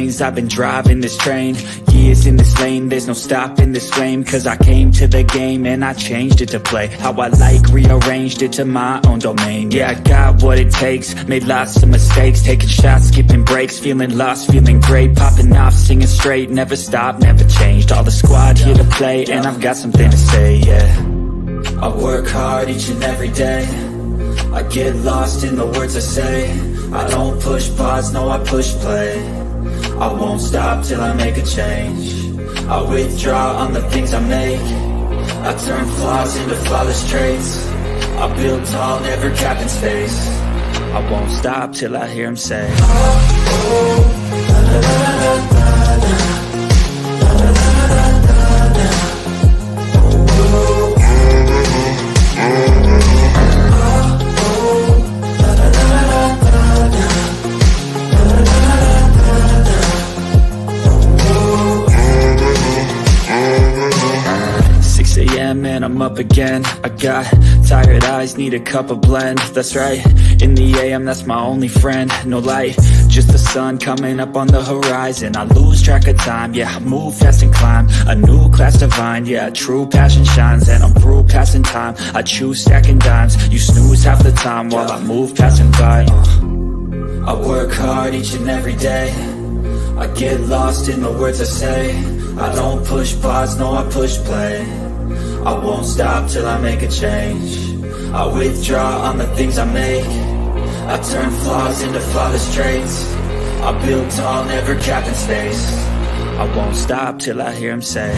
lanes, I've been driving this train. Years in this lane, there's no stopping this flame. Cause I came to the game and I changed it to play how I like, rearranged it to my own domain. Yeah, I got what it takes, made lots of mistakes, taking shots, skipping breaks, feeling lost, feeling great, popping off, singing straight, never stopped, never changed. All the squad here to play, and I've got something to say, yeah. I work hard each and every day, I get lost in the words I say. I don't push pause, no, I push play. I won't stop till I make a change. I withdraw on the things I make. I turn flaws into flawless traits. I build tall, never capped in space. I won't stop till I hear him say, and I'm up again. I got tired eyes, need a cup of blend. That's right, in the AM, that's my only friend. No light, just the sun coming up on the horizon. I lose track of time, yeah, I move fast and climb a new class divine, yeah, true passion shines. And I'm through passing time, I choose stacking dimes. You snooze half the time while I move passing by. I work hard each and every day, I get lost in the words I say. I don't push pause, no, I push play. I won't stop till I make a change. I withdraw on the things I make. I turn flaws into flawless traits. I build tall, never capped in space. I won't stop till I hear him say,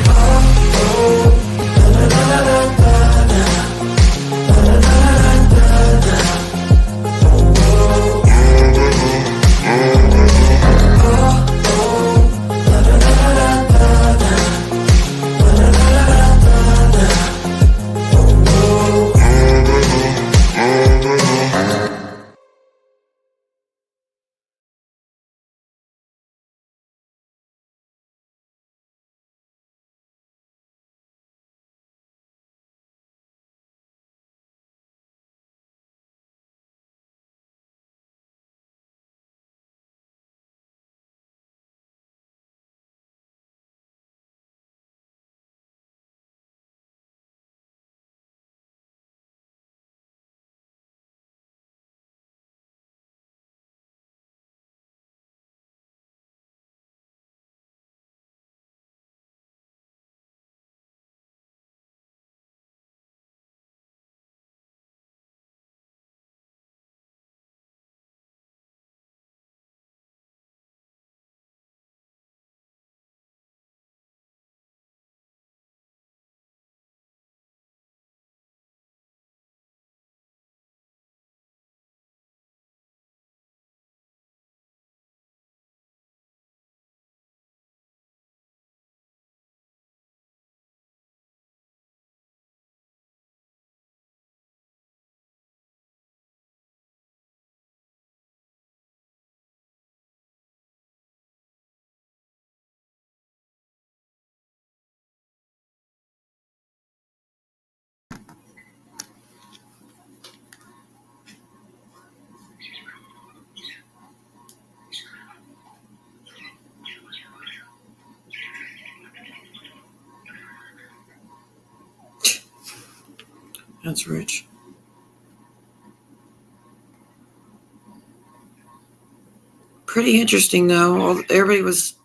that's rich. Pretty interesting though. Everybody was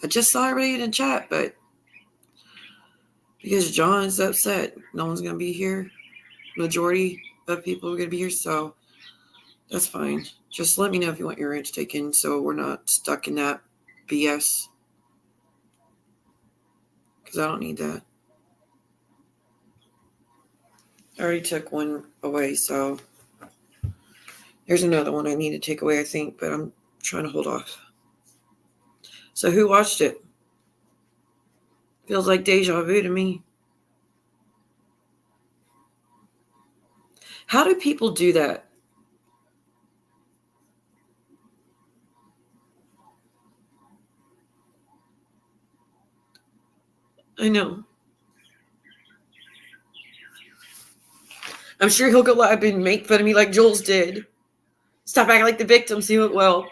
I just saw everybody in the chat, but because John's upset, no one's gonna be here. Majority of people are gonna be here, so that's fine. Just let me know if you want your ranch taken, so we're not stuck in that BS. Because I don't need that. I already took one away, so there's another one I need to take away, I think, but I'm trying to hold off. So who watched it? Feels like deja vu to me. How do people do that? I know. I'm sure he'll go live and make fun of me like Jules did. Stop acting like the victim. See what? Well,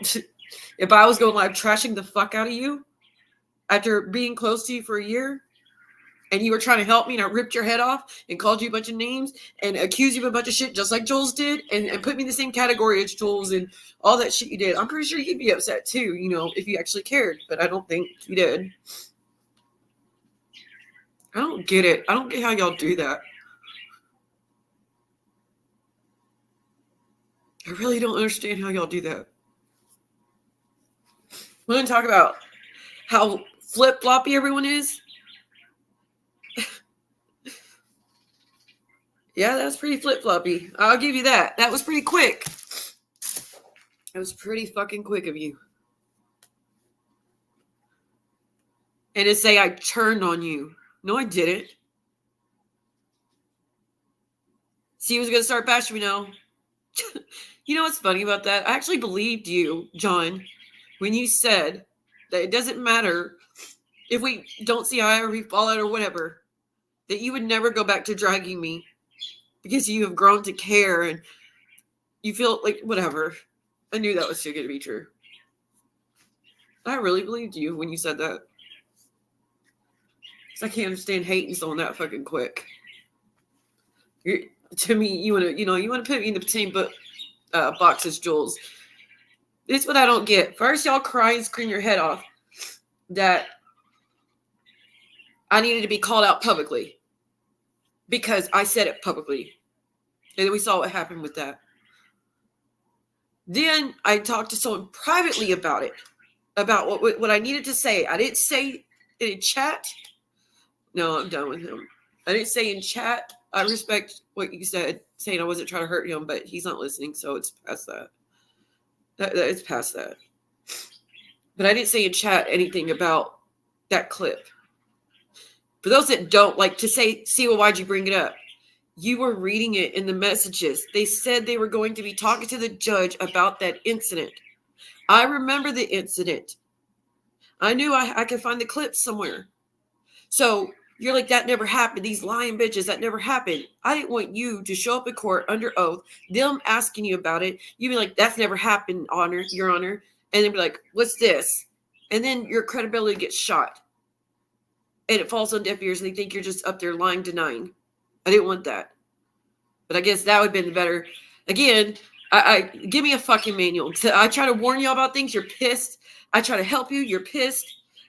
If I was going live trashing the fuck out of you after being close to you for a year, and you were trying to help me, and I ripped your head off and called you a bunch of names and accused you of a bunch of shit just like Jules did, and put me in the same category as Jules and all that shit you did, I'm pretty sure you'd be upset too, if you actually cared. But I don't think you did. I don't get it. I don't get how y'all do that. I really don't understand how y'all do that. We're going to talk about how flip-floppy everyone is. Yeah, that's pretty flip-floppy. I'll give you that. That was pretty quick. It was pretty fucking quick of you. And to say I turned on you. No, I didn't. See, he was going to start bashing me now. You know what's funny about that? I actually believed you, John, when you said that it doesn't matter if we don't see eye or we fall out or whatever, that you would never go back to dragging me because you have grown to care and you feel like whatever. I knew that was too good to be true. I really believed you when you said that. Because I can't understand hating someone that fucking quick. To me, you want to put me in the same box as Jules. This is what I don't get. First, y'all cry and scream your head off that I needed to be called out publicly because I said it publicly. And then we saw what happened with that. Then I talked to someone privately about it, about what I needed to say. I didn't say it in chat. No, I'm done with him. I didn't say in chat. I respect what you said, saying I wasn't trying to hurt him, but he's not listening, so it's past that. It's past that. But I didn't say in chat anything about that clip. For those that don't like to say, see, well, why'd you bring it up? You were reading it in the messages. They said they were going to be talking to the judge about that incident. I remember the incident. I knew I could find the clip somewhere. So you're like, that never happened. These lying bitches, that never happened. I didn't want you to show up in court under oath, them asking you about it. You'd be like, that's never happened, Your Honor. And they'd be like, what's this? And then your credibility gets shot. And it falls on deaf ears and they think you're just up there lying, denying. I didn't want that. But I guess that would have been the better. Again, I give me a fucking manual. I try to warn y'all about things, you're pissed. I try to help you, you're pissed.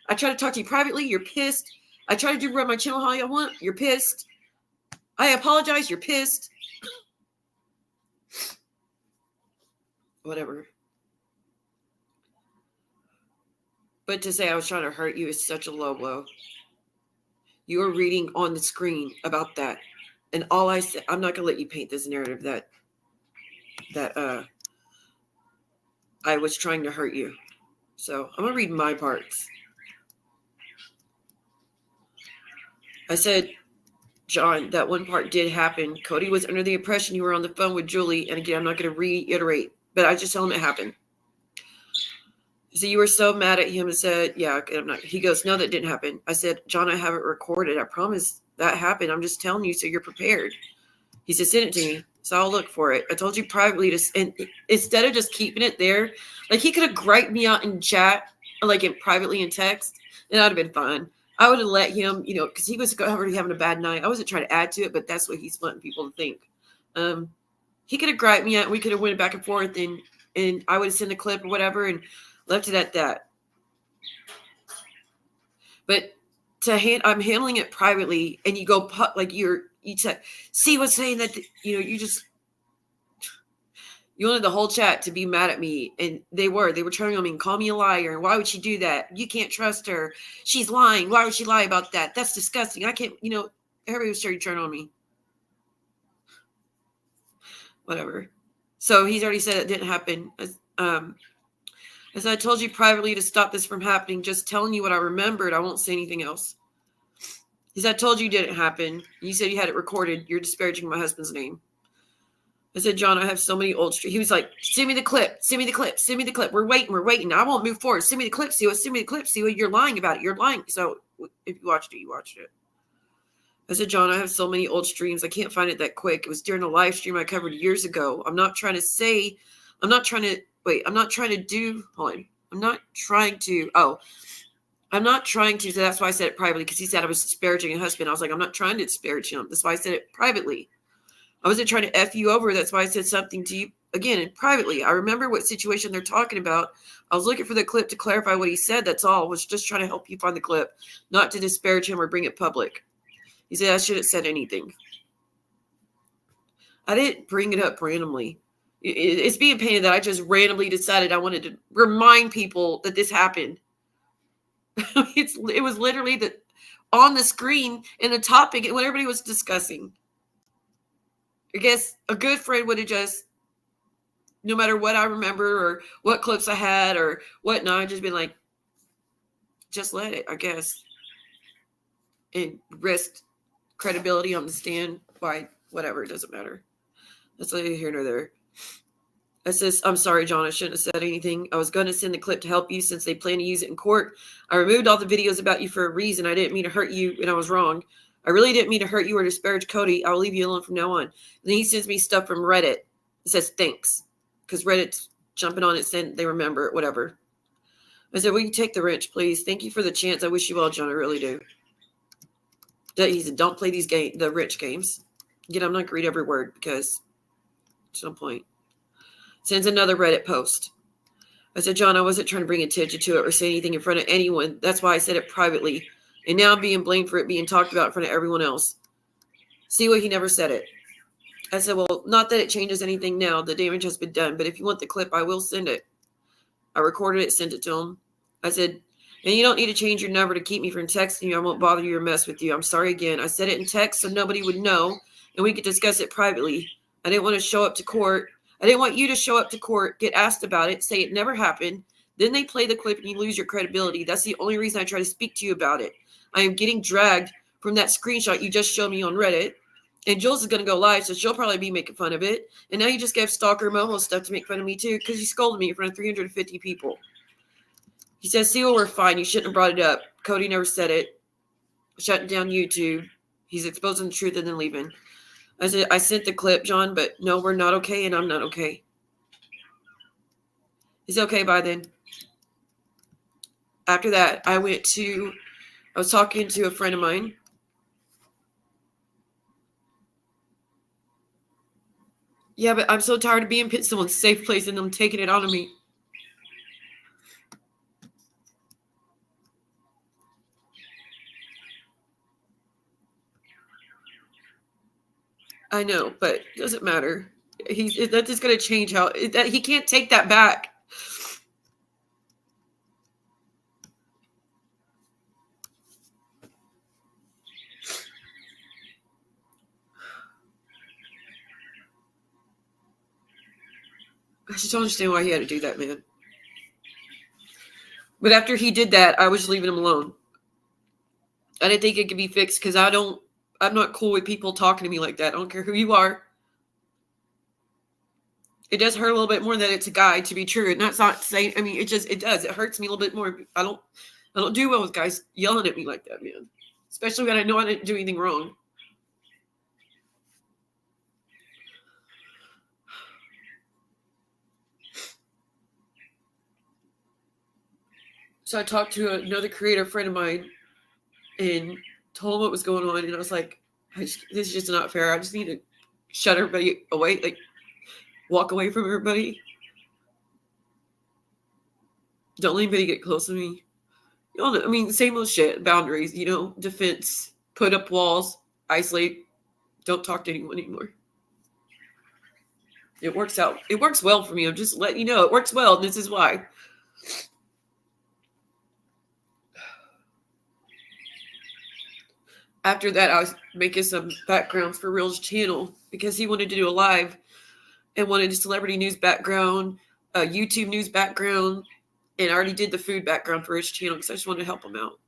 I try to talk to you privately, you're pissed. I try to run my channel how you want, you're pissed. I apologize, you're pissed. Whatever. But to say I was trying to hurt you is such a low blow. You were reading on the screen about that. And all I said, I'm not going to let you paint this narrative that I was trying to hurt you. So I'm going to read my parts. I said, John, that one part did happen. Cody was under the impression you were on the phone with Julie. And again, I'm not going to reiterate, but I just tell him it happened. So you were so mad at him and said, yeah, I'm not. He goes, no, that didn't happen. I said, John, I have it recorded. I promise that happened. I'm just telling you so you're prepared. He said, send it to me. So I'll look for it. I told you privately and instead of just keeping it there, like he could have griped me out in chat, or like privately in text, and that would have been fine. I would have let him, because he was already having a bad night. I wasn't trying to add to it, but that's what he's wanting people to think. He could have griped me out and we could have went back and forth and I would have sent a clip or whatever and left it at that. But I'm handling it privately, and you go like you said, see what's saying that you wanted the whole chat to be mad at me, and they were turning on me and call me a liar. And why would she do that? You can't trust her. She's lying. Why would she lie about that? That's disgusting. I can't. Everybody was starting to turn on me. Whatever. So he's already said it didn't happen. As I told you privately to stop this from happening, just telling you what I remembered. I won't say anything else. He said, I told you it didn't happen. You said you had it recorded. You're disparaging my husband's name. I said, John, I have so many old streams. He was like, send me the clip. Send me the clip. Send me the clip. We're waiting. I won't move forward. Send me the clip. See what you're lying about it. You're lying. So if you watched it, you watched it. I said, John, I have so many old streams. I can't find it that quick. It was during a live stream I covered years ago. I'm not trying to do, hold on. I'm not trying to. Oh, I'm not trying to. So that's why I said it privately, because he said I was disparaging a husband. I was like, I'm not trying to disparage him. That's why I said it privately. I wasn't trying to F you over. That's why I said something to you again and privately. I remember what situation they're talking about. I was looking for the clip to clarify what he said. That's all. I was just trying to help you find the clip, not to disparage him or bring it public. He said I should have said anything. I didn't bring it up randomly. It's being painted that I just randomly decided I wanted to remind people that this happened. It was literally on the screen in the topic and what everybody was discussing. I guess a good friend would have just, no matter what I remember or what clips I had or whatnot, I'd just been like, just let it, I guess. And risked credibility on the stand by whatever, it doesn't matter. That's neither here nor there. I says, I'm sorry, John, I shouldn't have said anything. I was going to send the clip to help you since they plan to use it in court. I removed all the videos about you for a reason. I didn't mean to hurt you, and I was wrong. I really didn't mean to hurt you or disparage Cody. I'll leave you alone from now on. And then he sends me stuff from Reddit. It says, thanks. Because Reddit's jumping on it, saying they remember it, whatever. I said, will you take the wrench, please? Thank you for the chance. I wish you well, John. I really do. He said, don't play the rich games. Again, I'm not going to read every word because at some point. Sends another Reddit post. I said, John, I wasn't trying to bring attention to it or say anything in front of anyone. That's why I said it privately. And now I'm being blamed for it being talked about in front of everyone else. See what he never said it. I said, well, not that it changes anything now. The damage has been done. But if you want the clip, I will send it. I recorded it, sent it to him. I said, and you don't need to change your number to keep me from texting you. I won't bother you or mess with you. I'm sorry again. I said it in text so nobody would know and we could discuss it privately. I didn't want to show up to court. I didn't want you to show up to court, get asked about it, say it never happened. Then they play the clip and you lose your credibility. That's the only reason I try to speak to you about it. I am getting dragged from that screenshot you just showed me on Reddit. And Jules is going to go live, so she'll probably be making fun of it. And now you just gave Stalker Momo stuff to make fun of me too, because you scolded me in front of 350 people. He says, see, well, we're fine. You shouldn't have brought it up. Cody never said it. Shutting down YouTube. He's exposing the truth and then leaving. I said, I sent the clip, John, but no, we're not okay, and I'm not okay. He's okay, bye then. After that, I was talking to a friend of mine. Yeah, but I'm so tired of being put in someone's safe place and them taking it out of me. I know, but it doesn't matter. That's just going to change he can't take that back. I just don't understand why he had to do that, man. But after he did that, I was leaving him alone. I didn't think it could be fixed because I'm not cool with people talking to me like that. I don't care who you are. It does hurt a little bit more that it's a guy, to be true. And that's not saying, I mean, it does. It hurts me a little bit more. I don't do well with guys yelling at me like that, man. Especially when I know I didn't do anything wrong. So I talked to another creator friend of mine and told him what was going on. And I was like, this is just not fair. I just need to shut everybody away, like walk away from everybody. Don't let anybody get close to me. You know, I mean, same old shit, boundaries, defense, put up walls, isolate, don't talk to anyone anymore. It works out. It works well for me. I'm just letting you know it works well. And this is why. After that, I was making some backgrounds for Real's channel because he wanted to do a live and wanted a celebrity news background, a YouTube news background, and I already did the food background for his channel because I just wanted to help him out.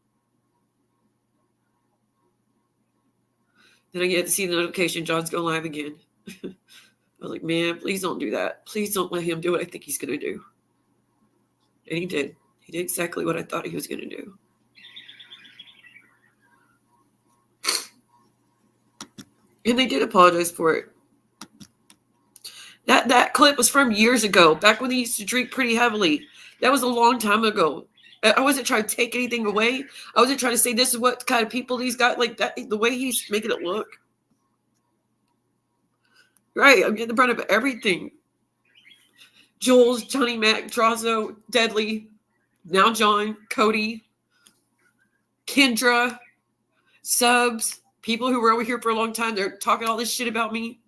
Then I get to see the notification, John's going live again. I was like, man, please don't do that. Please don't let him do what I think he's going to do. And he did. He did exactly what I thought he was going to do. And they did apologize for it. That clip was from years ago, back when they used to drink pretty heavily. That was a long time ago. I wasn't trying to take anything away. I wasn't trying to say this is what kind of people he's got, like that. The way he's making it look. Right, I'm getting the brunt of everything. Jules, Johnny Mac, Drazo, Deadly, now John, Cody, Kendra, subs, people who were over here for a long time. They're talking all this shit about me.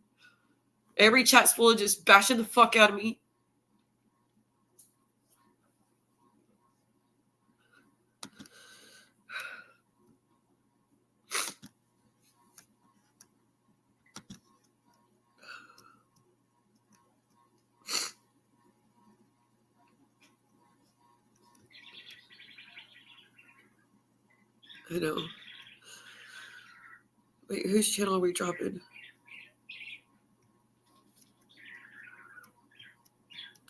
Every chat's full of just bashing the fuck out of me. I know. Wait, whose channel are we dropping?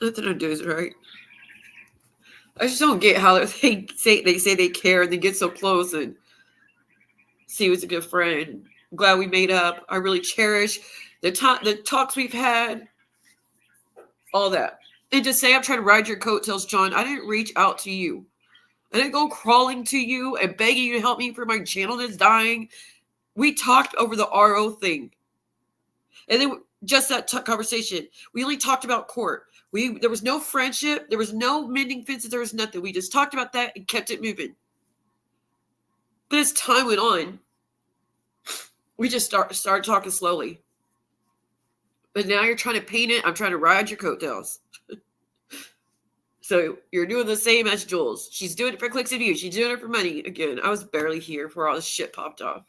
Nothing to do is right. I just don't get how they say they care and they get so close and see who's a good friend. I'm glad we made up. I really cherish the talks we've had. All that. And to say I'm trying to ride your coattails, John, I didn't reach out to you. I didn't go crawling to you and begging you to help me for my channel that's dying. We talked over the RO thing. And then just that conversation. We only talked about court. There was no friendship. There was no mending fences. There was nothing. We just talked about that and kept it moving. But as time went on, we just started talking slowly. But now you're trying to paint it. I'm trying to ride your coattails. So you're doing the same as Jules. She's doing it for clicks and views. She's doing it for money. Again, I was barely here before all this shit popped off.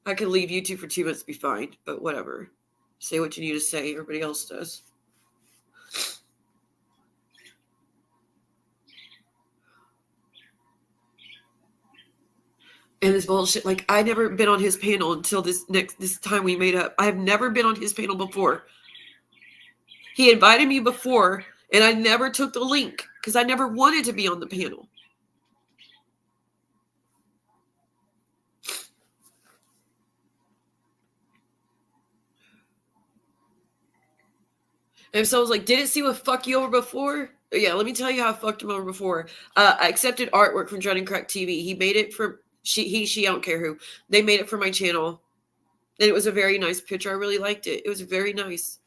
I could leave YouTube for 2 months to be fine, but whatever. Say what you need to say. Everybody else does. And this bullshit, like, I never been on his panel until this time we made up. I have never been on his panel before. He invited me before, and I never took the link because I never wanted to be on the panel. And so I was like, didn't see what fucked you over before? Yeah, let me tell you how I fucked him over before. I accepted artwork from John and Crack TV. He made it for she, I don't care who. They made it for my channel. And it was a very nice picture. I really liked it. It was very nice.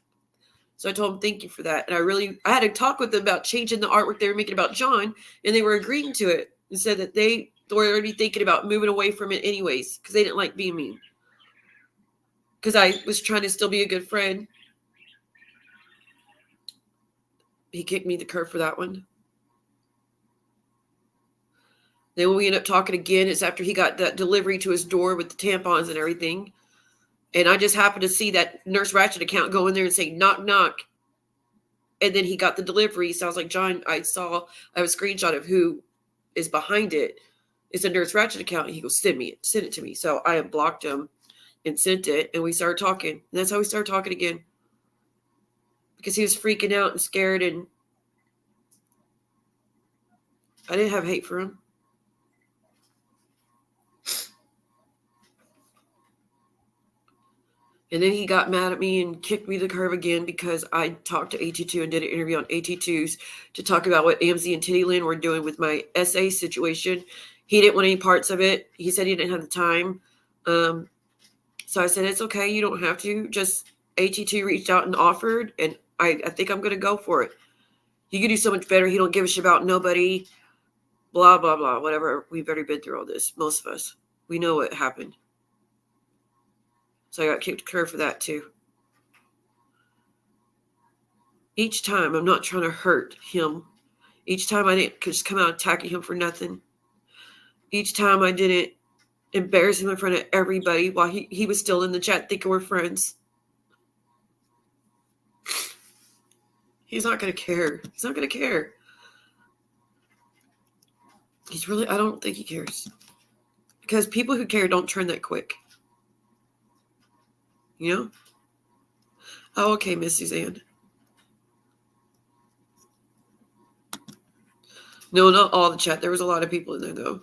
So I told him, thank you for that. And I had to talk with them about changing the artwork they were making about John. And they were agreeing to it and said that they were already thinking about moving away from it anyways. Because they didn't like being mean. Because I was trying to still be a good friend. He kicked me the curb for that one. Then when we ended up talking again, it's after he got that delivery to his door with the tampons and everything. And I just happened to see that Nurse Ratchet account go in there and say, knock, knock. And then he got the delivery. So I was like, John, I have a screenshot of who is behind it. It's a Nurse Ratchet account. And he goes, send it to me. So I unblocked him and sent it. And we started talking. And that's how we started talking again. Because he was freaking out and scared. And I didn't have hate for him. And then he got mad at me and kicked me to the curb again because I talked to AT2 and did an interview on AT2's to talk about what AMZ and Tittyland were doing with my SA situation. He didn't want any parts of it. He said he didn't have the time. So I said, it's okay. You don't have to. Just AT2 reached out and offered, and I think I'm going to go for it. He could do so much better. He don't give a shit about nobody. Blah, blah, blah. Whatever. We've already been through all this. Most of us. We know what happened. So I got kicked to the curb for that too. Each time, I'm not trying to hurt him. Each time I didn't just come out attacking him for nothing. Each time I didn't embarrass him in front of everybody while he was still in the chat thinking we're friends. He's not going to care. He's not going to care. I don't think he cares. Because people who care don't turn that quick. You know? Oh, okay, Miss Suzanne. No, not all the chat. There was a lot of people in there, though.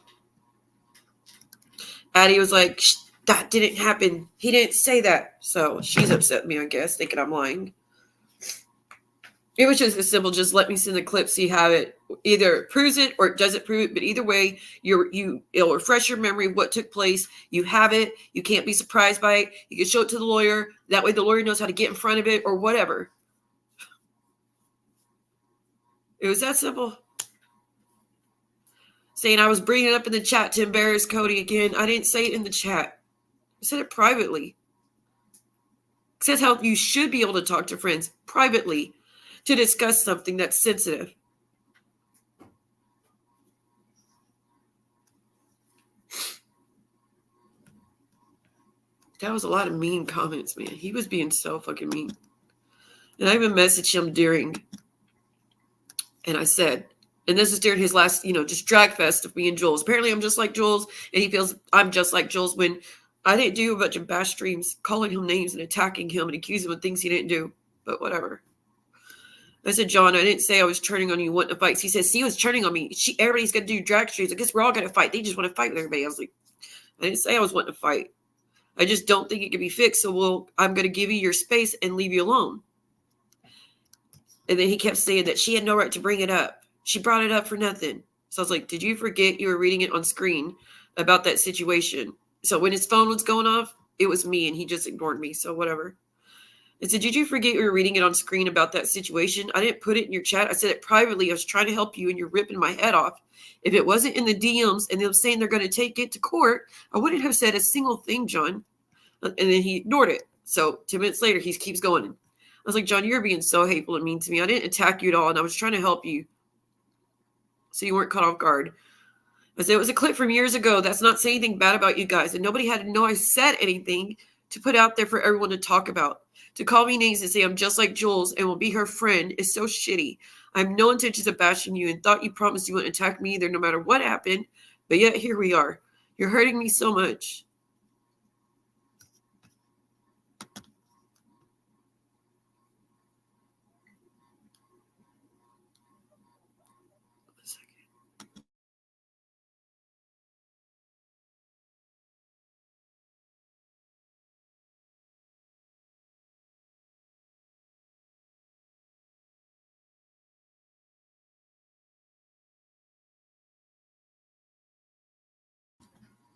Addie was like, that didn't happen. He didn't say that. So she's upset at me, I guess, thinking I'm lying. It was just as simple. Just let me send the clip so you have it. Either proves it or it doesn't prove it. But either way, it'll refresh your memory of what took place. You have it. You can't be surprised by it. You can show it to the lawyer. That way the lawyer knows how to get in front of it or whatever. It was that simple. Saying I was bringing it up in the chat to embarrass Cody again. I didn't say it in the chat. I said it privately. It says how you should be able to talk to friends privately to discuss something that's sensitive. That was a lot of mean comments, man. He was being so fucking mean. And I even messaged him during, and I said, and this is during his last, just drag fest of me and Jules. Apparently I'm just like Jules, and he feels I'm just like Jules when I didn't do a bunch of bash streams calling him names and attacking him and accusing him of things he didn't do. But whatever. I said, John, I didn't say I was turning on you wanting to fight. He says, he was turning on me. Everybody's going to do drag streams. I guess we're all going to fight. They just want to fight with everybody. I was like, I didn't say I was wanting to fight. I just don't think it can be fixed. So I'm going to give you your space and leave you alone. And then he kept saying that she had no right to bring it up. She brought it up for nothing. So I was like, did you forget you were reading it on screen about that situation? So when his phone was going off, it was me and he just ignored me. So whatever. I said, did you forget you were reading it on screen about that situation? I didn't put it in your chat. I said it privately. I was trying to help you and you're ripping my head off. If it wasn't in the DMs and them saying they're going to take it to court, I wouldn't have said a single thing, John. And then he ignored it. So 10 minutes later, he keeps going. I was like, John, you're being so hateful and mean to me. I didn't attack you at all. And I was trying to help you so you weren't caught off guard. I said, it was a clip from years ago. That's not saying anything bad about you guys. And nobody had to know I said anything to put out there for everyone to talk about. To call me names and say I'm just like Jules and will be her friend is so shitty. I have no intentions of bashing you and thought you promised you wouldn't attack me either no matter what happened. But yet here we are. You're hurting me so much.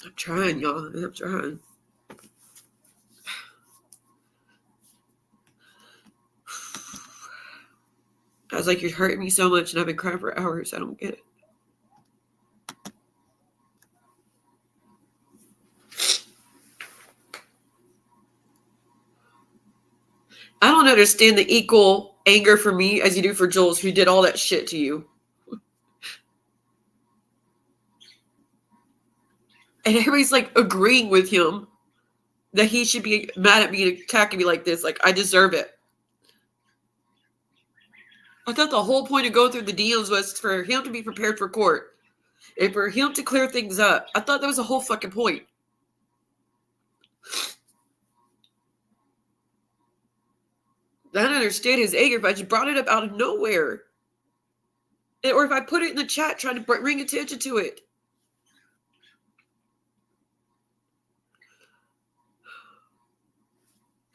I'm trying, y'all. I'm trying. I was like, you're hurting me so much and I've been crying for hours. I don't get it. I don't understand the equal anger for me as you do for Jules, who did all that shit to you. And everybody's like agreeing with him that he should be mad at me and attacking me like this. Like, I deserve it. I thought the whole point of going through the DMs was for him to be prepared for court and for him to clear things up. I thought that was the whole fucking point. I don't understand his anger if I just brought it up out of nowhere. Or if I put it in the chat trying to bring attention to it.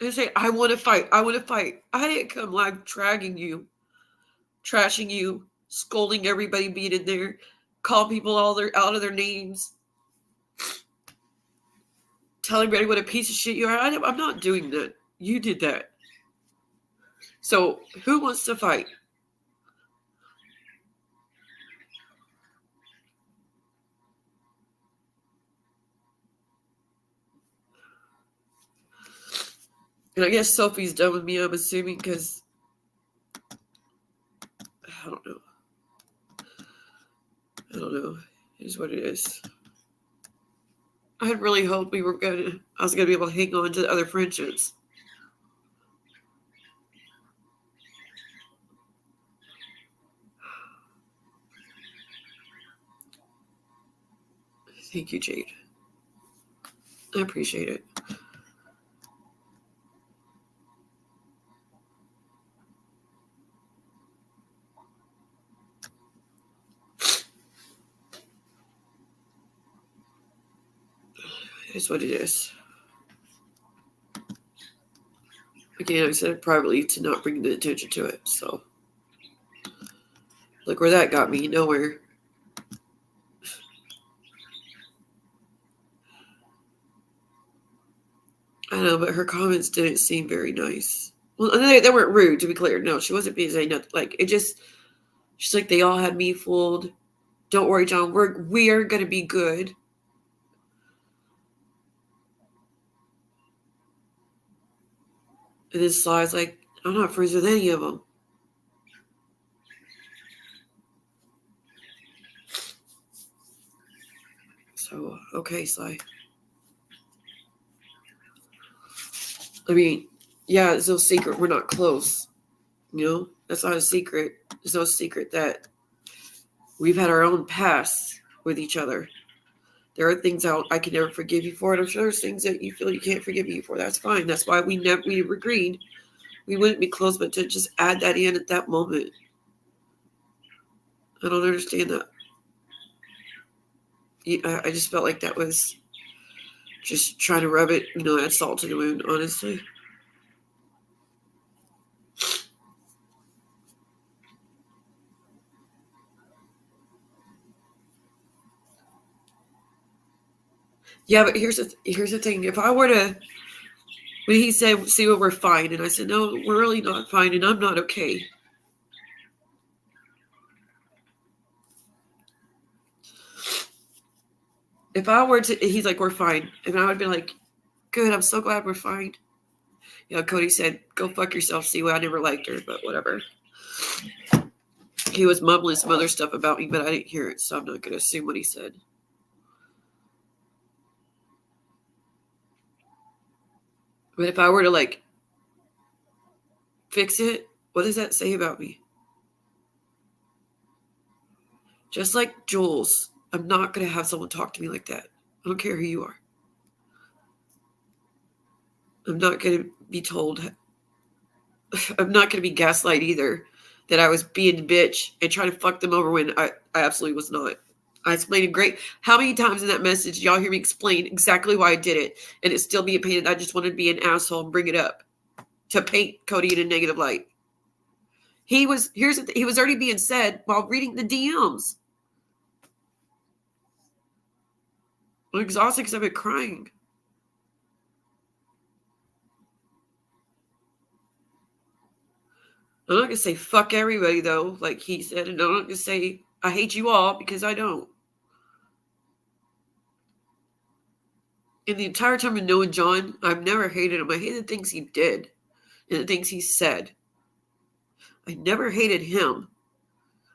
And say, I want to fight. I want to fight. I didn't come live dragging you, trashing you, scolding everybody being in there, call people out of their names, telling everybody what a piece of shit you are. I'm not doing that. You did that. So who wants to fight? And I guess Sophie's done with me, I'm assuming, because I don't know. It is what it is. I had really hoped I was gonna be able to hang on to the other friendships. Thank you, Jade. I appreciate it. It is what it is. Again, I said it privately to not bring the attention to it, so Look where that got me. Nowhere. I know, but her comments didn't seem very nice. Well, they weren't rude, to be clear. No, she wasn't being saying nothing. Like, it just, she's like, they all had me fooled. Don't worry, John. We are going to be good. And then Sly's like, I'm not friends with any of them. So, okay, Sly. I mean, yeah, it's no secret we're not close. You know, that's not a secret. It's no secret that we've had our own past with each other. There are things I can never forgive you for, and I'm sure there's things that you feel you can't forgive me for. That's fine. That's why we agreed we wouldn't be close, but to just add that in at that moment, I don't understand that. I just felt like that was just trying to rub it, add salt to the wound, honestly. Yeah, but here's the thing. If I were to, when he said, see what we're fine, and I said, no, we're really not fine, and I'm not okay. If I were to, he's like, we're fine. And I would be like, good, I'm so glad we're fine. Cody said, go fuck yourself, see what I never liked her, but whatever. He was mumbling some other stuff about me, but I didn't hear it, so I'm not going to assume what he said. But if I were to, fix it, what does that say about me? Just like Jules, I'm not going to have someone talk to me like that. I don't care who you are. I'm not going to be told. I'm not going to be gaslight either that I was being a bitch and trying to fuck them over when I absolutely was not. I explained it great. How many times in that message y'all hear me explain exactly why I did it, and it still being painted? I just wanted to be an asshole and bring it up to paint Cody in a negative light. He was already being said while reading the DMs. I'm exhausted because I've been crying. I'm not going to say fuck everybody, though, like he said. And I'm not going to say I hate you all, because I don't. In the entire time of knowing John, I've never hated him. I hated the things he did and the things he said. I never hated him.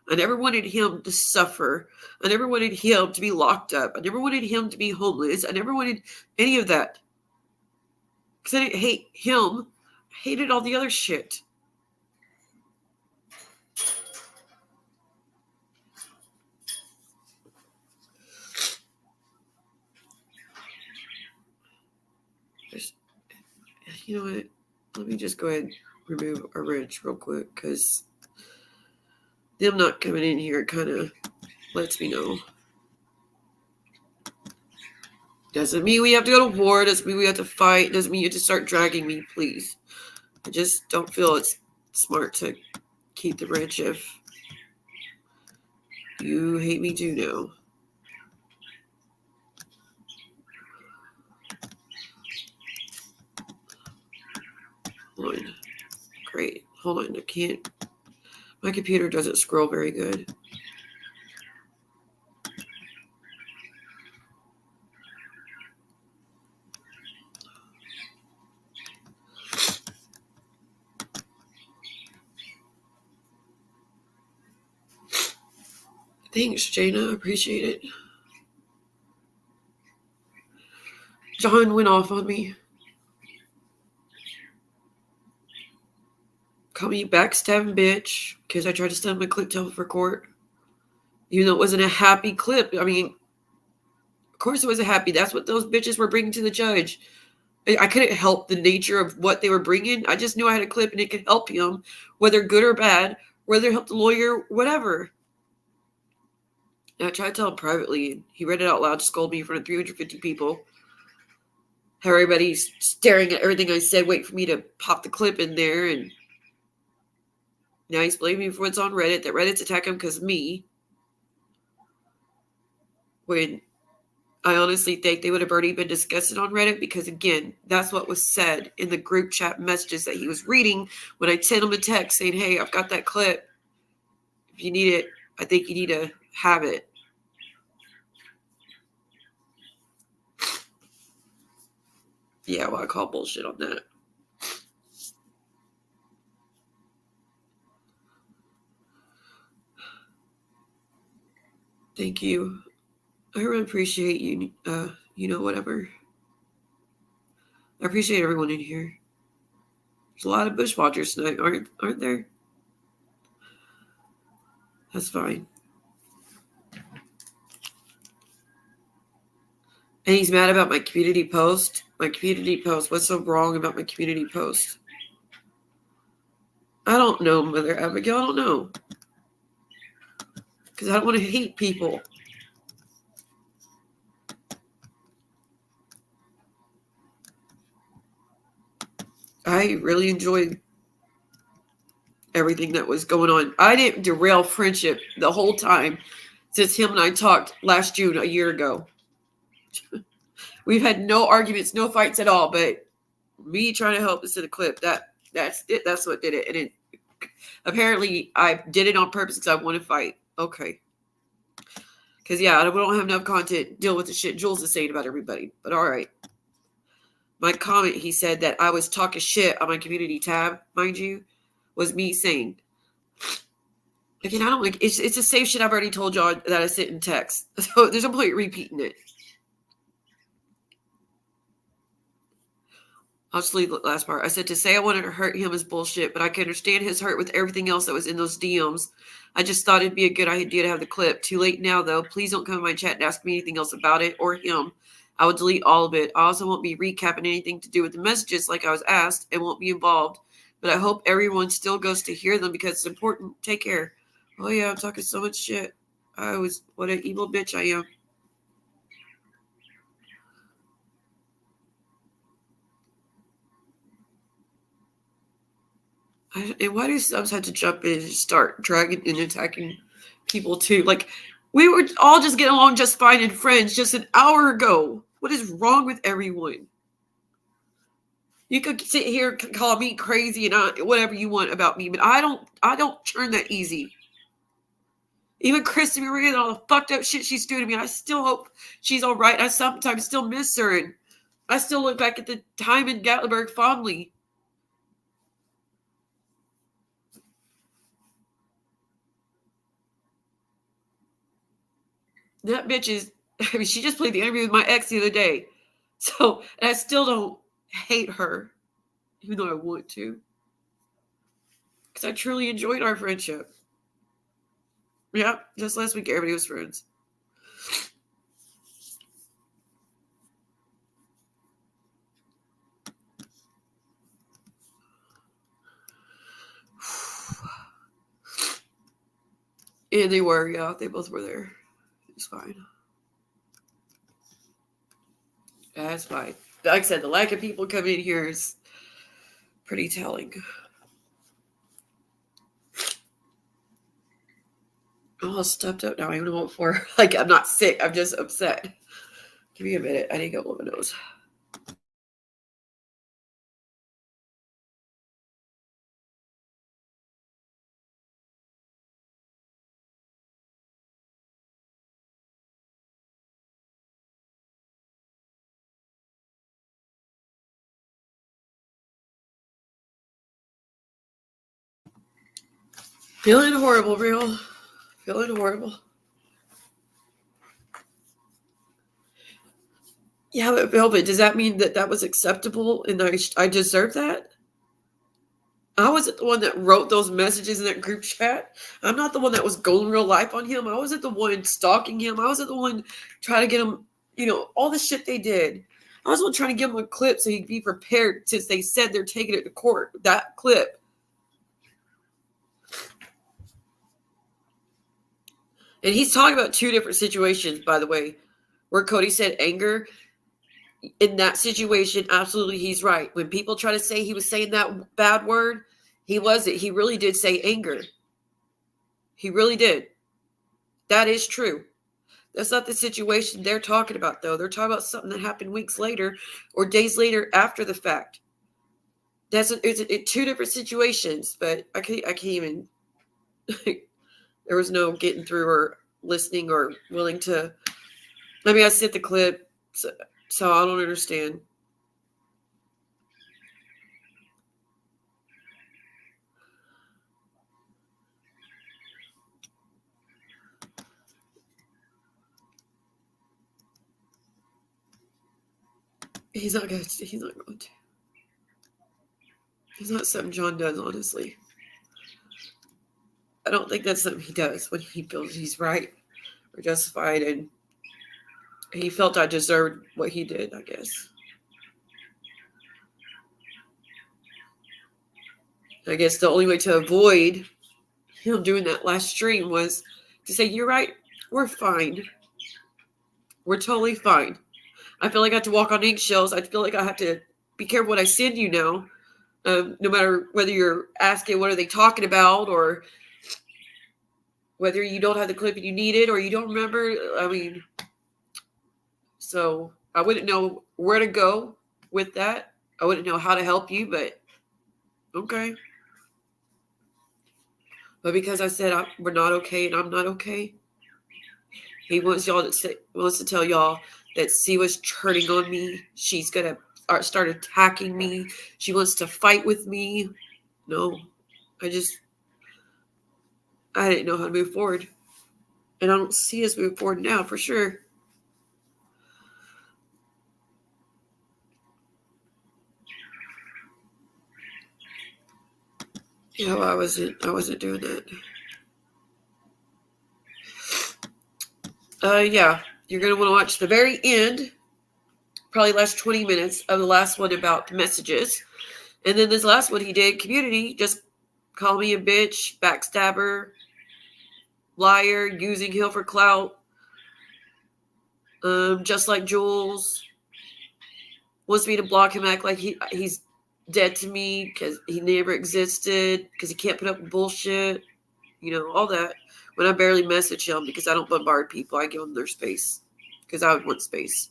I never wanted him to suffer. I never wanted him to be locked up. I never wanted him to be homeless. I never wanted any of that. Because I didn't hate him. I hated all the other shit. You know what? Let me just go ahead and remove a wrench real quick, because them not coming in here kind of lets me know. Doesn't mean we have to go to war. Doesn't mean we have to fight. Doesn't mean you have to start dragging me, please. I just don't feel it's smart to keep the wrench if you hate me too now. Hold on. Great. Hold on. I can't. My computer doesn't scroll very good. Thanks, Jana. I appreciate it. John went off on me. Called me a backstabbing bitch because I tried to send my clip to him for court. Even though it wasn't a happy clip. I mean, of course it wasn't happy. That's what those bitches were bringing to the judge. I couldn't help the nature of what they were bringing. I just knew I had a clip and it could help him, whether good or bad, whether it helped the lawyer, whatever. And I tried to tell him privately, and he read it out loud to scold me in front of 350 people. Everybody's staring at everything I said, waiting for me to pop the clip in there. And Now he's blaming me for what's on Reddit, that Reddit's attacking him because of me. When I honestly think they would have already been discussing on Reddit, because, again, that's what was said in the group chat messages that he was reading when I sent him a text saying, hey, I've got that clip. If you need it, I think you need to have it. Yeah, well, I call bullshit on that. Thank you. I really appreciate you, whatever. I appreciate everyone in here. There's a lot of bushwalkers tonight, aren't there? That's fine. And he's mad about my community post. My community post. What's so wrong about my community post? I don't know, Mother Abigail. I don't know. Because I don't want to hate people. I really enjoyed everything that was going on. I didn't derail friendship the whole time since him and I talked last June, a year ago. We've had no arguments, no fights at all, but me trying to help us in a clip, that's it. That's what did it. And apparently I did it on purpose because I want to fight. Okay. Because, yeah, we don't have enough content to deal with the shit Jules is saying about everybody. But all right. My comment, he said that I was talking shit on my community tab, mind you, was me saying, again, I don't like, it's the same shit I've already told y'all that I sent in text. So there's no point repeating it. I'll just leave the last part. I said to say I wanted to hurt him is bullshit, but I can understand his hurt with everything else that was in those DMs. I just thought it'd be a good idea to have the clip. Too late now, though. Please don't come in my chat and ask me anything else about it or him. I will delete all of it. I also won't be recapping anything to do with the messages like I was asked and won't be involved. But I hope everyone still goes to hear them because it's important. Take care. Oh, yeah, I'm talking so much shit. What an evil bitch I am. And why do subs have to jump in and start dragging and attacking people too? Like, we were all just getting along just fine and friends just an hour ago. What is wrong with everyone? You could sit here and call me crazy and whatever you want about me, but I don't turn that easy. Even Kristen Marie and all the fucked up shit she's doing to me, I still hope she's all right. I sometimes still miss her, and I still look back at the time in Gatlinburg fondly. That bitch is, I mean, she just played the interview with my ex the other day. So, and I still don't hate her, even though I want to. Because I truly enjoyed our friendship. Yeah, just last week, everybody was friends. And they were, yeah, they both were there. It's fine. That's fine. Like I said, the lack of people coming in here is pretty telling. I'm all stuffed up now. I don't know what for. Like, I'm not sick. I'm just upset. Give me a minute. I need to go blow my nose. Feeling horrible, real. Feeling horrible. Yeah, but Velvet, does that mean that that was acceptable and I deserve that? I wasn't the one that wrote those messages in that group chat. I'm not the one that was going real life on him. I wasn't the one stalking him. I wasn't the one trying to get him, all the shit they did. I was the one trying to give him a clip so he'd be prepared since they said they're taking it to court. That clip. And he's talking about two different situations, by the way, where Cody said anger. In that situation, absolutely, he's right. When people try to say he was saying that bad word, He wasn't. He really did say anger. He really did. That is true. That's not the situation they're talking about, though. They're talking about something that happened weeks later or days later after the fact. It's two different situations, but I can't even. There was no getting through or listening or willing to. I mean, I sent the clip, so I don't understand. He's not going to. He's not going to. It's not something John does, honestly. I don't think that's something he does when he feels he's right or justified, and he felt I deserved what he did, I guess. I guess the only way to avoid him doing that last stream was to say, you're right, we're fine. We're totally fine. I feel like I have to walk on eggshells. I feel like I have to be careful what I send you now. No matter whether you're asking what are they talking about or whether you don't have the clip and you need it or you don't remember. I mean, so I wouldn't know where to go with that. I wouldn't know how to help you, but okay. But because I said we're not okay and I'm not okay, he wants to tell y'all that Siwa's turning on me. She's gonna start attacking me. She wants to fight with me. No, I didn't know how to move forward, and I don't see us move forward now for sure. Yeah, well, I wasn't doing that. Yeah, you're gonna want to watch the very end, probably last 20 minutes of the last one about messages, and then this last one he did community. Just call me a bitch, backstabber, liar, using him for clout. Just like Jules wants me to block him, act like he's dead to me because he never existed, because he can't put up with bullshit, all that. When I barely message him because I don't bombard people, I give them their space because I would want space.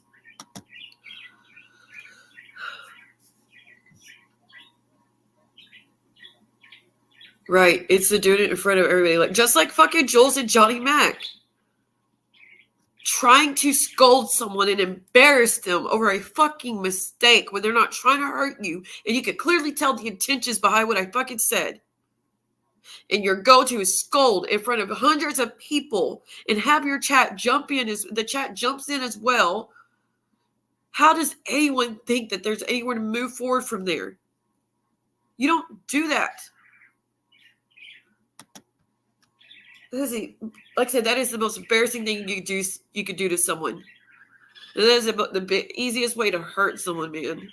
Right, it's the doing it in front of everybody, like just like fucking Jules and Johnny Mac. Trying to scold someone and embarrass them over a fucking mistake when they're not trying to hurt you, and you can clearly tell the intentions behind what I fucking said. And your go-to is scold in front of hundreds of people and have your chat jump in as the chat jumps in as well. How does anyone think that there's anywhere to move forward from there? You don't do that. Like I said, that is the most embarrassing thing you could do to someone. And that is the easiest way to hurt someone, man.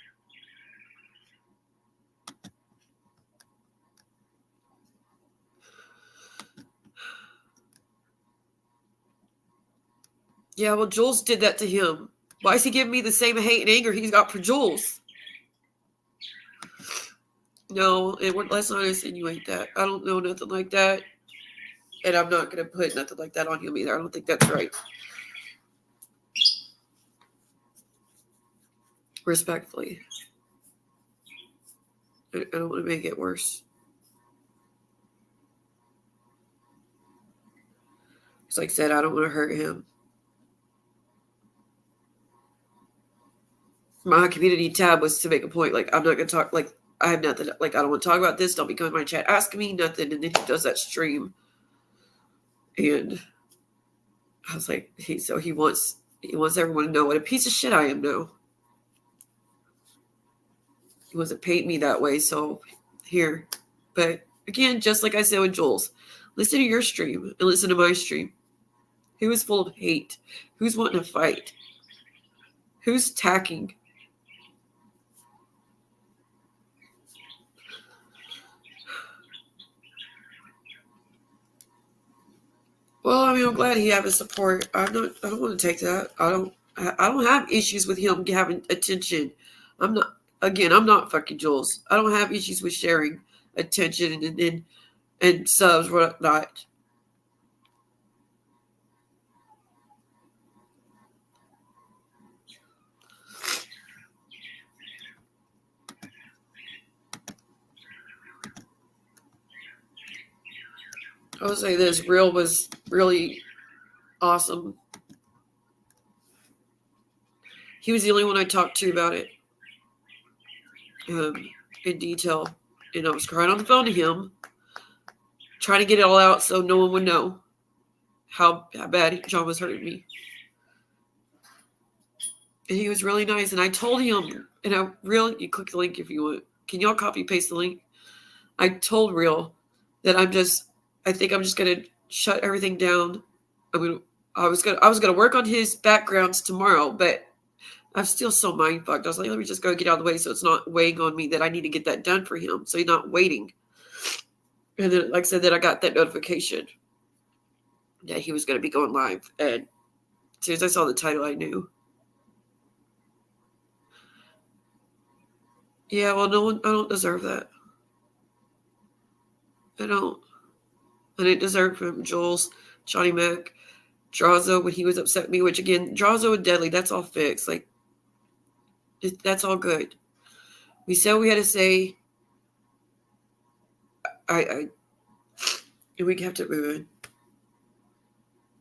Yeah, well, Jules did that to him. Why is he giving me the same hate and anger he's got for Jules? No, let's not insinuate that. I don't know nothing like that. And I'm not going to put nothing like that on him either. I don't think that's right. Respectfully. I don't want to make it worse. It's like I said, I don't want to hurt him. My community tab was to make a point. Like, I'm not going to talk. Like, I have nothing. Like, I don't want to talk about this. Don't be coming in my chat asking me nothing. And then he does that stream. And I was like, he wants everyone to know what a piece of shit I am now. He wants to paint me that way, so here. But again, just like I said with Jules, listen to your stream and listen to my stream. Who is full of hate? Who's wanting to fight? Who's attacking? Well, I mean, I'm glad he have his support. I don't want to take that. I don't have issues with him having attention. I'm not fucking Jules. I don't have issues with sharing. attention and subs, whatnot. I would say this Real was really awesome. He was the only one I talked to about it in detail. And I was crying on the phone to him, trying to get it all out so no one would know how bad John was hurting me. And he was really nice. And I told him, and you click the link if you want. Can y'all copy paste the link? I told Real that I think I'm just gonna shut everything down. I was gonna work on his backgrounds tomorrow, but I'm still so mind fucked. I was like, let me just go get out of the way so it's not weighing on me that I need to get that done for him, so he's not waiting. And then, like I said, that I got that notification that he was gonna be going live, and as soon as I saw the title, I knew. Yeah, well, I don't deserve that. I don't. I didn't deserve from Jules, Johnny Mac, Drazo when he was upset with me, which again, Drazo and Deadly, that's all fixed. Like, that's all good. We said what we had to say. And we have to move on.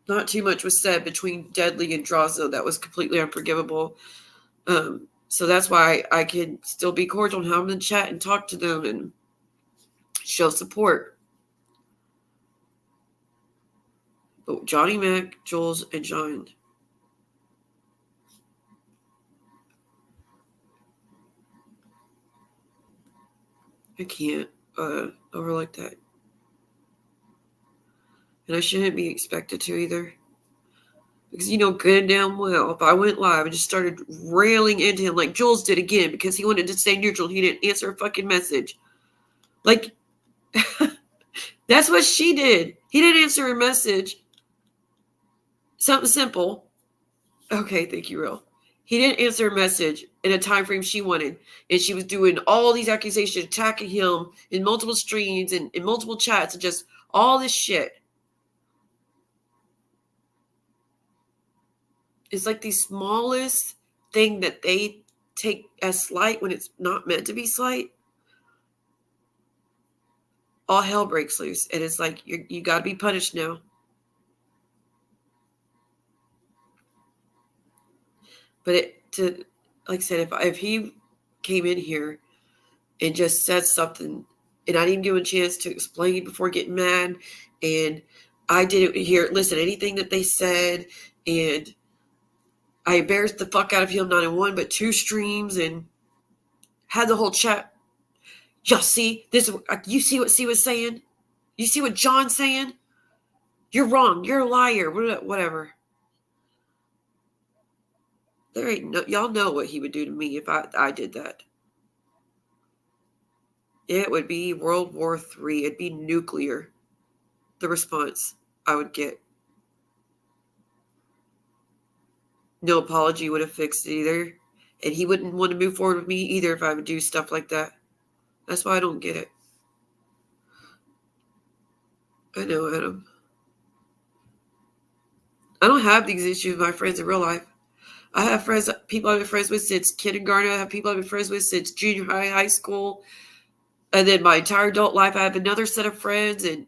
Not too much was said between Deadly and Drazo that was completely unforgivable. So that's why I can still be cordial and have them in chat and talk to them and show support. But Johnny Mac, Jules, and John. I can't overlook that. And I shouldn't be expected to either. Because you know good and damn well, if I went live and just started railing into him like Jules did again because he wanted to stay neutral, he didn't answer a fucking message. Like, that's what she did. He didn't answer her message. Something simple. Okay, thank you, Real. He didn't answer her message in a time frame she wanted. And she was doing all these accusations, attacking him in multiple streams and in multiple chats and just all this shit. It's like the smallest thing that they take as slight when it's not meant to be slight. All hell breaks loose. And it's like, you got to be punished now. But like I said, if he came in here and just said something and I didn't give him a chance to explain before getting mad, and I didn't listen to anything that they said, and I embarrassed the fuck out of him, not in one but two streams, and had the whole chat. Y'all see this? You see what C was saying? You see what John's saying? You're wrong. You're a liar. Whatever. There ain't no. Y'all know what he would do to me if I did that. It would be World War III. It'd be nuclear. The response I would get. No apology would have fixed it either. And he wouldn't want to move forward with me either if I would do stuff like that. That's why I don't get it. I know, Adam. I don't have these issues with my friends in real life. I have people I've been friends with since kindergarten. I have people I've been friends with since junior high, high school. And then my entire adult life, I have another set of friends, and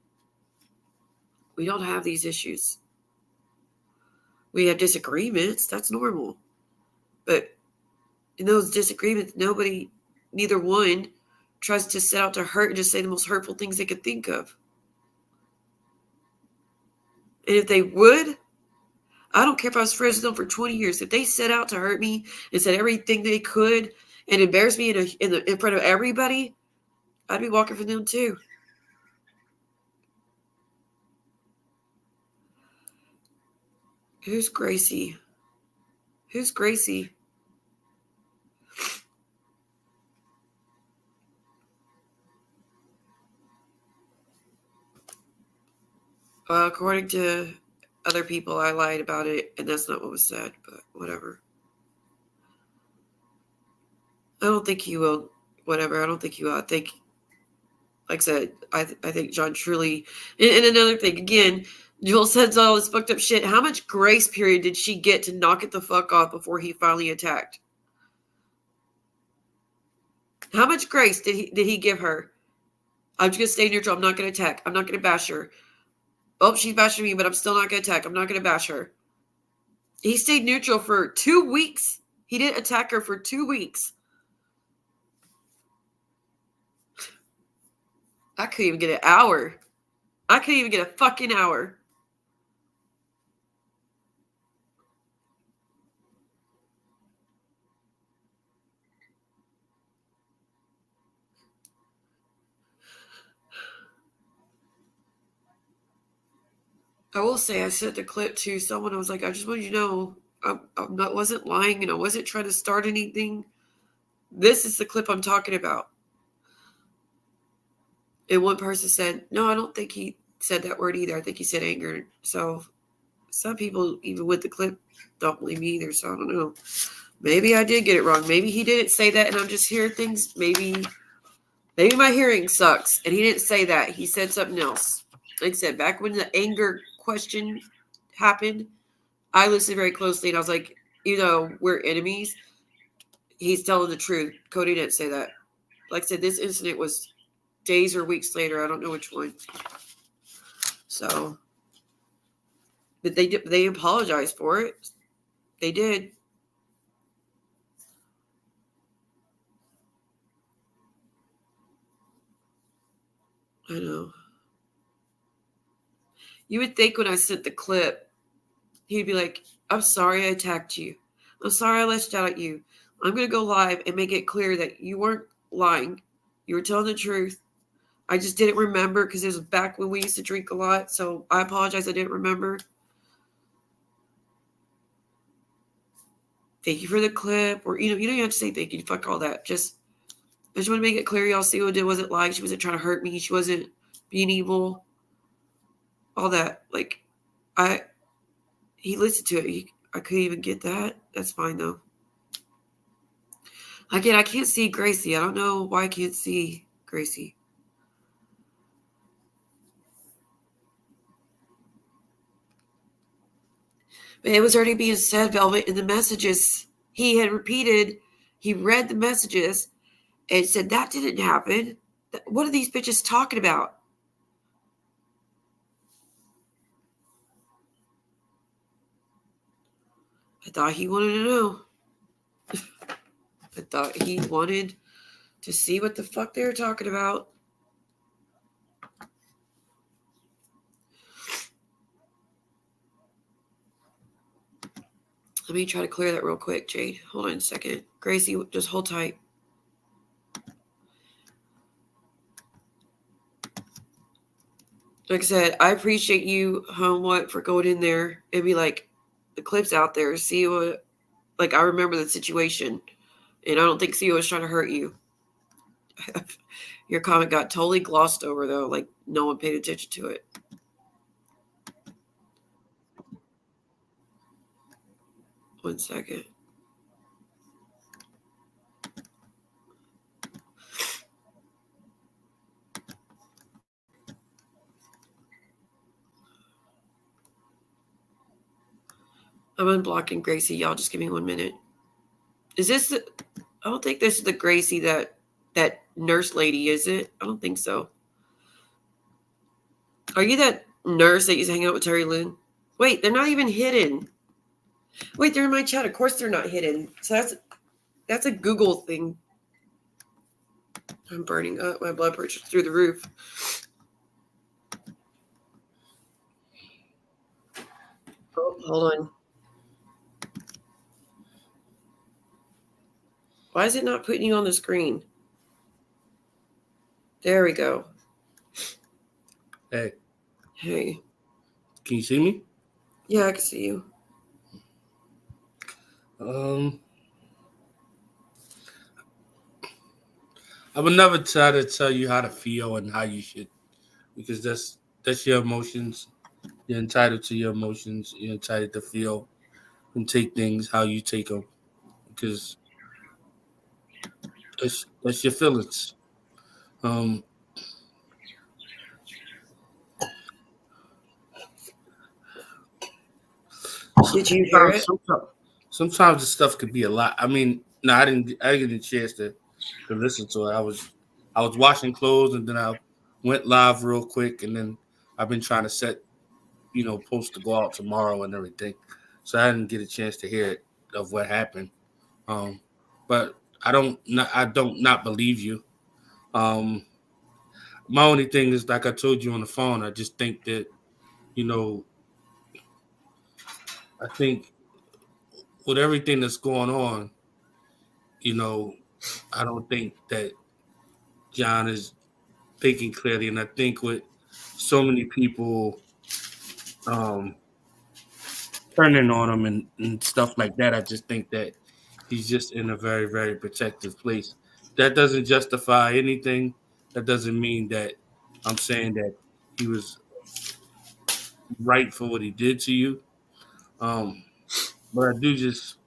we don't have these issues. We have disagreements. That's normal. But in those disagreements, neither one tries to set out to hurt and just say the most hurtful things they could think of. And if they would, I don't care if I was friends with them for 20 years. If they set out to hurt me and said everything they could and embarrass me in front of everybody, I'd be walking from them too. Who's Gracie? Who's Gracie? According to other people, I lied about it, and that's not what was said, but whatever. I don't think he will. Whatever. I don't think he will. I think Like I said, I think John truly. And another thing, again, Joel says all this fucked up shit. How much grace period did she get to knock it the fuck off before he finally attacked? How much grace did he give her? I'm just gonna stay neutral. I'm not gonna attack. I'm not gonna bash her. Oh, she's bashing me, but I'm still not gonna attack. I'm not gonna bash her. He stayed neutral for 2 weeks. He didn't attack her for 2 weeks. I couldn't even get an hour. I couldn't even get a fucking hour. I will say I sent the clip to someone. I was like, I just wanted you to know wasn't lying and I wasn't trying to start anything. This is the clip I'm talking about. And one person said, no, I don't think he said that word either. I think he said anger. So some people, even with the clip, don't believe me either. So I don't know. Maybe I did get it wrong. Maybe he didn't say that and I'm just hearing things. Maybe my hearing sucks. And he didn't say that. He said something else. Like I said, back when the anger question happened, I listened very closely and I was like, we're enemies. He's telling the truth. Cody didn't say that. Like I said, this incident was days or weeks later. I don't know which one. So, but they apologized for it. They did. I know. You would think when I sent the clip, he'd be like, I'm sorry I attacked you. I'm sorry I lashed out at you. I'm going to go live and make it clear that you weren't lying. You were telling the truth. I just didn't remember because it was back when we used to drink a lot. So I apologize. I didn't remember. Thank you for the clip. Or, you don't even have to say thank you. Fuck all that. I just want to make it clear. Y'all see what I did wasn't lying. She wasn't trying to hurt me. She wasn't being evil. All that. Like, he listened to it. I couldn't even get that. That's fine, though. Again, I can't see Gracie. I don't know why I can't see Gracie. But it was already being said, Velvet, in the messages. He had repeated, he read the messages and said, that didn't happen. What are these bitches talking about? I thought he wanted to know. I thought he wanted to see what the fuck they were talking about. Let me try to clear that real quick, Jade. Hold on a second. Gracie, just hold tight. Like I said, I appreciate you, Homewhat, for going in there and be like, the clip's out there. See what, like, I remember the situation. And I don't think CEO was trying to hurt you. Your comment got totally glossed over, though. Like, no one paid attention to it. One second. I'm unblocking Gracie. Y'all just give me 1 minute. Is this the... I don't think this is the Gracie that nurse lady, is it? I don't think so. Are you that nurse that used to hang out with Terry Lynn? Wait, they're not even hidden. Wait, they're in my chat. Of course they're not hidden. So that's a Google thing. I'm burning up. My blood pressure's through the roof. Oh, hold on. Why is it not putting you on the screen? There we go. Hey. Hey. Can you see me? Yeah, I can see you. I would never try to tell you how to feel and how you should, because that's your emotions. You're entitled to your emotions. You're entitled to feel and take things how you take them, because that's your feelings. Did you hear it? Sometimes the stuff could be a lot. I mean, no, I didn't get a chance to listen to it. I was washing clothes, and then I went live real quick, and then I've been trying to set, post to go out tomorrow and everything. So I didn't get a chance to hear it of what happened. Um, but I don't not believe you. Um, my only thing is, like I told you on the phone, I just think that, you know, I think with everything that's going on, you know, I don't think that John is thinking clearly, and I think with so many people um, turning on him and stuff like that, I just think that he's just in a very, very protective place. That doesn't justify anything. That doesn't mean that I'm saying that he was right for what he did to you. Um, but I do just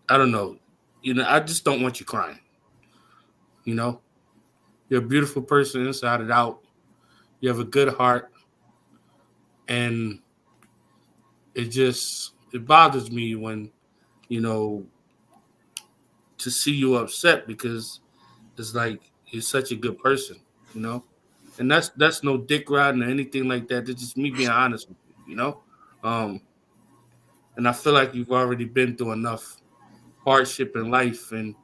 I don't know. I just don't want you crying. You know, you're a beautiful person inside and out. You have a good heart, and it bothers me when you know to see you upset because it's like you're such a good person, you know. And that's no dick riding or anything like that. It's just me being honest with you. Um, and I feel like you've already been through enough hardship in life, and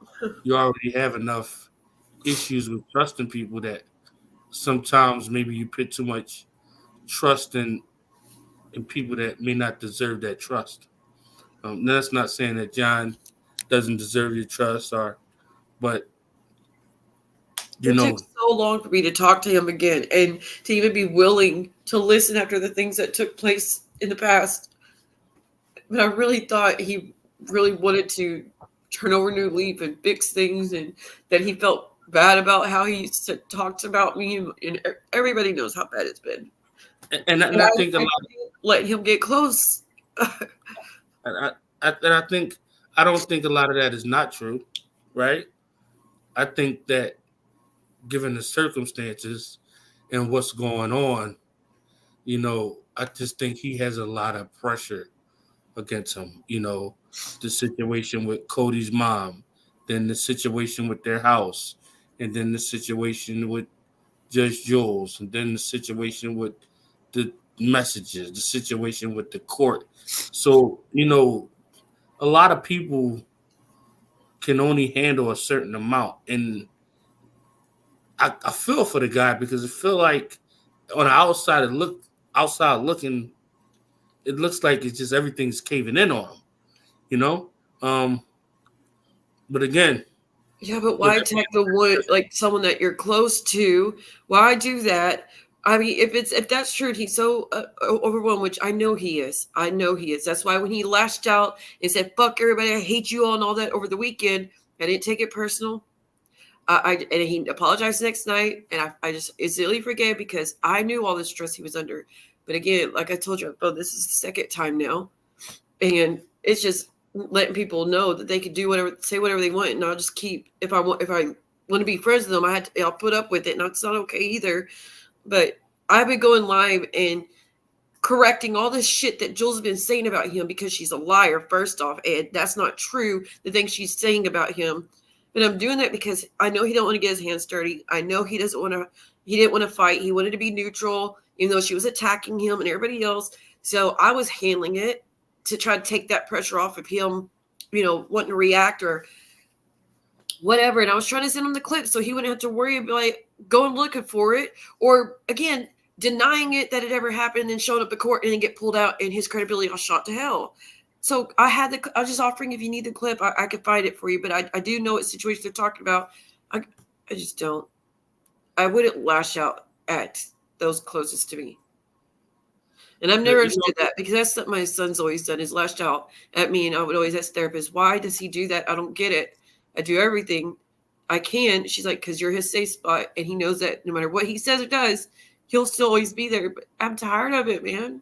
you already have enough issues with trusting people that sometimes maybe you put too much trust in people that may not deserve that trust. That's not saying that John doesn't deserve your trust, but you It took know, so long for me to talk to him again and to even be willing to listen after the things that took place in the past. But I really thought he really wanted to turn over a new leaf and fix things, and that he felt bad about how he talked about me, and everybody knows how bad it's been. and And I think a I lot. didn't let him get close. And I think I don't think a lot of that is not true, right? I think that given the circumstances and what's going on, I just think he has a lot of pressure against him. The situation with Cody's mom, then the situation with their house, and then the situation with Judge Jules, and then the situation with the messages, the situation with the court. So, a lot of people can only handle a certain amount. And I feel for the guy because I feel like on the outside looking, it looks like it's just everything's caving in on him, you know? Um, but again, Yeah, but with why attack the one, like someone that you're close to? Why do that? I mean, if that's true, and he's so overwhelmed, which I know he is. I know he is. That's why when he lashed out and said "fuck everybody," I hate you all, and all that over the weekend, I didn't take it personal. And he apologized the next night, and I just instantly forgave because I knew all the stress he was under. But again, like I told you, oh, this is the second time now, and it's just letting people know that they can do whatever, say whatever they want, and I'll just keep, if I want to be friends with them, I'll put up with it, and it's not okay either. But I've been going live and correcting all this shit that Jules has been saying about him because she's a liar, first off, and that's not true, the things she's saying about him. But I'm doing that because I know he don't want to get his hands dirty. I know he didn't want to fight. He wanted to be neutral, even though she was attacking him and everybody else. So I was handling it to try to take that pressure off of him, wanting to react or whatever. And I was trying to send him the clip so he wouldn't have to worry about like going looking for it, or again, denying it that it ever happened and showing up at court and then get pulled out and his credibility all shot to hell. So I was just offering, if you need the clip, I could find it for you. But I do know what situation they're talking about. I just don't. I wouldn't lash out at those closest to me. And I've never understood that, because that's what my son's always done, is lashed out at me. And I would always ask therapists, why does he do that? I don't get it. I do everything I can. She's like, because you're his safe spot. And he knows that no matter what he says or does, he'll still always be there. But I'm tired of it, man.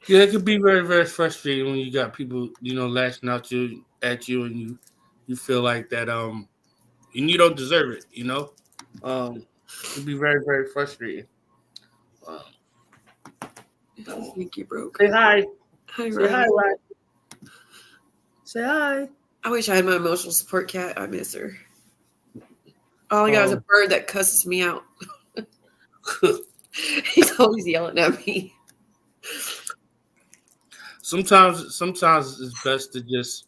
Yeah, it could be very, very frustrating when you got people, lashing out at you, and you feel like that, and you don't deserve it, It'd be very, very frustrating. Sneaky broke. Say hi. Hi, Say hi, Ryan. Ryan. Say hi. I wish I had my emotional support cat. I miss her. All I got is a bird that cusses me out. He's always yelling at me. Sometimes it's best to just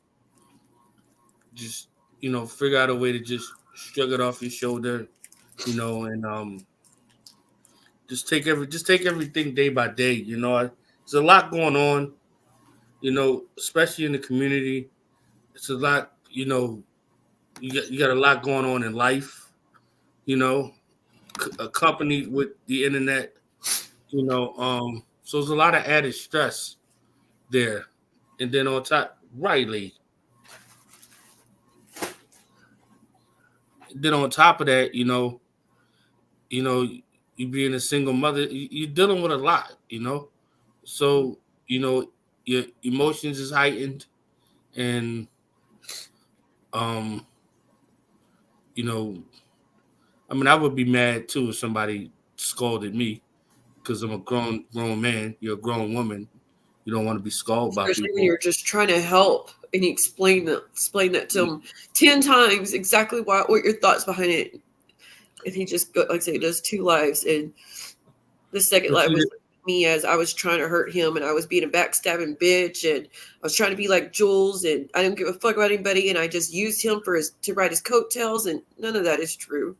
figure out a way to just shrug it off your shoulder, and just take everything day by day. There's a lot going on, especially in the community. It's a lot, you got a lot going on in life, you know, accompanied with the internet, so there's a lot of added stress there. And then on top, Riley. Then on top of that, you being a single mother, you're dealing with a lot, So, your emotions is heightened, and um, you know, I mean, I would be mad too if somebody scolded me because I'm a grown man. You're a grown woman. You don't want to be scolded by Especially people. when you're just trying to help and you explain that to him 10 times exactly what your thoughts behind it. And he just, like I say, does 2 lives. And the second life was me as I was trying to hurt him and I was being a backstabbing bitch and I was trying to be like Jules and I didn't give a fuck about anybody and I just used him to ride his coattails, and none of that is true.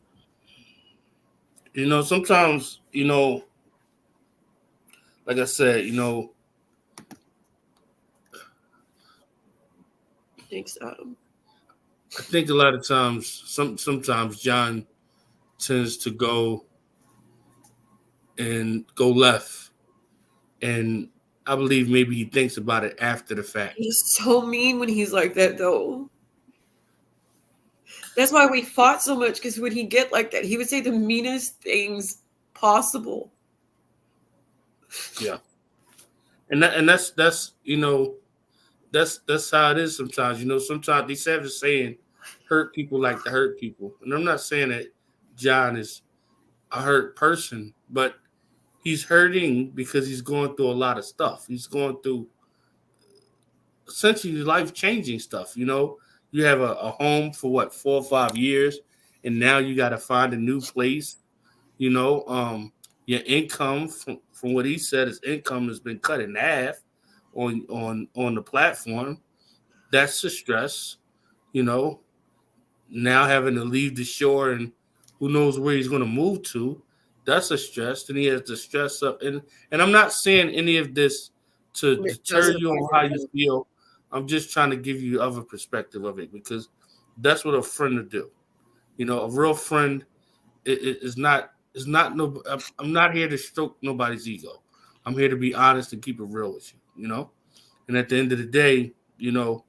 Sometimes, like I said, Thanks, Adam. I think a lot of times, sometimes John tends to go left, and I believe maybe he thinks about it after the fact. He's so mean when he's like that, though. That's why we fought so much, because when he get like that, he would say the meanest things possible. Yeah, and that's that's how it is sometimes. Sometimes they have the saying, "Hurt people like to hurt people," and I'm not saying that John is a hurt person, but he's hurting because he's going through a lot of stuff. He's going through essentially life-changing stuff. You have a home for what, 4 or 5 years, and now you got to find a new place. Your income from what he said, his income has been cut in half on the platform. That's the stress. Now having to leave the shore and who knows where he's going to move to. That's a stress. And he has to stress up. And I'm not saying any of this to deter you on how you feel. I'm just trying to give you the other perspective of it, because that's what a friend would do. A real friend is not no. I'm not here to stroke nobody's ego. I'm here to be honest and keep it real with you. And at the end of the day, you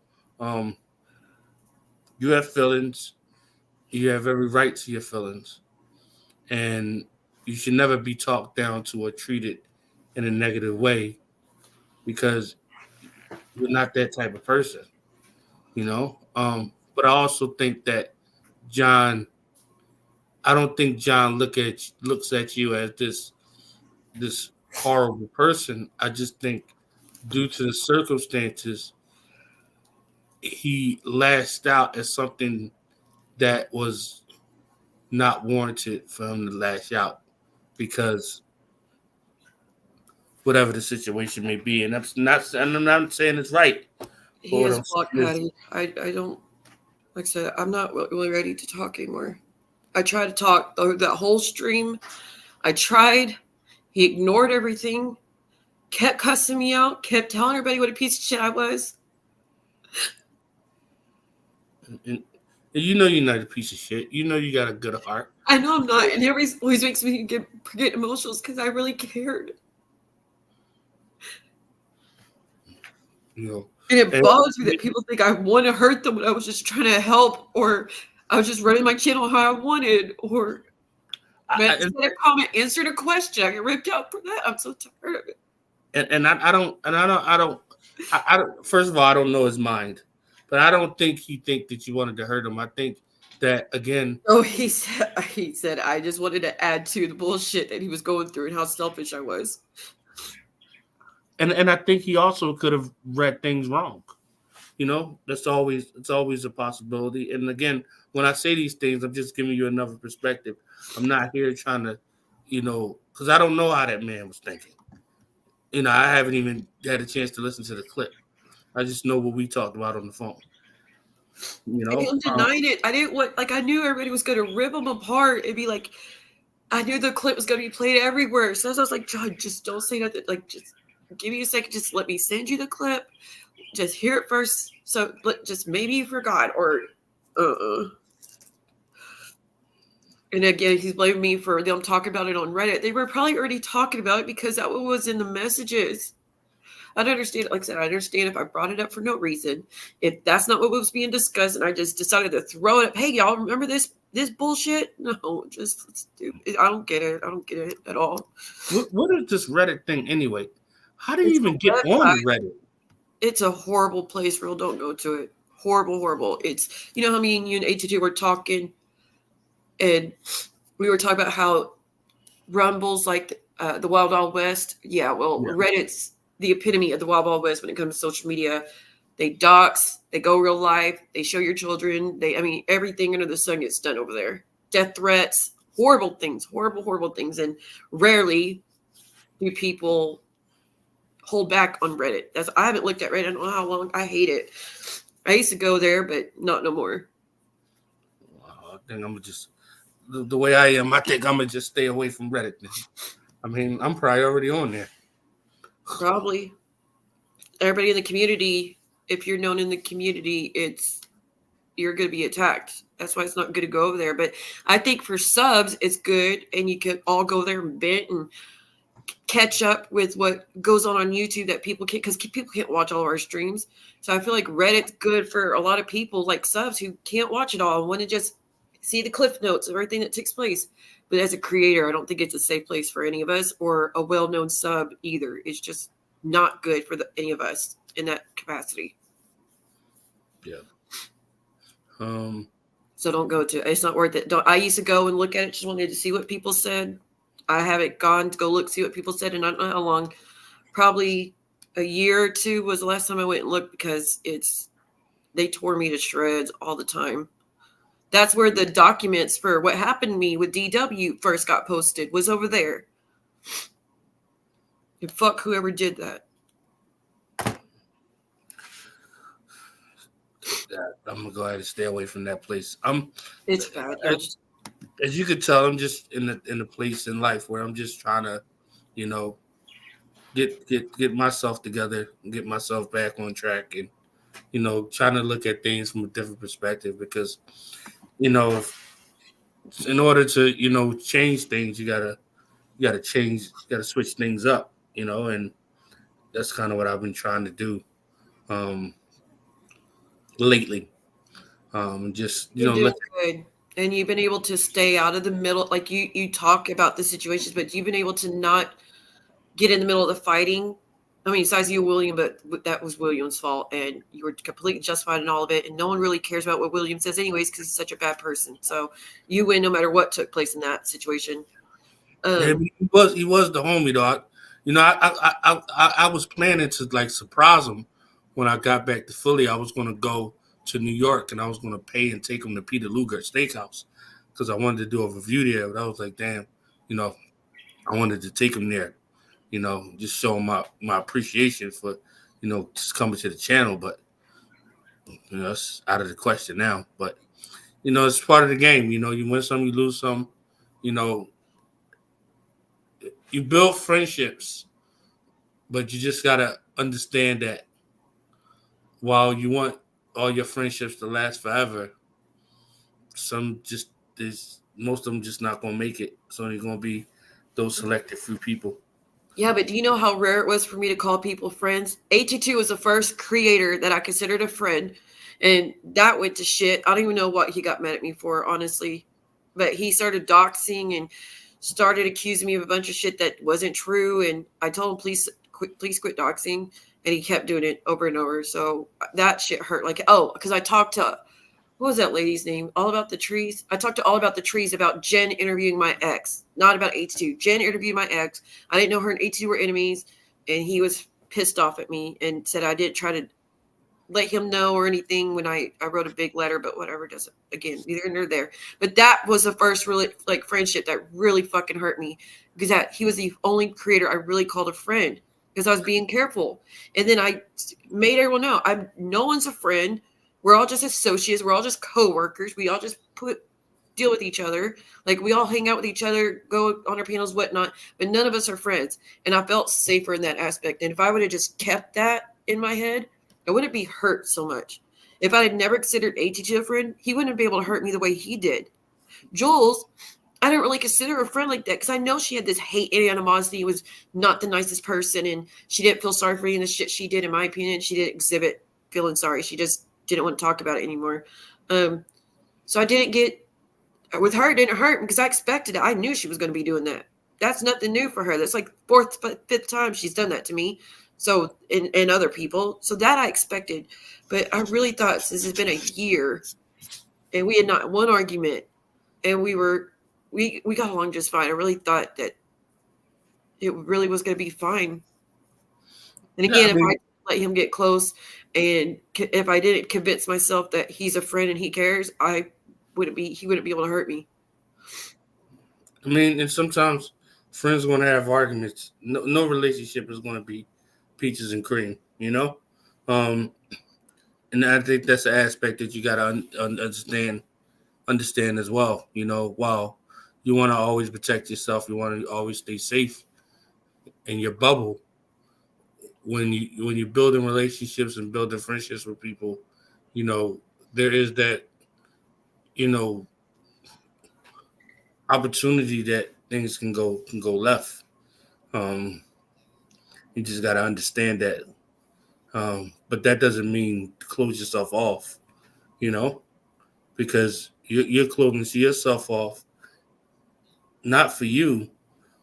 have feelings. You have every right to your feelings, and you should never be talked down to or treated in a negative way, because you're not that type of person. But I also think that John. I don't think John looks at you as this horrible person. I just think, due to the circumstances, he lashed out at something that was not warranted for him to lash out, because whatever the situation may be, and I'm not saying it's right. He is block Patty. I don't, like I said, I'm not really ready to talk anymore. I tried to talk that whole stream. I tried. He ignored everything, kept cussing me out, kept telling everybody what a piece of shit I was. And you're not a piece of shit. You got a good heart. I know I'm not, and it always makes me get emotional because I really cared. And it bothers me that people think I want to hurt them when I was just trying to help, or I was just running my channel how I wanted, or I said a comment, answered a question. I get ripped out for that. I'm so tired of it. And I don't. First of all, I don't know his mind, but I don't think he think that you wanted to hurt him. I think that again. Oh, he said, I just wanted to add to the bullshit that he was going through and how selfish I was. And I think he also could have read things wrong. It's always a possibility. And again, when I say these things, I'm just giving you another perspective. I'm not here trying to, because I don't know how that man was thinking. I haven't even had a chance to listen to the clip. I just know what we talked about on the phone. I didn't deny it. I didn't I knew everybody was going to rip them apart. It'd be like, I knew the clip was going to be played everywhere. So I was like, John, just don't say nothing. Like, just give me a second. Just let me send you the clip. Just hear it first. So just maybe you forgot or, And again, he's blaming me for them talking about it on Reddit. They were probably already talking about it because that was in the messages. I don't understand. Like I said, I understand if I brought it up for no reason. If that's not what was being discussed, and I just decided to throw it up. Hey, y'all, remember this bullshit? No, just stupid. I don't get it. I don't get it at all. What is this Reddit thing anyway? How do you even get on Reddit? It's a horrible place. Real, don't go to it. Horrible, horrible. It's how me and you and AT2 were talking, and we were talking about how Rumble's like the Wild Wild West. Yeah, well, yeah. Reddit's the epitome of the Wild Wild West when it comes to social media. They dox, they go real life, they show your children. Everything under the sun gets done over there. Death threats, horrible things. And rarely do people hold back on Reddit. I haven't looked at Reddit. I don't know how long. I hate it. I used to go there, but not no more. I think I'm just the way I am. I think I'm gonna just stay away from Reddit. I'm priority on there. Probably. Everybody in the community, if you're known in the community, you're going to be attacked. That's why it's not good to go over there. But I think for subs, it's good, and you can all go there and vent and catch up with what goes on YouTube that people can't, because people can't watch all of our streams. So I feel like Reddit's good for a lot of people, like subs, who can't watch it all and want to just see the cliff notes of everything that takes place. But as a creator, I don't think it's a safe place for any of us, or a well-known sub either. It's just not good for any of us in that capacity. Yeah. So don't go to it. It's not worth it. I used to go and look at it, just wanted to see what people said. I haven't gone to go see what people said, and I don't know how long. Probably a year or two was the last time I went and looked, because they tore me to shreds all the time. That's where the documents for what happened to me with DW first got posted, was over there. And fuck whoever did that. I'm gonna go ahead and stay away from that place. It's bad. As you could tell, I'm just in a place in life where I'm just trying to, get myself together and get myself back on track, and trying to look at things from a different perspective, because if, in order to change things, you gotta switch things up, and that's kind of what I've been trying to do lately. Just You're doing good. And you've been able to stay out of the middle. Like you talk about the situations, but you've been able to not get in the middle of the fighting. Besides you, William, but that was William's fault, and you were completely justified in all of it. And no one really cares about what William says anyways, because he's such a bad person. So you win no matter what took place in that situation. He was the homie, dog. I was planning to surprise him when I got back to Philly. I was going to go to New York, and I was going to pay and take him to Peter Luger Steakhouse, because I wanted to do a review there. But I was like, damn, I wanted to take him there, just show him my appreciation for, just coming to the channel. But, it's out of the question now. But, it's part of the game. You win some, you lose some. You build friendships, but you just got to understand that while you want all your friendships to last forever, most of them just not going to make it. It's only going to be those selected few people. Yeah, but do you know how rare it was for me to call people friends? AT2 was the first creator that I considered a friend, and that went to shit. I don't even know what he got mad at me for, honestly. But he started doxing and started accusing me of a bunch of shit that wasn't true, and I told him, please quit doxing, and he kept doing it over and over. So that shit hurt. Because I talked to what was that lady's name? All About the Trees. I talked to All About the Trees about Jen interviewing my ex, not about 82. Jen interviewed my ex. I didn't know her and 82 were enemies, and he was pissed off at me and said I didn't try to let him know or anything when I wrote a big letter, but whatever, doesn't, again, neither here nor there. But that was the first really like friendship that really fucking hurt me, because that he was the only creator I really called a friend, because I was being careful. And then I made everyone know no one's a friend. We're all just associates. We're all just co-workers. We all just deal with each other. Like, we all hang out with each other, go on our panels, whatnot, but none of us are friends. And I felt safer in that aspect. And if I would have just kept that in my head, I wouldn't be hurt so much. If I had never considered ATG a friend, he wouldn't be able to hurt me the way he did. Jules, I don't really consider her a friend like that, because I know she had this hate and animosity, was not the nicest person, and she didn't feel sorry for me, and the shit she did, in my opinion, she didn't exhibit feeling sorry. She just didn't want to talk about it anymore. So I didn't get, with her, it didn't hurt because I expected it. I knew she was going to be doing that. That's nothing new for her. That's like fourth, fifth time she's done that to me. So, and other people. So that I expected. But I really thought, since it's been a year and we had not one argument and we got along just fine, I really thought that it really was going to be fine. And again, if I let him get close, and if I didn't convince myself that he's a friend and he cares, he wouldn't be able to hurt me. I mean, and sometimes friends are going to have arguments. No relationship is going to be peaches and cream, you know? And I think that's an aspect that you got to understand as well. You know, while you want to always protect yourself, you want to always stay safe in your bubble. When you're building relationships and building friendships with people, you know, there is that, you know, opportunity that things can go left. You just got to understand that. But that doesn't mean close yourself off, you know, because you're closing yourself off, not for you,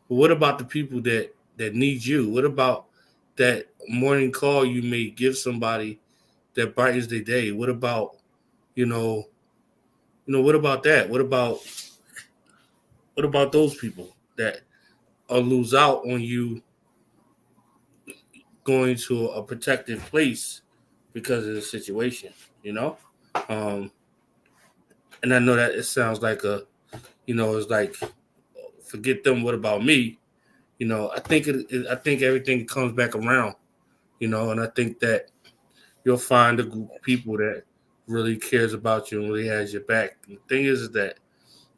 but what about the people that need you? What about that morning call you may give somebody that brightens their day? What about, what about that? What about those people that lose out on you going to a protected place because of the situation, you know? And I know that it sounds like it's like, forget them, what about me? You know, I think everything comes back around, you know, and I think that you'll find a group of people that really cares about you and really has your back. And the thing is that,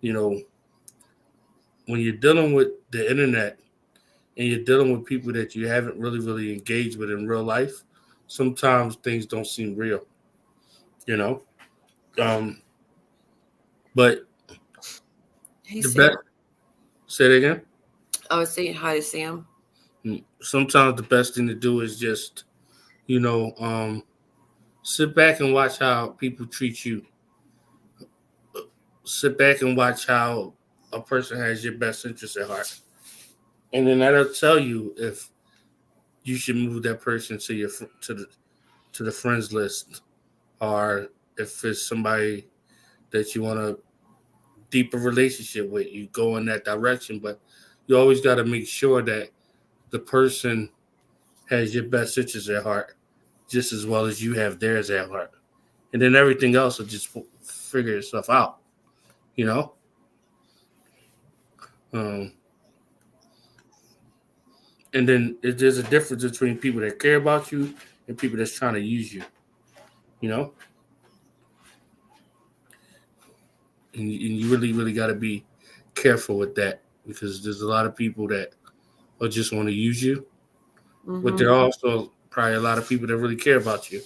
you know, when you're dealing with the internet and you're dealing with people that you haven't really engaged with in real life, sometimes things don't seem real, you know? But Hey, the Sam. best, say it again? I was saying hi to Sam. Sometimes the best thing to do is just, sit back and watch how people treat you. Sit back and watch how a person has your best interest at heart. And then that'll tell you if you should move that person to the friends list, or if it's somebody that you want a deeper relationship with, you go in that direction. But you always got to make sure that the person has your best interests at heart just as well as you have theirs at heart. And then everything else will just figure itself out, you know? And then there's a difference between people that care about you and people that's trying to use you, you know? And you really got to be careful with that, because there's a lot of people that will just want to use you, but there are also probably a lot of people that really care about you,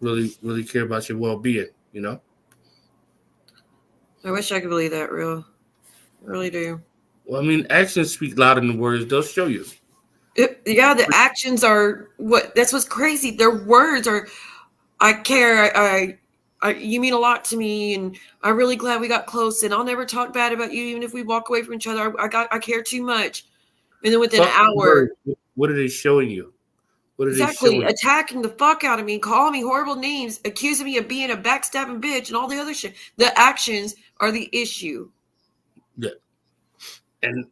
really care about your well-being, you know? I wish I could believe that real. I really do. Well, I mean, actions speak louder than words. They'll show you. Yeah, the actions are that's what's crazy. Their words are, I care. You mean a lot to me, and I'm really glad we got close, and I'll never talk bad about you, even if we walk away from each other. I care too much. And then within an hour, What are they showing you? What are they Exactly. showing? Attacking the fuck out of me, calling me horrible names, accusing me of being a backstabbing bitch and all the other shit. The actions are the issue. Yeah, and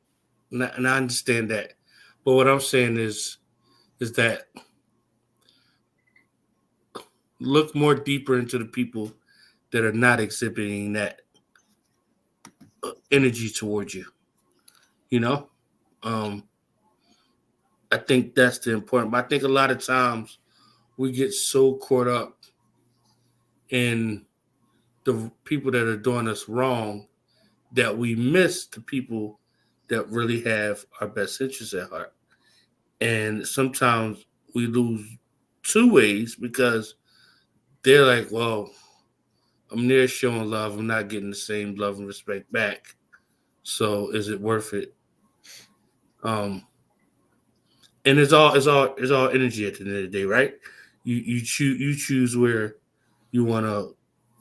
I understand that, but what I'm saying is that look more deeper into the people that are not exhibiting that energy towards you. You know, um, I think that's the important. But I think a lot of times we get so caught up in the people that are doing us wrong that we miss the people that really have our best interests at heart. And sometimes we lose two ways because they're like, well, I'm there showing love. I'm not getting the same love and respect back. So is it worth it? Um, and it's all energy at the end of the day, right? You choose where you want to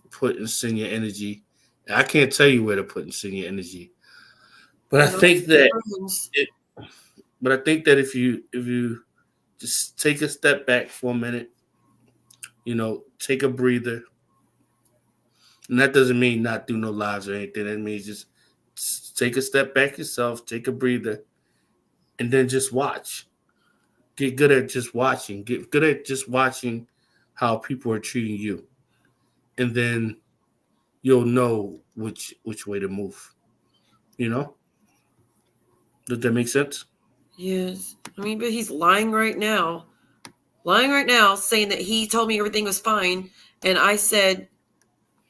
put and send your energy. I can't tell you where to put and send your energy, but I You know, think that friends. it, but I think that if you just take a step back for a minute, take a breather, and that doesn't mean not do no lives or anything. That means just take a step back yourself, take a breather, and then just watch. Get good at just watching. Get good at just watching how people are treating you, and then you'll know which way to move. You know? Does that make sense? Yes. I mean, but he's lying right now. Lying right now, saying that he told me everything was fine. And I said,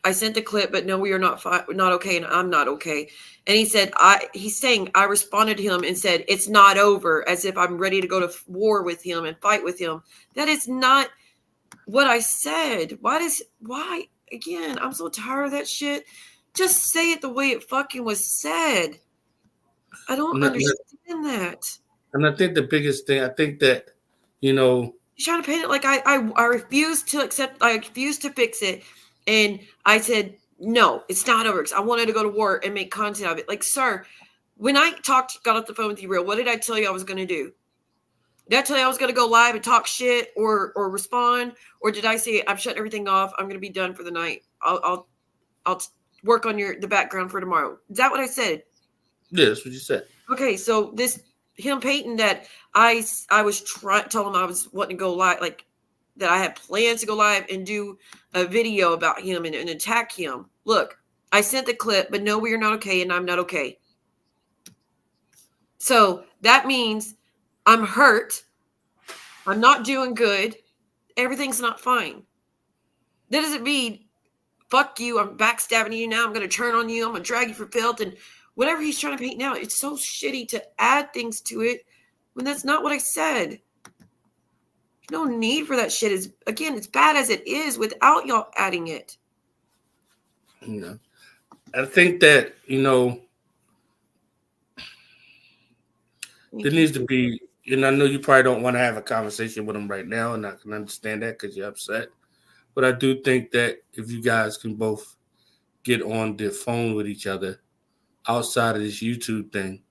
I sent the clip, but no, we are not okay, and I'm not okay. And he said, he's saying I responded to him and said, it's not over, as if I'm ready to go to war with him and fight with him. That is not what I said. Why? Again, I'm so tired of that shit. Just say it the way it fucking was said. I don't understand that. And I think the biggest thing, I think that, you know, He's trying to paint it like I refuse to accept. I refuse to fix it. And I said, no, it's not over because I wanted to go to work and make content of it. Like, sir, when I got off the phone with you, real, what did I tell you I was going to do? Did I tell you I was going to go live and talk shit or respond? Or did I say I'm shutting everything off? I'm going to be done for the night. I'll work on the background for tomorrow. Is that what I said? yeah, that's what you said. Okay, so him painting that I was telling him I was wanting to go live, like that I had plans to go live and do a video about him and attack him. Look, I sent the clip, but no, we are not okay, and I'm not okay. So that means I'm hurt. I'm not doing good. Everything's not fine. That doesn't mean fuck you. I'm backstabbing you now. I'm going to turn on you. I'm going to drag you for filth and whatever he's trying to paint now. It's so shitty to add things to it when that's not what I said. There's no need for that shit. It's bad as it is without y'all adding it. I think that, there needs to be, and I know you probably don't want to have a conversation with him right now, and I can understand that because you're upset. But I do think that if you guys can both get on the phone with each other outside of this YouTube thing,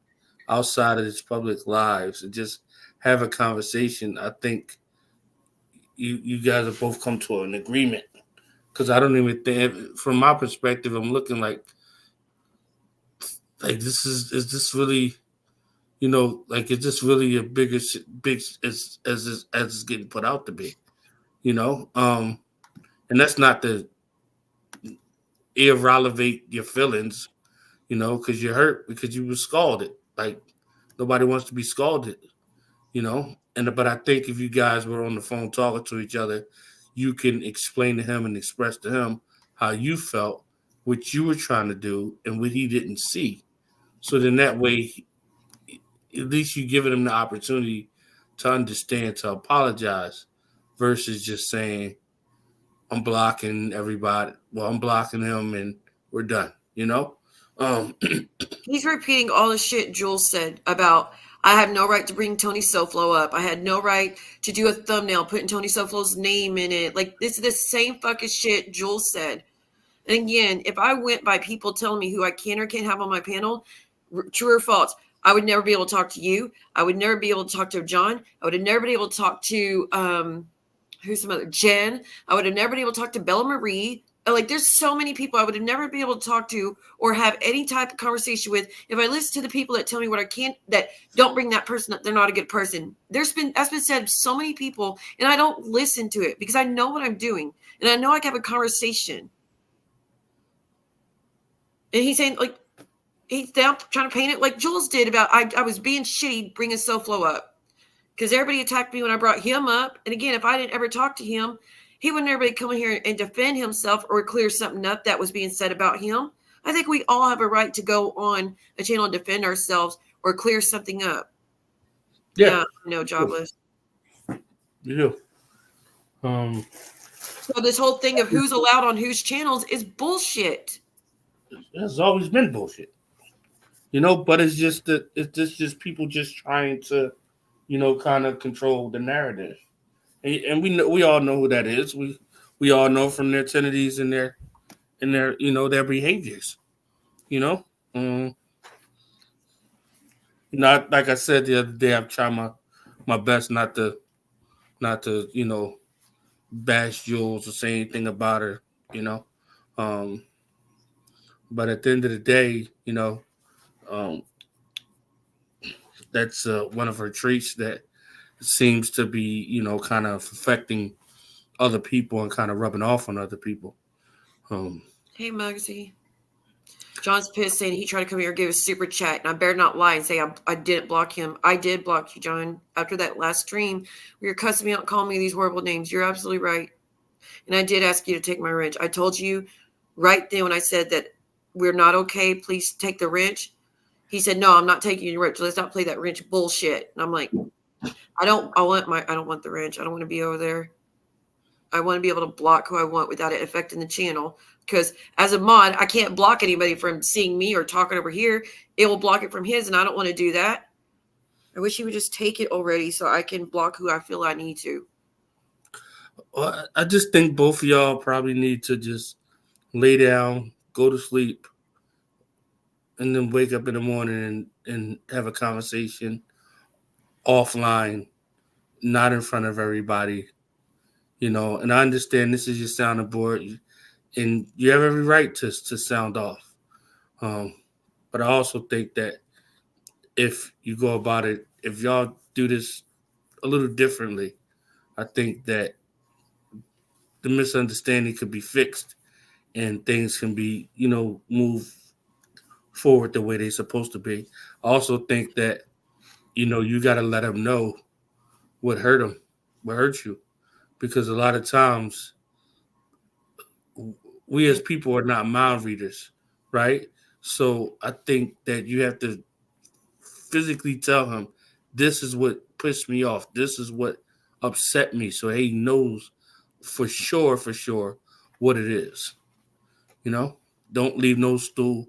outside of this public lives, and just have a conversation, I think you guys have both come to an agreement. Because I don't even think, from my perspective, I'm looking like this is this really, is this really a big as it's getting put out to be, and that's not to irrelevate your feelings, because you're hurt because you were scalded. Like nobody wants to be scalded, but I think if you guys were on the phone talking to each other, you can explain to him and express to him how you felt, what you were trying to do, and what he didn't see. So then that way, at least you're giving him the opportunity to understand, to apologize, versus just saying, I'm blocking everybody. Well, I'm blocking him and we're done, He's repeating all the shit Jules said about I have no right to bring Tony Soflo up. I had no right to do a thumbnail putting Tony Soflo's name in it. Like, this is the same fucking shit Jules said. And again, if I went by people telling me who I can or can't have on my panel, true or false, I would never be able to talk to you. I would never be able to talk to John. I would have never been able to talk to who's some other Jen. I would have never been able to talk to Bella Marie. Like, there's so many people I would have never been able to talk to or have any type of conversation with if I listen to the people that tell me what I can't, that don't bring that person up. They're not a good person. That's been said to so many people, and I don't listen to it because I know what I'm doing and I know I can have a conversation. And he's saying, like, he's down trying to paint it like Jules did about I was being shitty bringing SoFlo up because everybody attacked me when I brought him up. And again, if I didn't ever talk to him, he wouldn't everybody come in here and defend himself or clear something up that was being said about him. I think we all have a right to go on a channel and defend ourselves or clear something up. Yeah. No, jobless. You do. So this whole thing of who's allowed on whose channels is bullshit. It's always been bullshit. But it's just that it's just people just trying to, kind of control the narrative. And we all know who that is. We all know from their tendencies and their their behaviors. Not like I said the other day, I've tried my best not to bash Jules or say anything about her. But at the end of the day, um, that's one of her traits that seems to be kind of affecting other people and kind of rubbing off on other people. Hey, Muggsy. John's pissed saying he tried to come here and give a super chat, and I better not lie and say I didn't block him. I did block you, John. After that last stream, where you're cussing me out, calling me these horrible names. You're absolutely right. And I did ask you to take my wrench. I told you right then when I said that we're not okay, please take the wrench. He said, no, I'm not taking your wrench. Let's not play that wrench bullshit. And I'm like, I don't want the wrench. I don't want to be over there. I want to be able to block who I want without it affecting the channel. Because as a mod, I can't block anybody from seeing me or talking over here. It will block it from his, and I don't want to do that. I wish he would just take it already so I can block who I feel I need to. Well, I just think both of y'all probably need to just lay down, go to sleep, and then wake up in the morning and have a conversation offline, not in front of everybody. And I understand this is your sounding board, and you have every right to sound off. But I also think that if you go about it, if y'all do this a little differently, I think that the misunderstanding could be fixed and things can be, move forward the way they're supposed to be. I also think that, you got to let them know what hurt them, what hurt you. Because a lot of times we as people are not mind readers, right? So I think that you have to physically tell him, this is what pissed me off. This is what upset me. So he knows for sure what it is. Don't leave no stone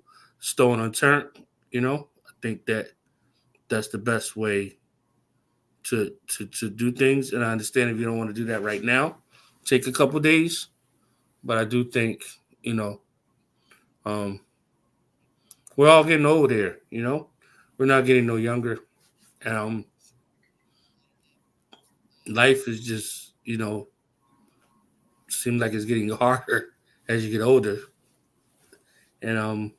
unturned. I think that's the best way to do things. And I understand if you don't want to do that right now, take a couple days. But I do think, we're all getting old here, We're not getting no younger. Life is just, seems like it's getting harder as you get older. And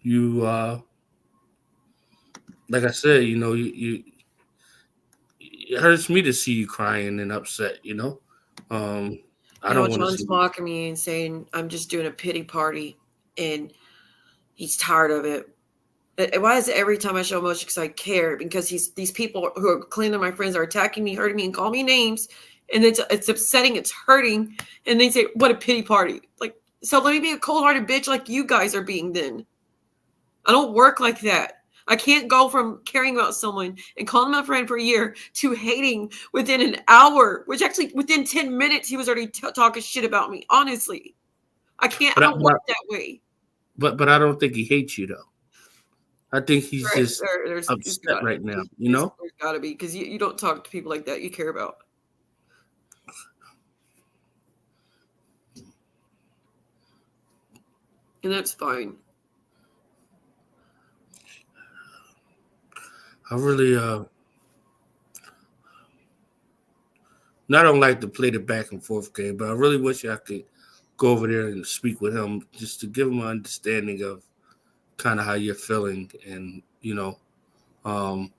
you like I said, you it hurts me to see you crying and upset, I don't want to John's see mocking me and saying I'm just doing a pity party, and he's tired of it. Why is it every time I show emotion? Because I care. Because these people who are claiming my friends are attacking me, hurting me, and call me names, and it's upsetting. It's hurting, and they say, "What a pity party!" Like, so let me be a cold-hearted bitch like you guys are being. Then I don't work like that. I can't go from caring about someone and calling them a friend for a year to hating within an hour, which actually within 10 minutes he was already talking shit about me. Honestly, I can't. I don't work that way. But I don't think he hates you though. I think he's just There's upset right now, There's got to be, because you don't talk to people like that you care about. And that's fine. I really I don't like to play the back and forth game, but I really wish I could go over there and speak with him just to give him an understanding of kind of how you're feeling, and um,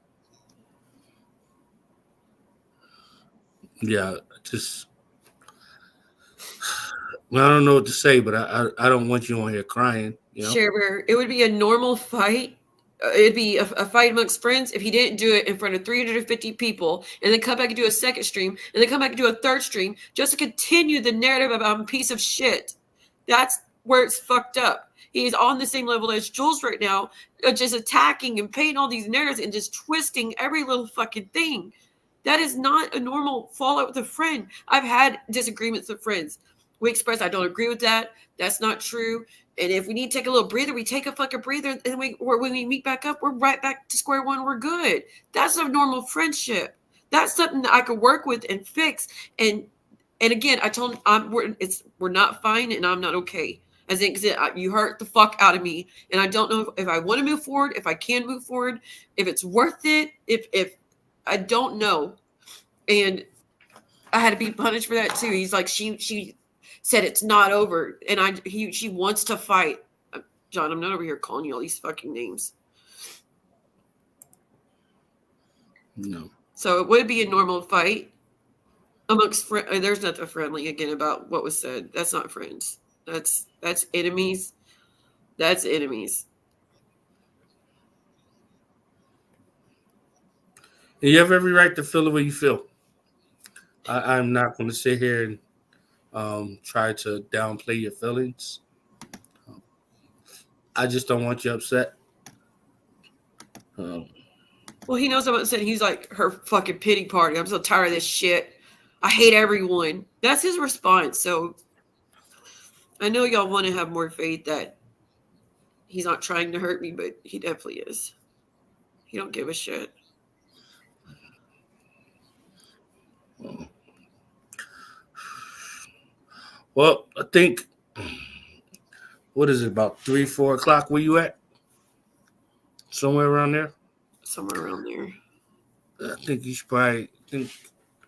yeah, just I don't know what to say, but I don't want you on here crying. Sure, it would be a normal fight. It'd be a fight amongst friends if he didn't do it in front of 350 people and then come back and do a second stream and then come back and do a third stream just to continue the narrative about I'm a piece of shit. That's where it's fucked up. He's on the same level as Jules right now, just attacking and painting all these narratives and just twisting every little fucking thing. That is not a normal fallout with a friend. I've had disagreements with friends. We express I don't agree with that. That's not true. And if we need to take a little breather, we take a fucking breather. And when we meet back up, we're right back to square one. We're good. That's a normal friendship. That's something that I could work with and fix. And again, I told him we're not fine and I'm not okay. As in, you hurt the fuck out of me. And I don't know if I want to move forward, if I can move forward, if it's worth it, if I don't know. And I had to be punished for that too. He's like, she said it's not over, and she wants to fight. John, I'm not over here calling you all these fucking names. No. So it would be a normal fight amongst friends. There's nothing friendly again about what was said. That's not friends. That's enemies. That's enemies. And you have every right to feel the way you feel. I'm not going to sit here and try to downplay your feelings. I just don't want you upset. Well, he knows I'm upset. He's like, her fucking pity party. I'm so tired of this shit. I hate everyone. That's his response. So I know y'all want to have more faith that he's not trying to hurt me, but he definitely is. He don't give a shit. Well, I think, what is it, about 3, 4 o'clock? Where you at? Somewhere around there? Somewhere around there. I think you should probably think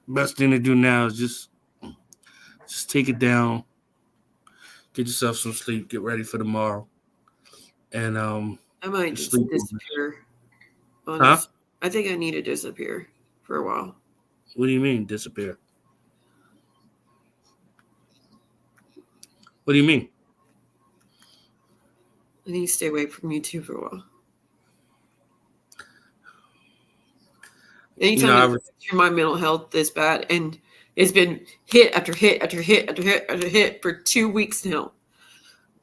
best thing to do now is just take it down, get yourself some sleep, get ready for tomorrow, and I might just sleep. disappear. Huh? I think I need to disappear for a while. What do you mean disappear? What do you mean? I need to stay away from you too for a while. Anytime my mental health this bad, and it's been hit after hit after hit after hit after hit for 2 weeks now.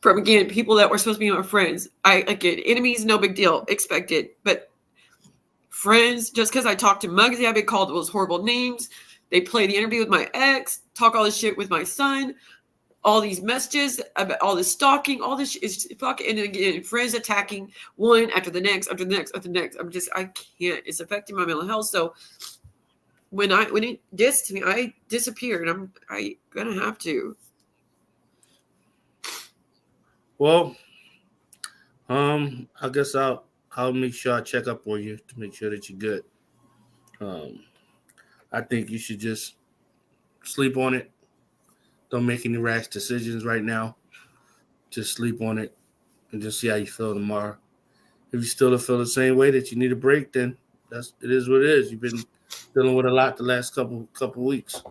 From again, people that were supposed to be my friends. Again, enemies, no big deal, expected. But friends, just because I talked to Muggsy, I've been called those horrible names. They play the interview with my ex, talk all this shit with my son. All these messages about all this stalking, all this is fucking, and again, friends attacking one after the next, after the next, after the next. I can't. It's affecting my mental health. So when it gets to me, I disappear, and I'm gonna have to. Well, I guess I'll make sure I check up on you to make sure that you're good. I think you should just sleep on it. Don't make any rash decisions right now. Just sleep on it and just see how you feel tomorrow. If you still feel the same way that you need a break, then it is what it is. You've been dealing with a lot the last couple weeks.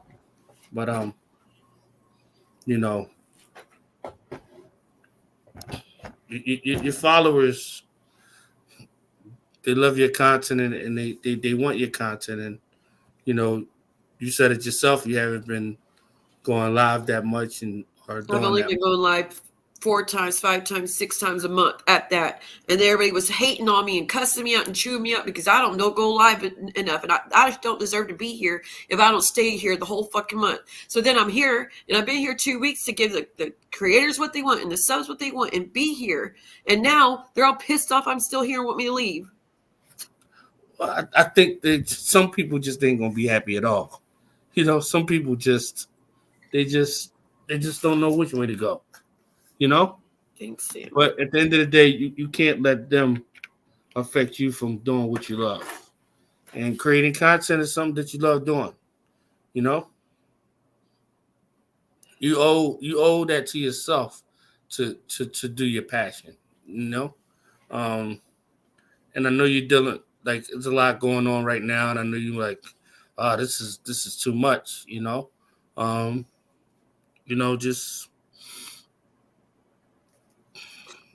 But your followers, they love your content and they want your content, and you said it yourself, you haven't been going live that much I've only been going live 4 times, 5 times, 6 times a month at that. And everybody was hating on me and cussing me out and chewing me up because I don't go live enough. And I don't deserve to be here if I don't stay here the whole fucking month. So then I'm here, and I've been here 2 weeks to give the creators what they want and the subs what they want and be here. And now they're all pissed off I'm still here and want me to leave. Well, I think that some people just ain't going to be happy at all. Some people they just don't know which way to go, Thanks, But at the end of the day, you can't let them affect you from doing what you love. And creating content is something that you love doing. You know, you owe that to yourself to do your passion. You know, um, and I know you're dealing like there's a lot going on right now, and I know you like, oh, this is too much. Um, just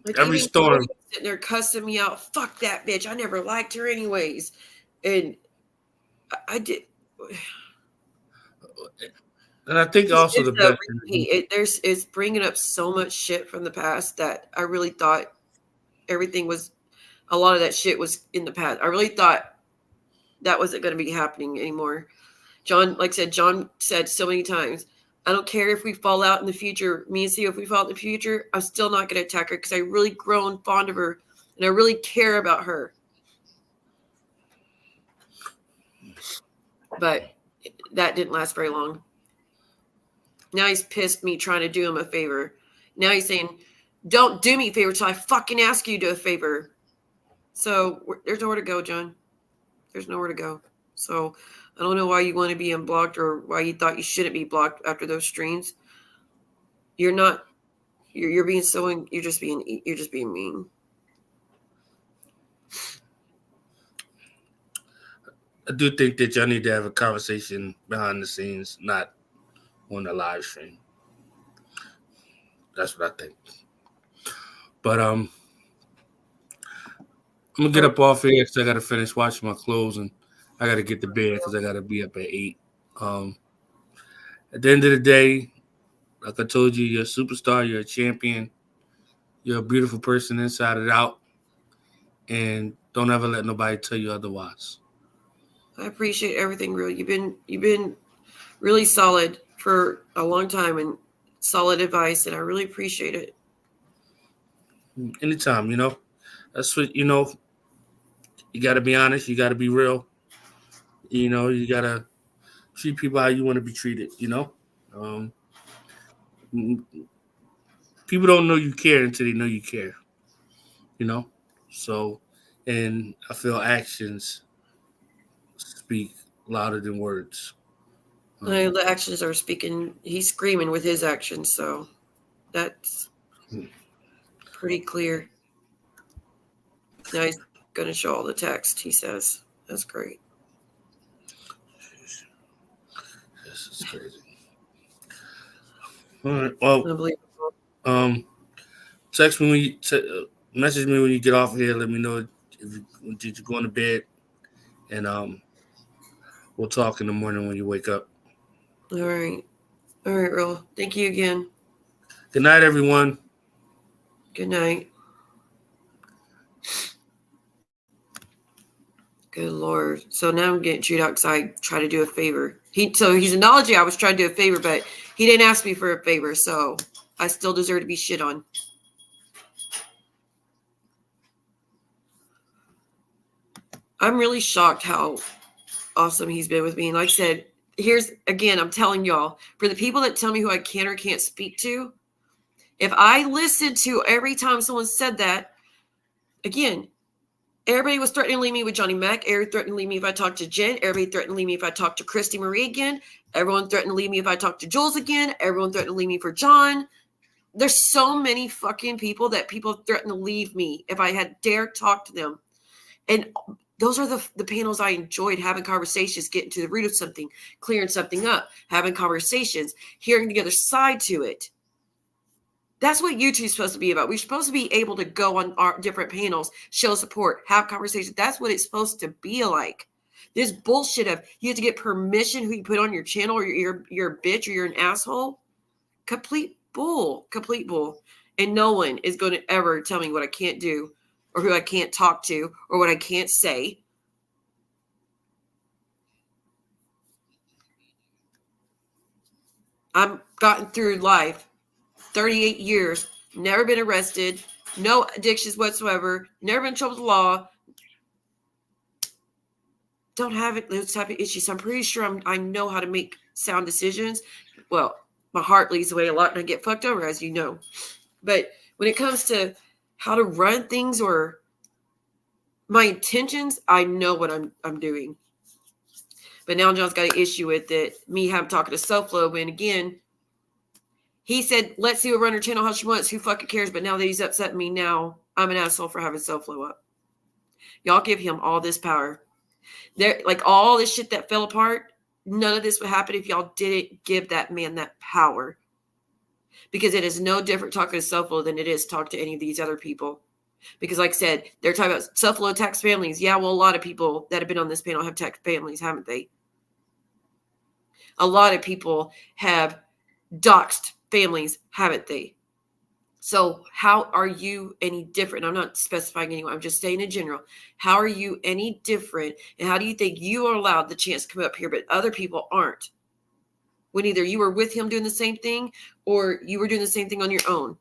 Like every even Cody storm. was sitting there cussing me out. Fuck that bitch. I never liked her anyways. And I did. And I think also It's the a best. repeat. It's bringing up so much shit from the past that I really thought everything was. A lot of that shit was in the past. I really thought that wasn't going to be happening anymore. John, like I said, John said so many times, I don't care if we fall out in the future. Me and Theo, if we fall out in the future, I'm still not going to attack her because I really grown fond of her and I really care about her. But that didn't last very long. Now he's pissed me trying to do him a favor. Now he's saying, don't do me a favor till I fucking ask you to do a favor. So there's nowhere to go, John. There's nowhere to go. So I don't know why you want to be unblocked or why you thought you shouldn't be blocked after those streams. You're not. You're being so. You're just being mean. I do think that y'all need to have a conversation behind the scenes, not on the live stream. That's what I think. But I'm gonna get up off here because I gotta finish washing my clothes and I gotta get to bed because I gotta be up at 8. At the end of the day, like I told you, you're a superstar, you're a champion, you're a beautiful person inside and out, and don't ever let nobody tell you otherwise. I appreciate everything, real. You've been really solid for a long time and solid advice, and I really appreciate it. Anytime, that's what you got to be honest, you got to be real, you got to treat people how you want to be treated. People don't know you care until they know you care. So, and I feel actions speak louder than words. The actions are speaking. He's screaming with his actions, so that's pretty clear. Now he's going to show all the text, he says. That's great. This is crazy. All right. Well, Unbelievable. Text me when you message me when you get off here. Let me know if you're going to bed, and we'll talk in the morning when you wake up. All right, Earl. Thank you again. Good night, everyone. Good night. Good Lord. So now I'm getting chewed out because I try to do a favor. He's acknowledging I was trying to do a favor, but he didn't ask me for a favor, so I still deserve to be shit on. I'm really shocked how awesome he's been with me. And like I said, I'm telling y'all, for the people that tell me who I can or can't speak to, if I listened to every time someone said that, again, everybody was threatening to leave me with Johnny Mac. Everybody threatened to leave me if I talked to Jen. Everybody threatened to leave me if I talked to Christy Marie again. Everyone threatened to leave me if I talked to Jules again. Everyone threatened to leave me for John. There's so many fucking people that people threatened to leave me if I had dared talk to them. And those are the panels I enjoyed, having conversations, getting to the root of something, clearing something up, having conversations, hearing the other side to it. That's what YouTube's supposed to be about. We're supposed to be able to go on our different panels, show support, have conversations. That's what it's supposed to be like. This bullshit of you have to get permission who you put on your channel or you're a bitch or you're an asshole. Complete bull. And no one is going to ever tell me what I can't do or who I can't talk to or what I can't say. I've gotten through life 38 years, never been arrested, no addictions whatsoever, never been in trouble with the law, don't have those type of issues. I'm pretty sure I know how to make sound decisions. Well, my heart leads the way a lot and I get fucked over, as you know. But when it comes to how to run things or my intentions, I know what I'm doing. But now John's got an issue with it. Me talking to Self-Love. And again, he said, let's see her run her channel how she wants. Who fucking cares? But now that he's upsetting me, now I'm an asshole for having Self-Love up. Y'all give him all this power. There, like all this shit that fell apart, none of this would happen if y'all didn't give that man that power. Because it is no different talking to Self-Love than it is talk to any of these other people. Because like I said, they're talking about Self-Love tax families. Yeah, well, a lot of people that have been on this panel have tax families, haven't they? A lot of people have doxed families, haven't they? So how are you any different? I'm not specifying anyone. I'm just saying in general. How are you any different? And how do you think you are allowed the chance to come up here, but other people aren't? When either you were with him doing the same thing or you were doing the same thing on your own.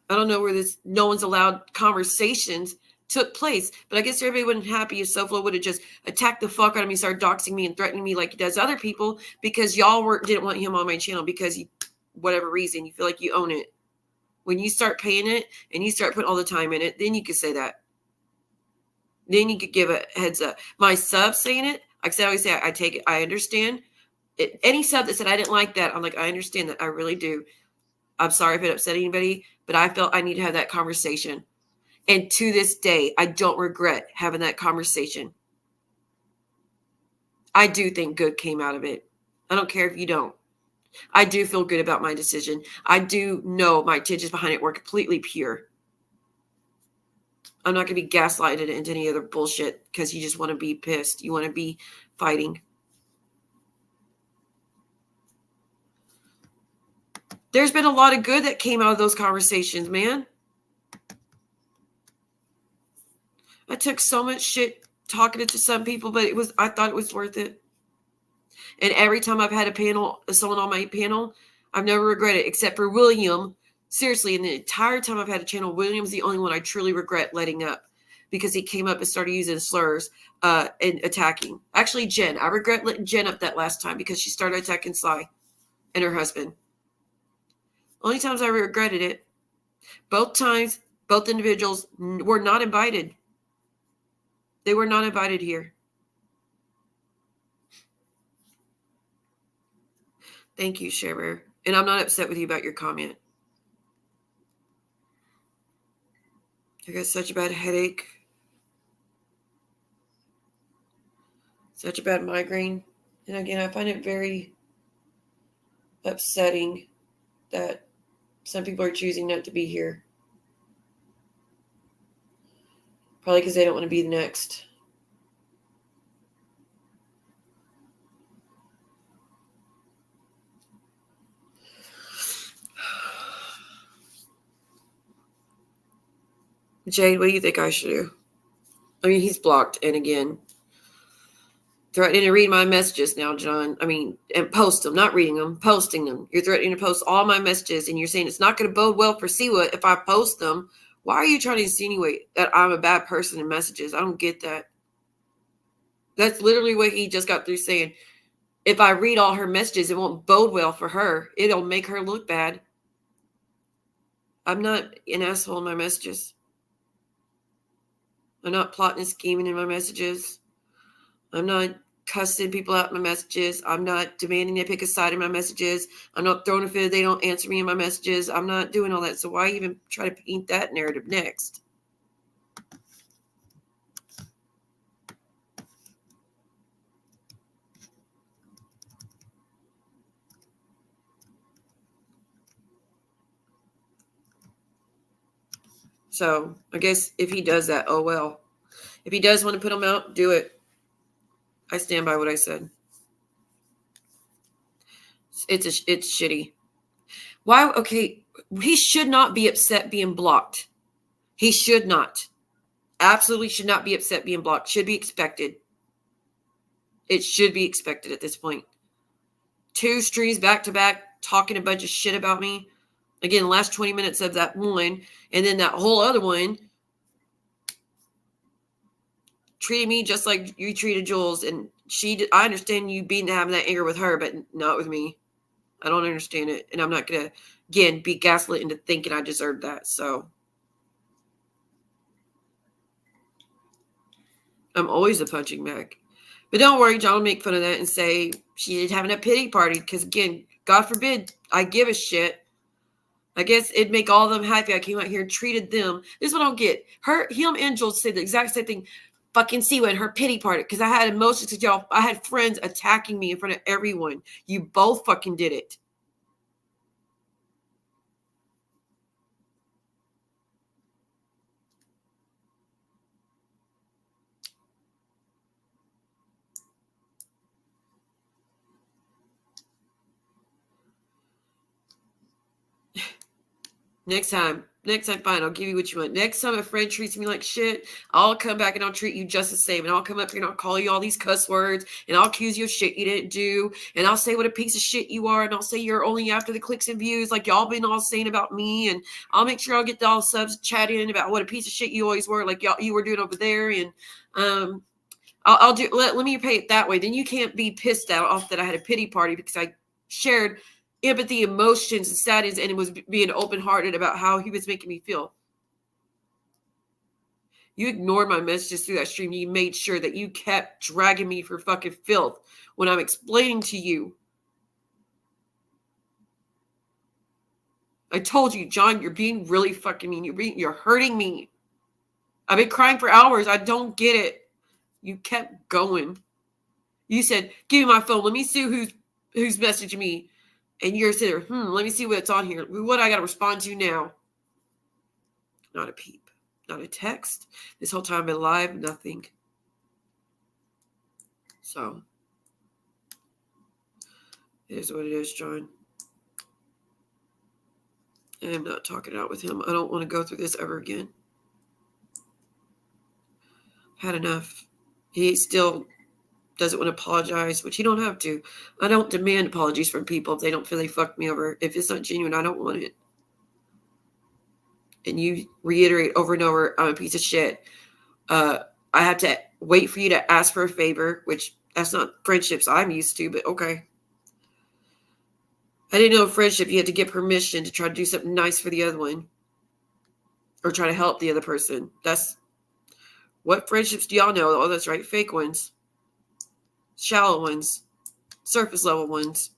I don't know where no one's allowed conversations took place, but I guess everybody wasn't happy if Self-Love would have just attacked the fuck out of me, started doxing me and threatening me like he does other people because y'all didn't want him on my channel because whatever reason, you feel like you own it. When you start paying it and you start putting all the time in it, then you could say that. Then you could give a heads up. My sub saying it, like I always say, I take it. I understand. Any sub that said I didn't like that, I'm like, I understand that. I really do. I'm sorry if it upset anybody, but I felt I need to have that conversation. And to this day, I don't regret having that conversation. I do think good came out of it. I don't care if you don't. I do feel good about my decision. I do know my intentions behind it were completely pure. I'm not going to be gaslighted into any other bullshit because you just want to be pissed. You want to be fighting. There's been a lot of good that came out of those conversations, man. I took so much shit talking it to some people, but I thought it was worth it. And every time I've had someone on my panel, I've never regretted it, except for William. Seriously, in the entire time I've had a channel, William's the only one I truly regret letting up because he came up and started using slurs and attacking. Actually, Jen. I regret letting Jen up that last time because she started attacking Sly and her husband. Only times I regretted it. Both times, both individuals were not invited. They were not invited here. Thank you, Sharer. And I'm not upset with you about your comment. I got such a bad headache. Such a bad migraine. And again, I find it very upsetting that some people are choosing not to be here. Probably because they don't want to be the next. Jade, what do you think I should do? I mean, he's blocked. And again, threatening to read my messages now, John. I mean, and post them, not reading them, posting them. You're threatening to post all my messages, and you're saying it's not going to bode well for Siwa if I post them. Why are you trying to insinuate that I'm a bad person in messages? I don't get that. That's literally what he just got through saying. If I read all her messages, it won't bode well for her. It'll make her look bad. I'm not an asshole in my messages. I'm not plotting and scheming in my messages. I'm not cussing people out in my messages. I'm not demanding they pick a side in my messages. I'm not throwing a fit if they don't answer me in my messages. I'm not doing all that. So why even try to paint that narrative next? So I guess if he does that, oh well. If he does want to put them out, do it. I stand by what I said. It's shitty. Why? Okay, he should not be upset being blocked. He should not. Absolutely should not be upset being blocked. Should be expected. It should be expected at this point. 2 streams back to back talking a bunch of shit about me. Again, the last 20 minutes of that one, and then that whole other one treated me just like you treated Jules. And I understand you having that anger with her, but not with me. I don't understand it. And I'm not going to, again, be gaslit into thinking I deserve that. So I'm always a punching bag. But don't worry, John will make fun of that and say she is having a pity party. Because again, God forbid I give a shit. I guess it'd make all of them happy. I came out here and treated them. This is what I don't get. Him and Joel said the exact same thing. Fucking C-Word, her pity party. Because I had emotions. Because y'all, I had friends attacking me in front of everyone. You both fucking did it. Next time, fine. I'll give you what you want. Next time a friend treats me like shit, I'll come back and I'll treat you just the same. And I'll come up here and I'll call you all these cuss words and I'll accuse you of shit you didn't do. And I'll say what a piece of shit you are. And I'll say you're only after the clicks and views like y'all been all saying about me. And I'll make sure I'll get all subs chatting about what a piece of shit you always were, like you were doing over there. And I'll do. Let me pay it that way. Then you can't be pissed off that I had a pity party because I shared empathy, emotions, and sadness, and it was being open-hearted about how he was making me feel. You ignored my messages through that stream. You made sure that you kept dragging me for fucking filth when I'm explaining to you. I told you, John, you're being really fucking mean. You're hurting me. I've been crying for hours. I don't get it. You kept going. You said, give me my phone. Let me see who's messaging me. And you're sitting there, let me see what's on here. What I got to respond to now? Not a peep. Not a text. This whole time I've been live, nothing. So, it is what it is, John. I am not talking it out with him. I don't want to go through this ever again. Had enough. He still doesn't want to apologize, which he don't have to. I don't demand apologies from people if they don't feel they fucked me over. If it's not genuine, I don't want it. And you reiterate over and over, I'm a piece of shit. I have to wait for you to ask for a favor, which that's not friendships I'm used to, but okay. I didn't know in friendship you had to get permission to try to do something nice for the other one. Or try to help the other person. That's what friendships do y'all know? Oh, that's right, fake ones. Shallow ones, surface level ones.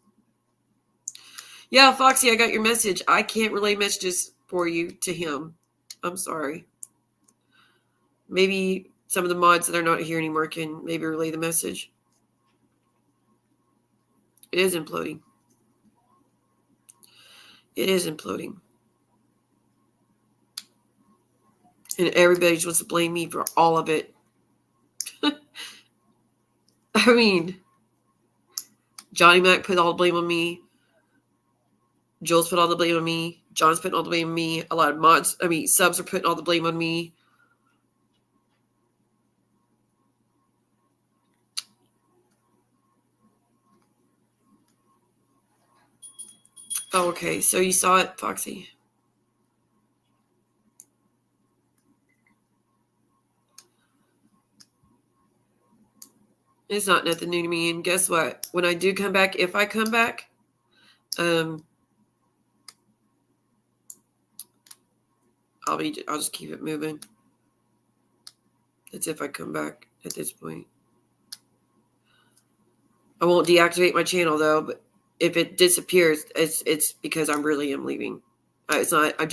Yeah, Foxy, I got your message. I can't relay messages for you to him. I'm sorry. Maybe some of the mods that are not here anymore can maybe relay the message. It is imploding. It is imploding. And everybody just wants to blame me for all of it. I mean, Johnny Mac put all the blame on me. Jules put all the blame on me. John's putting all the blame on me. A lot of subs are putting all the blame on me. Oh, okay. So you saw it, Foxy. It's not nothing new to me. And guess what? When I do come back, if I come back, I'll just keep it moving. That's if I come back at this point. I won't deactivate my channel though, but if it disappears, it's because I really am leaving. It's not. I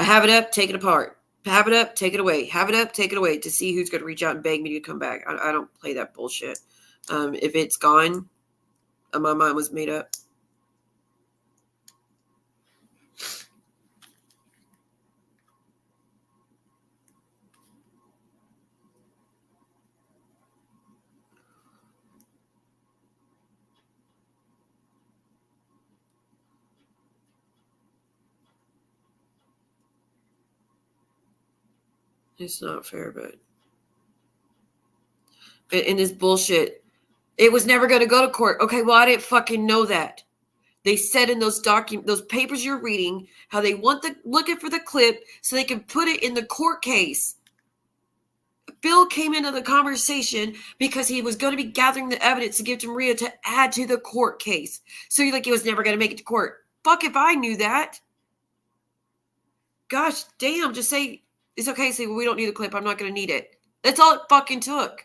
have it up, take it apart. Have it up, take it away. Have it up, take it away to see who's going to reach out and beg me to come back. I don't play that bullshit. If it's gone, my mind was made up. It's not fair, but in this bullshit, it was never going to go to court. Okay, well, I didn't fucking know that. They said in those papers you're reading, how they want looking for the clip so they can put it in the court case. Bill came into the conversation because he was going to be gathering the evidence to give to Maria to add to the court case. So you're like, it was never going to make it to court. Fuck if I knew that. Gosh damn, just say, it's okay. Say, well, we don't need the clip. I'm not going to need it. That's all it fucking took.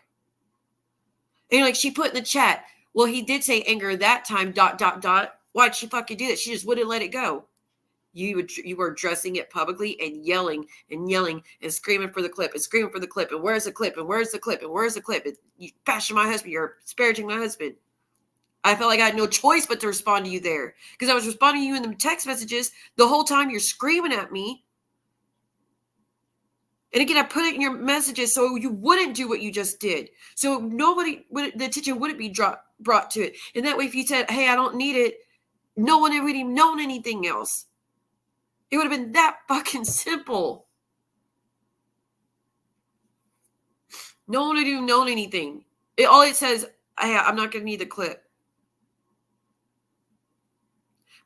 And like she put in the chat, well, he did say anger that time, ... Why'd she fucking do that? She just wouldn't let it go. You were addressing it publicly and yelling and screaming for the clip and screaming for the clip. And where's the clip? And where's the clip? And where's the clip? And you bashing my husband. You're disparaging my husband. I felt like I had no choice but to respond to you there. Because I was responding to you in the text messages the whole time you're screaming at me. And again, I put it in your messages so you wouldn't do what you just did. So the attention wouldn't be brought to it. And that way, if you said, hey, I don't need it, no one would have known anything else. It would have been that fucking simple. No one would have known anything. All it says, hey, I'm not going to need the clip.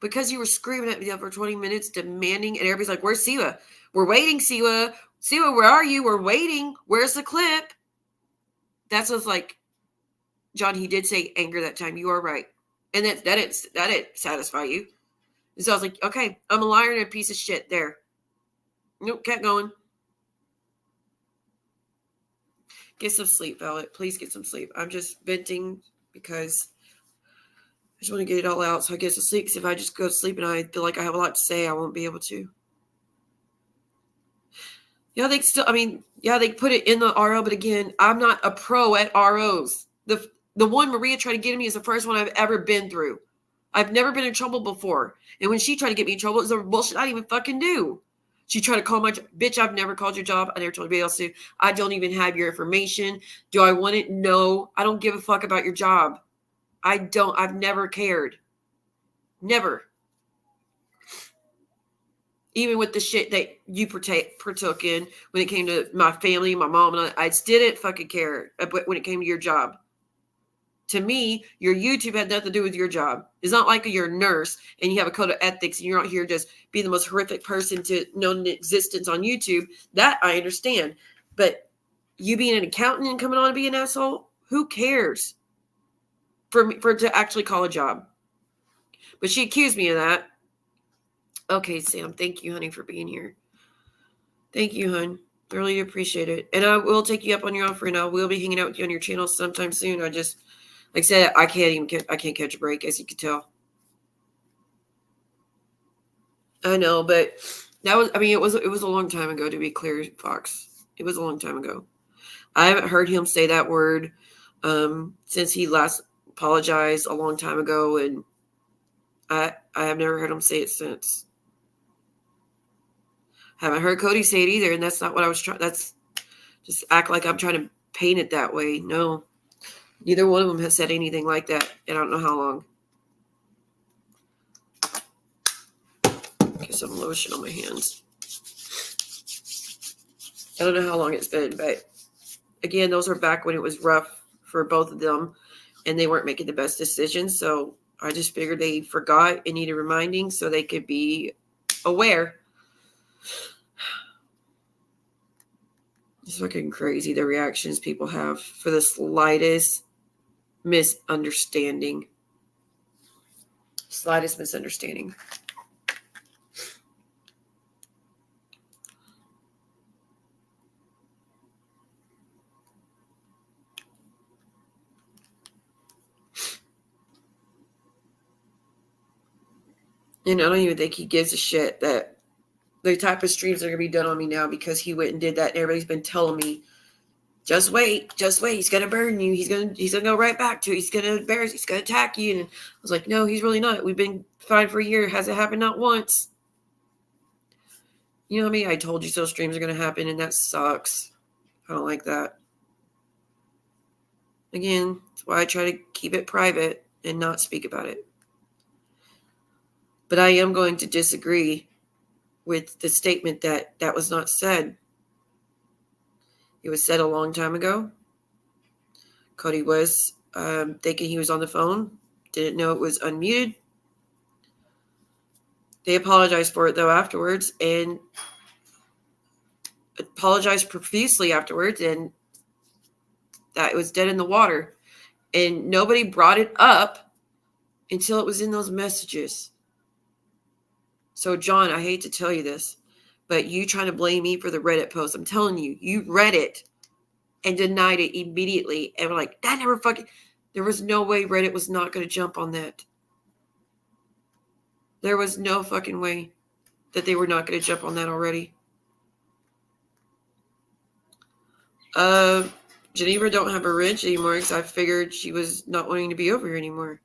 Because you were screaming at me for 20 minutes, demanding, and everybody's like, where's Siwa? We're waiting, Siwa. Siwa, where are you? We're waiting. Where's the clip? That's what's like, John, he did say anger that time. You are right. And that didn't satisfy you. And so I was like, okay, I'm a liar and a piece of shit there. Nope, kept going. Get some sleep, Violet. Please get some sleep. I'm just venting because I just want to get it all out so I get some sleep. Because if I just go to sleep and I feel like I have a lot to say, I won't be able to. Yeah, they put it in the RO, but again, I'm not a pro at ROs. The one Maria tried to get at me is the first one I've ever been through. I've never been in trouble before. And when she tried to get me in trouble, it was the bullshit I didn't even fucking do. She tried to call my bitch. I've never called your job. I never told anybody else to. I don't even have your information. Do I want it? No. I don't give a fuck about your job. I don't. I've never cared. Never. Even with the shit that you partook in when it came to my family, my mom, and I didn't fucking care when it came to your job. To me, your YouTube had nothing to do with your job. It's not like you're a nurse and you have a code of ethics and you're out here just being the most horrific person to known in existence on YouTube. That I understand. But you being an accountant and coming on to be an asshole, who cares? For to actually call a job. But she accused me of that. Okay, Sam, thank you, honey, for being here. Thank you, hon. I really appreciate it. And I will take you up on your offer and I will be hanging out with you on your channel sometime soon. Like I said, I can't catch a break, as you can tell. I know, but it was a long time ago, to be clear, Fox. It was a long time ago. I haven't heard him say that word since he last apologized a long time ago, and I have never heard him say it since. Haven't heard Cody say it either, and that's not what I was trying. That's just act like I'm trying to paint it that way. No. Neither one of them has said anything like that. I don't know how long. Get some lotion on my hands. I don't know how long it's been, but again, those were back when it was rough for both of them and they weren't making the best decisions. So I just figured they forgot and needed reminding so they could be aware. It's fucking crazy the reactions people have for the slightest misunderstanding. Slightest misunderstanding. And I don't even think he gives a shit that the type of streams that are going to be done on me now because he went and did that. And everybody's been telling me, just wait. He's going to burn you. He's going to go right back to it. He's going to embarrass you. He's going to attack you. And I was like, no, he's really not. We've been fine for a year. Hasn't happened not once. You know what I mean? I told you so streams are going to happen and that sucks. I don't like that. Again, that's why I try to keep it private and not speak about it. But I am going to disagree with the statement that was not said. It was said a long time ago. Cody was thinking he was on the phone. Didn't know it was unmuted. They apologized for it, though, afterwards. And apologized profusely afterwards. And that it was dead in the water. And nobody brought it up until it was in those messages. So, John, I hate to tell you this, but you trying to blame me for the Reddit post. I'm telling you, you read it. and denied it immediately. And we're like, that never fucking, there was no way Reddit was not going to jump on that. There was no fucking way that they were not going to jump on that already. Geneva don't have a wrench anymore because I figured she was not wanting to be over here anymore.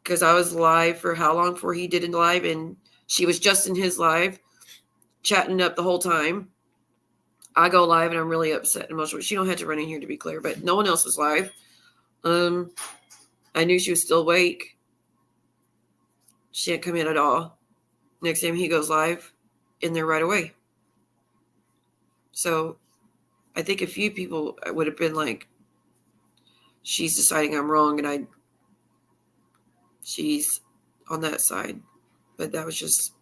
Because I was live for how long before he did in live, and she was just in his live, chatting up the whole time. I go live and I'm really upset and emotional. She don't have to run in here to be clear, but no one else was live. I knew she was still awake. She didn't come in at all. Next time he goes live, in there right away. So I think a few people would have been like, she's deciding I'm wrong and she's on that side. But that was just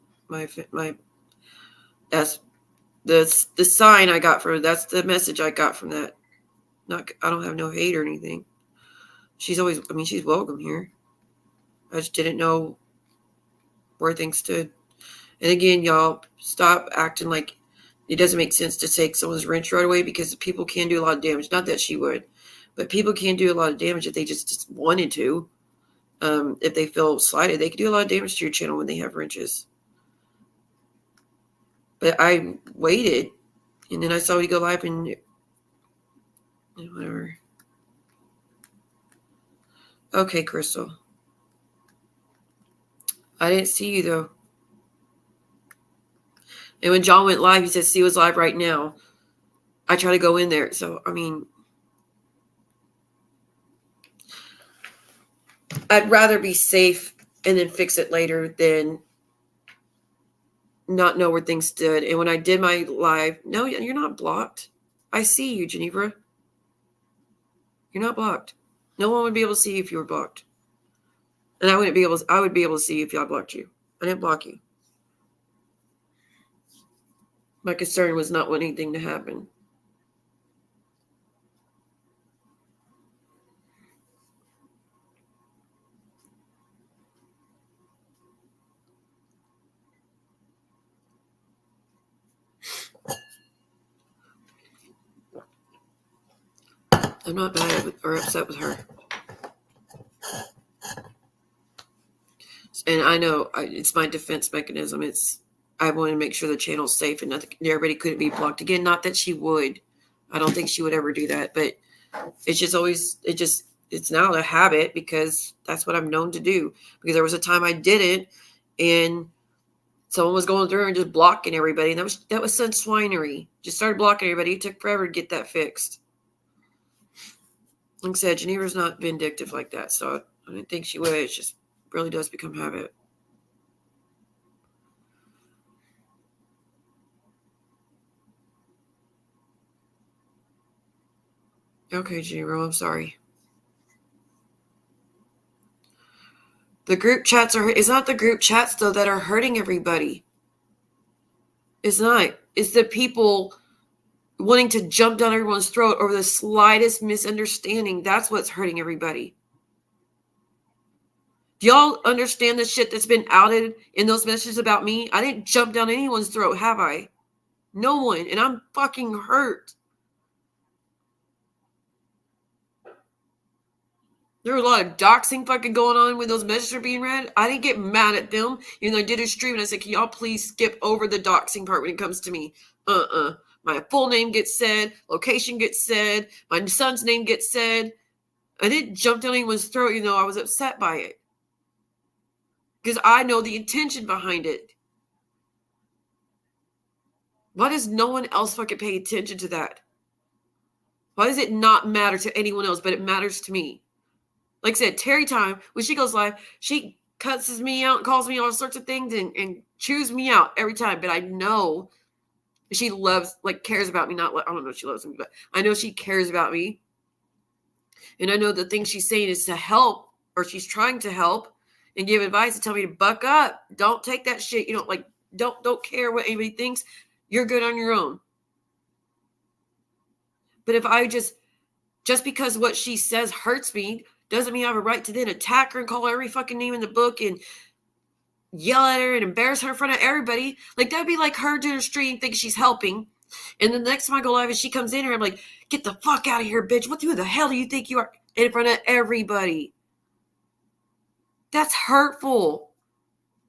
that's the sign I got from, that's the message I got from that. I don't have no hate or anything. She's welcome here. I just didn't know where things stood. And again, y'all, stop acting like it doesn't make sense to take someone's wrench right away, because people can do a lot of damage. Not that she would, but people can do a lot of damage if they just wanted to. If they feel slighted, they can do a lot of damage to your channel when they have wrenches. But I waited, and then I saw you go live and whatever. Okay, Crystal. I didn't see you, though. And when John went live, he said, see what's live right now. I try to go in there. So, I mean, I'd rather be safe and then fix it later than not know where things stood. And when I did my live, no, you're not blocked. I see you, Geneva. You're not blocked. No one would be able to see you if you were blocked. And I would be able to see you if y'all blocked you. I didn't block you. My concern was not wanting anything to happen. I'm not mad or upset with her. And I know it's my defense mechanism. I want to make sure the channel's safe and nothing, everybody couldn't be blocked. Again, not that she would. I don't think she would ever do that. But it's just always, it's now a habit because that's what I'm known to do. Because there was a time I didn't, and someone was going through and just blocking everybody. And that was some swinery. Just started blocking everybody. It took forever to get that fixed. Like I said, Geneva's not vindictive like that. So I didn't think she would. It just really does become habit. Okay, Geneva, I'm sorry. The group chats it's not the group chats, though, that are hurting everybody. It's not. It's the people wanting to jump down everyone's throat over the slightest misunderstanding. That's what's hurting everybody. Do y'all understand the shit that's been outed in those messages about me? I didn't jump down anyone's throat, have I? No one. And I'm fucking hurt. There was a lot of doxing fucking going on when those messages are being read. I didn't get mad at them. Even though I did a stream and I said, can y'all please skip over the doxing part when it comes to me? My full name gets said. Location gets said. My son's name gets said. I didn't jump down anyone's throat, I was upset by it. Because I know the intention behind it. Why does no one else fucking pay attention to that? Why does it not matter to anyone else, but it matters to me? Like I said, Terry Time, when she goes live, she cusses me out and calls me all sorts of things and chews me out every time. But I know she cares about me. I don't know if she loves me, but I know she cares about me. And I know the thing she's saying is to help, or she's trying to help and give advice and tell me to buck up. Don't take that shit. Don't care what anybody thinks. You're good on your own. But if I just because what she says hurts me, doesn't mean I have a right to then attack her and call her every fucking name in the book and yell at her and embarrass her in front of everybody. Like, that'd be like her doing a stream thinking she's helping. And the next time I go live and she comes in here, I'm like, get the fuck out of here, bitch. Who the hell do you think you are? In front of everybody. That's hurtful.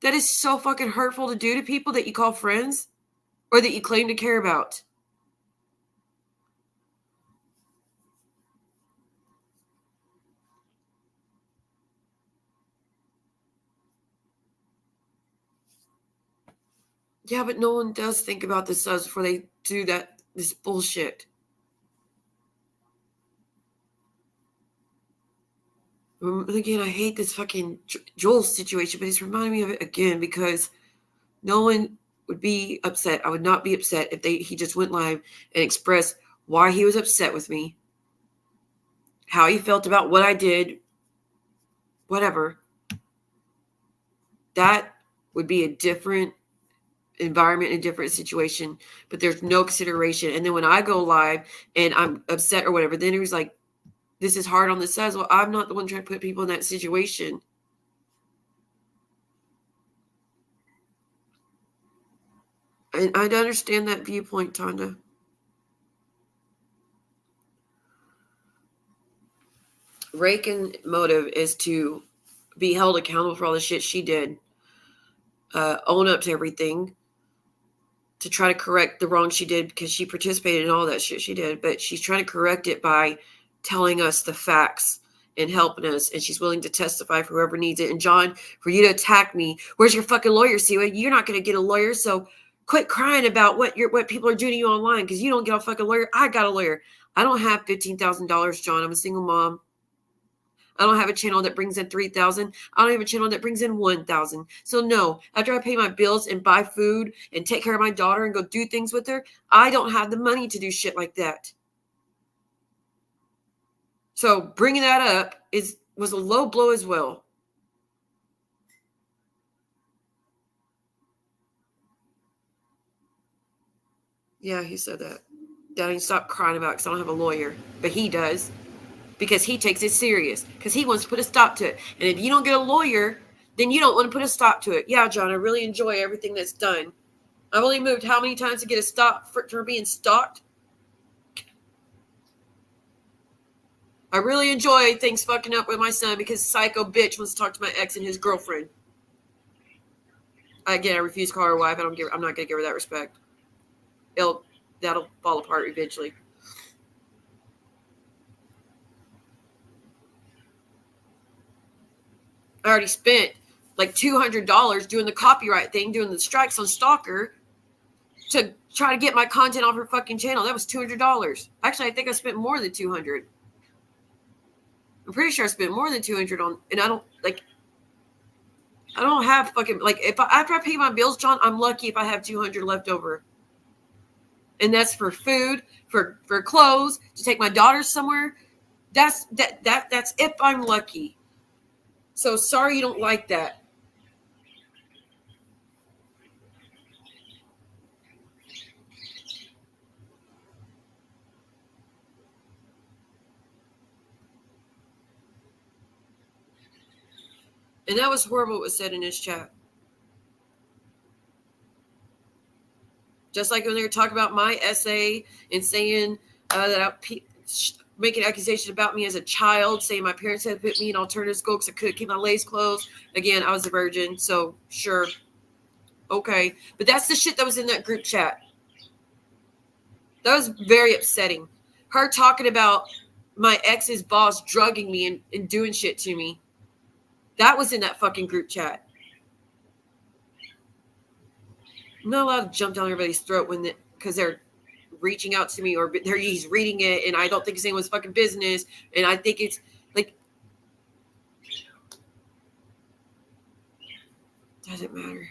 That is so fucking hurtful to do to people that you call friends or that you claim to care about. Yeah, but no one does think about this before they do this bullshit. Again, I hate this fucking Joel situation, but it's reminding me of it again because no one would be upset. I would not be upset if he just went live and expressed why he was upset with me, how he felt about what I did, whatever. That would be a different environment, a different situation, but there's no consideration. And then when I go live and I'm upset or whatever, then he was like, this is hard on the sides. Well, I'm not the one trying to put people in that situation. And I understand that viewpoint, Tonda. Reagan's motive is to be held accountable for all the shit she did, own up to everything, to try to correct the wrong she did because she participated in all that shit she did. But she's trying to correct it by telling us the facts and helping us. And she's willing to testify for whoever needs it. And John, for you to attack me, where's your fucking lawyer, Siwa? You're not going to get a lawyer. So quit crying about what people are doing to you online because you don't get a fucking lawyer. I got a lawyer. I don't have $15,000, John. I'm a single mom. I don't have a channel that brings in 3,000. I don't have a channel that brings in 1,000. So no, after I pay my bills and buy food and take care of my daughter and go do things with her, I don't have the money to do shit like that. So bringing that up was a low blow as well. Yeah, he said that. Daddy, stop crying about it because I don't have a lawyer. But he does. Because he takes it serious. Because he wants to put a stop to it. And if you don't get a lawyer, then you don't want to put a stop to it. Yeah, John, I really enjoy everything that's done. I've only moved how many times to get a stop for being stalked? I really enjoy things fucking up with my son because psycho bitch wants to talk to my ex and his girlfriend. Again, I refuse to call her wife. I'm not going to give her that respect. That'll fall apart eventually. I already spent like $200 doing the copyright thing, doing the strikes on Stalker to try to get my content off her fucking channel. That was $200. Actually, I think I spent more than $200. I'm pretty sure I spent more than $200 on, and I don't have fucking, like, after I pay my bills, John, I'm lucky if I have $200 left over. And that's for food, for clothes, to take my daughter somewhere. That's if I'm lucky. So sorry you don't like that. And that was horrible what was said in his chat. Just like when they were talking about my essay and saying making accusations about me as a child, saying my parents had put me in alternative school because I couldn't keep my legs closed. Again, I was a virgin, so sure. Okay. But that's the shit that was in that group chat. That was very upsetting. Her talking about my ex's boss drugging me and doing shit to me. That was in that fucking group chat. I'm not allowed to jump down everybody's throat because they're reaching out to me or he's reading it and I don't think it's anyone's fucking business. And I think it's like, doesn't matter.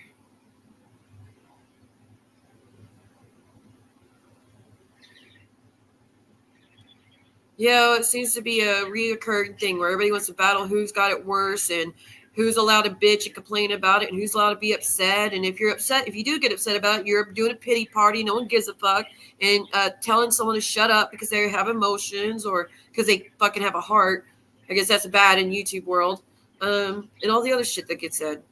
Yeah, it seems to be a reoccurring thing where everybody wants to battle who's got it worse and who's allowed to bitch and complain about it and who's allowed to be upset. And if you're upset, if you do get upset about it, you're doing a pity party. No one gives a fuck. And telling someone to shut up because they have emotions or because they fucking have a heart. I guess that's bad in YouTube world. And all the other shit that gets said.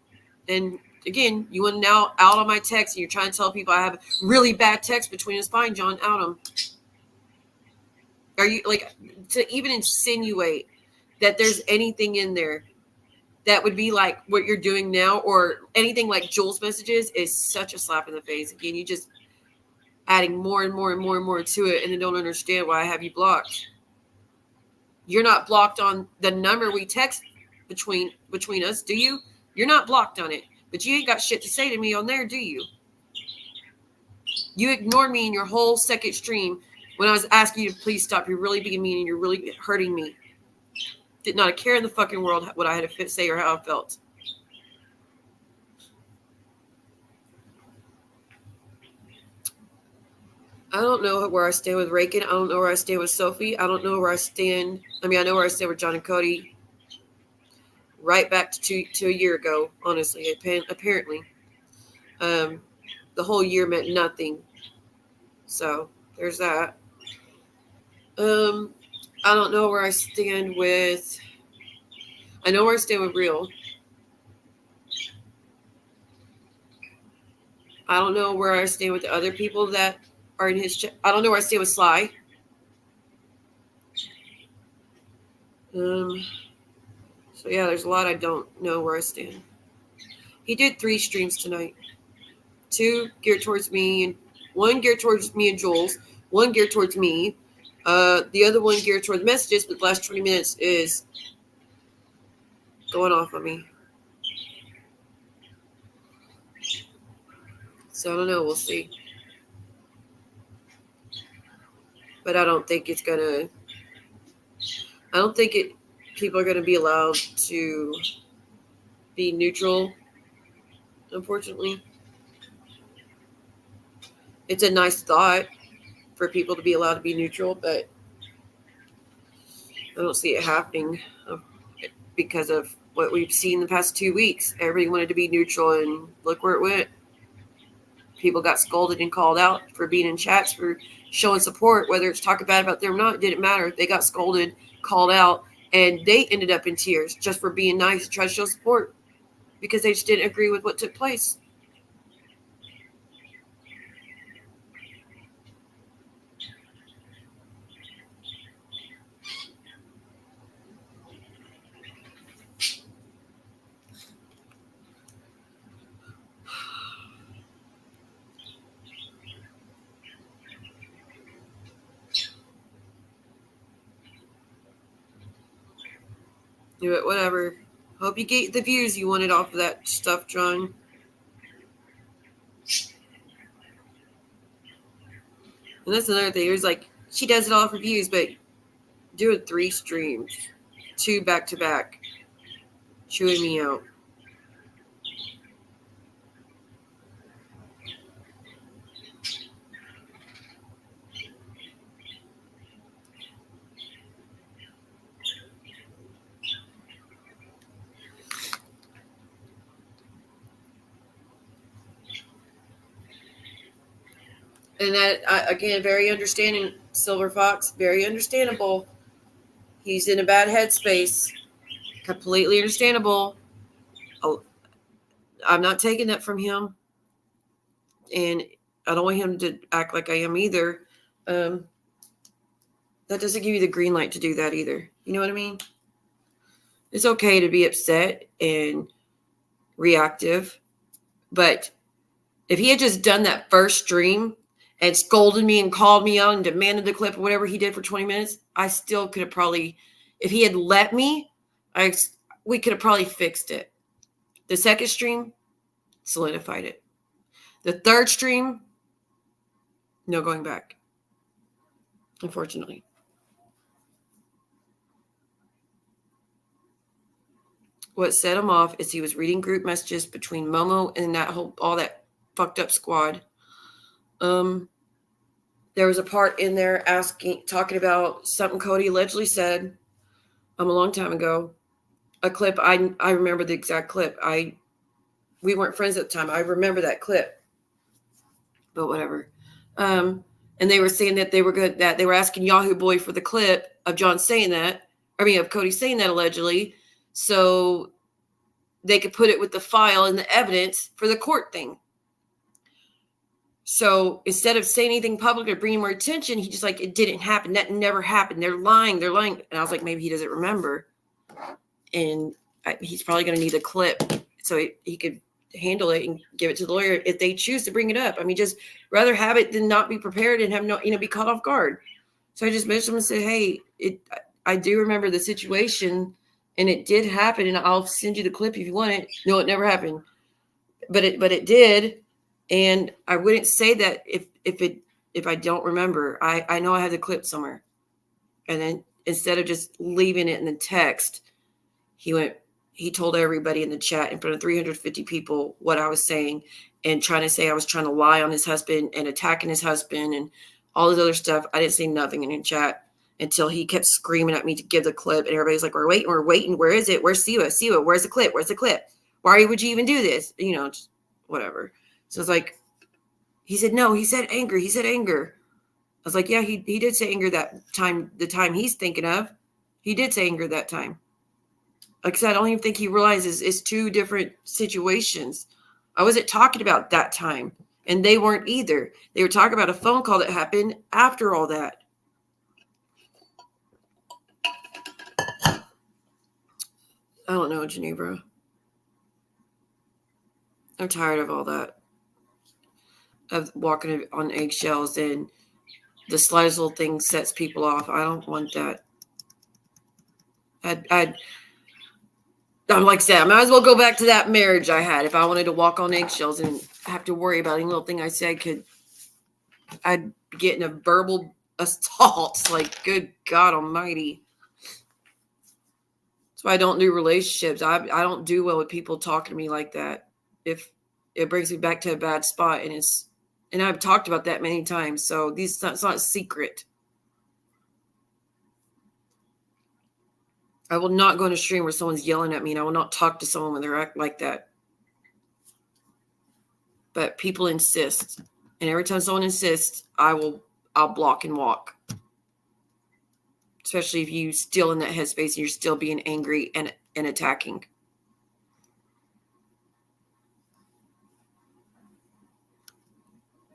And again, you want to now out on my text, and you're trying to tell people I have really bad text between us. Fine, John, out them. Are you like to even insinuate that there's anything in there that would be like what you're doing now, or anything like Jules' messages is such a slap in the face. Again, you just adding more and more and more and more to it, and then don't understand why I have you blocked. You're not blocked on the number we text between us, do you? You're not blocked on it, but you ain't got shit to say to me on there, do you? You ignored me in your whole second stream when I was asking you to please stop. You're really being mean and you're really hurting me. Did not care in the fucking world what I had to say or how I felt. I don't know where I stand with Rakin. I don't know where I stand with Sophie. I don't know where I stand. I mean, I know where I stand with John and Cody. Right back to a year ago, honestly, apparently. The whole year meant nothing. So there's that. I don't know where I stand with. I know where I stand with Real. I don't know where I stand with the other people that are in his chat. I don't know where I stand with Sly. So yeah, there's a lot I don't know where I stand. He did 3 streams tonight. 2 geared towards me, and 1 geared towards me and Jules. 1 geared towards me. The other one geared towards messages, but the last 20 minutes is going off on me. So I don't know. We'll see. But I don't think it's gonna. I don't think people are gonna be allowed to be neutral. Unfortunately, it's a nice thought for people to be allowed to be neutral, but I don't see it happening because of what we've seen the past 2 weeks. Everybody wanted to be neutral, and look where it went. People got scolded and called out for being in chats, for showing support, whether it's talking bad about them or not. It didn't matter. They got scolded, called out, and they ended up in tears just for being nice and trying to show support because they just didn't agree with what took place. Do it, whatever. Hope you get the views you wanted off of that stuff, John. And that's another thing. It was like, she does it all for views, but doing 3 streams, 2 back to back, chewing me out. And that, again, very understanding, Silver Fox, very understandable. He's in a bad headspace. Completely understandable. Oh, I'm not taking that from him. And I don't want him to act like I am either. That doesn't give you the green light to do that either. You know what I mean? It's okay to be upset and reactive. But if he had just done that first stream and scolded me and called me out and demanded the clip or whatever he did for 20 minutes, I still could have probably, if he had let me, we could have probably fixed it. The second stream solidified it. The third stream, no going back, unfortunately. What set him off is he was reading group messages between Momo and all that fucked up squad. There was a part in there talking about something Cody allegedly said a long time ago. A clip, I remember the exact clip. We weren't friends at the time. I remember that clip. But whatever. And they were saying that they were good, that they were asking Yahoo Boy for the clip of John saying that. Of Cody saying that allegedly. So they could put it with the file and the evidence for the court thing. So instead of saying anything public or bringing more attention, he just like, it didn't happen. That never happened. They're lying. They're lying. And I was like, maybe he doesn't remember. And he's probably going to need a clip so he could handle it and give it to the lawyer if they choose to bring it up. I mean, just rather have it than not be prepared and have no, be caught off guard. So I just messaged him and said, hey, I do remember the situation and it did happen, and I'll send you the clip if you want it. No, it never happened. But it did. And I wouldn't say that if I don't remember. I know I had the clip somewhere. And then instead of just leaving it in the text, he told everybody in the chat in front of 350 people what I was saying and trying to say I was trying to lie on his husband and attacking his husband and all this other stuff. I didn't say nothing in the chat until he kept screaming at me to give the clip. And everybody's like, we're waiting. Where is it? Where's Siwa? Siwa, where's the clip? Where's the clip? Why would you even do this? Just whatever. So it's like, he said, no, he said anger. He said anger. I was like, yeah, he did say anger that time, the time he's thinking of. He did say anger that time. Like I said, I don't even think he realizes it's two different situations. I wasn't talking about that time, and they weren't either. They were talking about a phone call that happened after all that. I don't know, Geneva. I'm tired of all that. Of walking on eggshells, and the slightest little thing sets people off. I don't want that. I'm like I said, I might as well go back to that marriage I had if I wanted to walk on eggshells and have to worry about any little thing I said I'd get in a verbal assault. Like, good God almighty. That's why I don't do relationships. I don't do well with people talking to me like that. If it brings me back to a bad spot, and I've talked about that many times. So it's not a secret. I will not go on a stream where someone's yelling at me, and I will not talk to someone when they're acting like that. But people insist. And every time someone insists, I'll block and walk. Especially if you're still in that headspace and you're still being angry and attacking.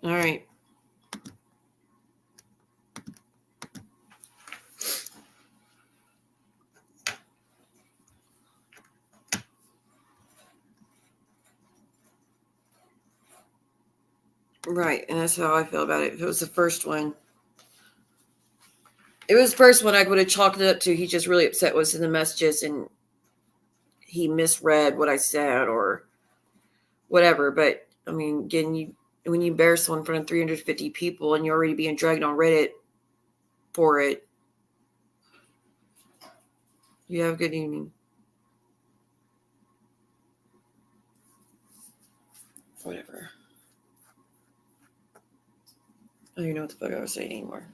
All right. Right, and that's how I feel about it. If it was the first one, I would have chalked it up to he's just really upset what's in the messages and he misread what I said or whatever. But I mean, again, when you embarrass someone in front of 350 people and you're already being dragged on Reddit for it, you have a good evening. Whatever. I don't even know what the fuck I was saying anymore.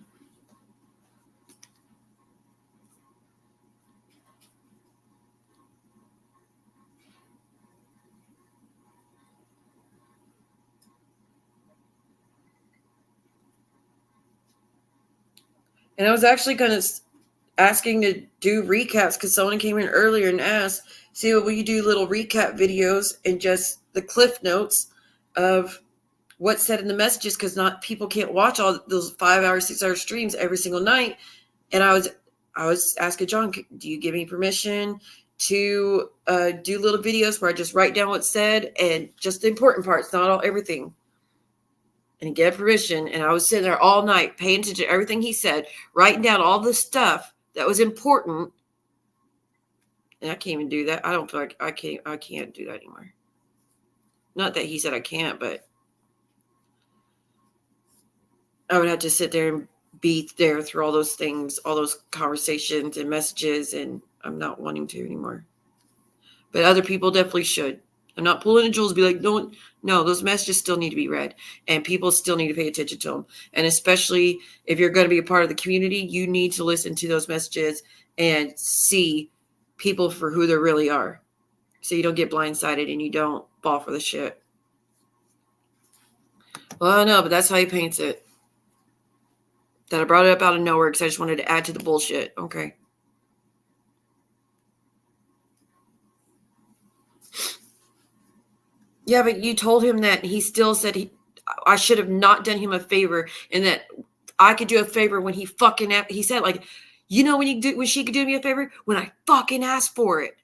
And I was actually kind of asking to do recaps because someone came in earlier and asked, see, will you do little recap videos and just the cliff notes of what's said in the messages, because not people can't watch all those 5-hour, 6-hour streams every single night. And I was asking John, do you give me permission to do little videos where I just write down what's said and just the important parts, not everything? And he gave permission, and I was sitting there all night paying attention to everything he said, writing down all the stuff that was important. And I can't even do that. I don't feel like I can't do that anymore. Not that he said I can't, but I would have to sit there and be there through all those things, all those conversations and messages, and I'm not wanting to anymore. But other people definitely should. I'm not pulling a Jules, be like, no, those messages still need to be read, and people still need to pay attention to them. And especially if you're going to be a part of the community, you need to listen to those messages and see people for who they really are, so you don't get blindsided and you don't fall for the shit. Well, I know, but that's how he paints it. That I brought it up out of nowhere because I just wanted to add to the bullshit. Okay. Yeah, but you told him that he still said I should have not done him a favor, and that I could do a favor when he said, like, when she could do me a favor when I fucking asked for it.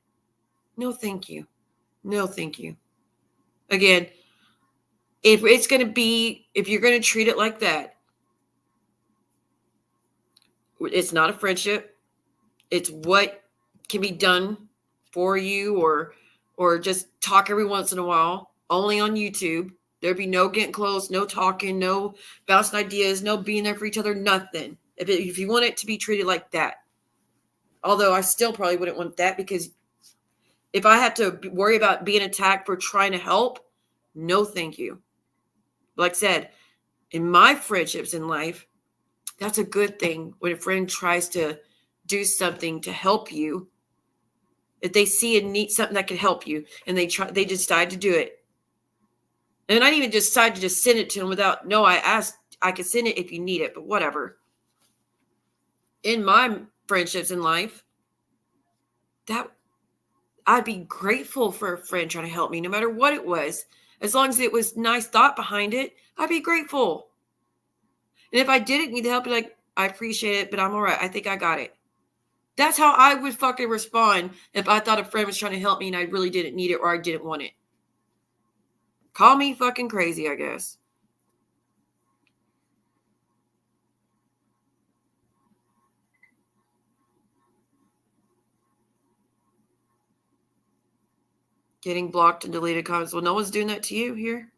No, thank you. No, thank you. Again, if you're going to treat it like that, it's not a friendship. It's what can be done for you, or just talk every once in a while, only on YouTube. There'd be no getting close, no talking, no bouncing ideas, no being there for each other, nothing. If you want it to be treated like that. Although I still probably wouldn't want that, because if I had to worry about being attacked for trying to help, no thank you. Like I said, in my friendships in life, that's a good thing when a friend tries to do something to help you. If they see and need something that could help you, and they decide to do it. And I didn't even decide to just send it to them without, no, I asked, I could send it if you need it, but whatever. In my friendships in life, that I'd be grateful for a friend trying to help me, no matter what it was. As long as it was nice thought behind it, I'd be grateful. And if I didn't need the help, I'd be like, I appreciate it, but I'm all right. I think I got it. That's how I would fucking respond if I thought a friend was trying to help me and I really didn't need it or I didn't want it. Call me fucking crazy, I guess. Getting blocked and deleted comments. Well, no one's doing that to you here.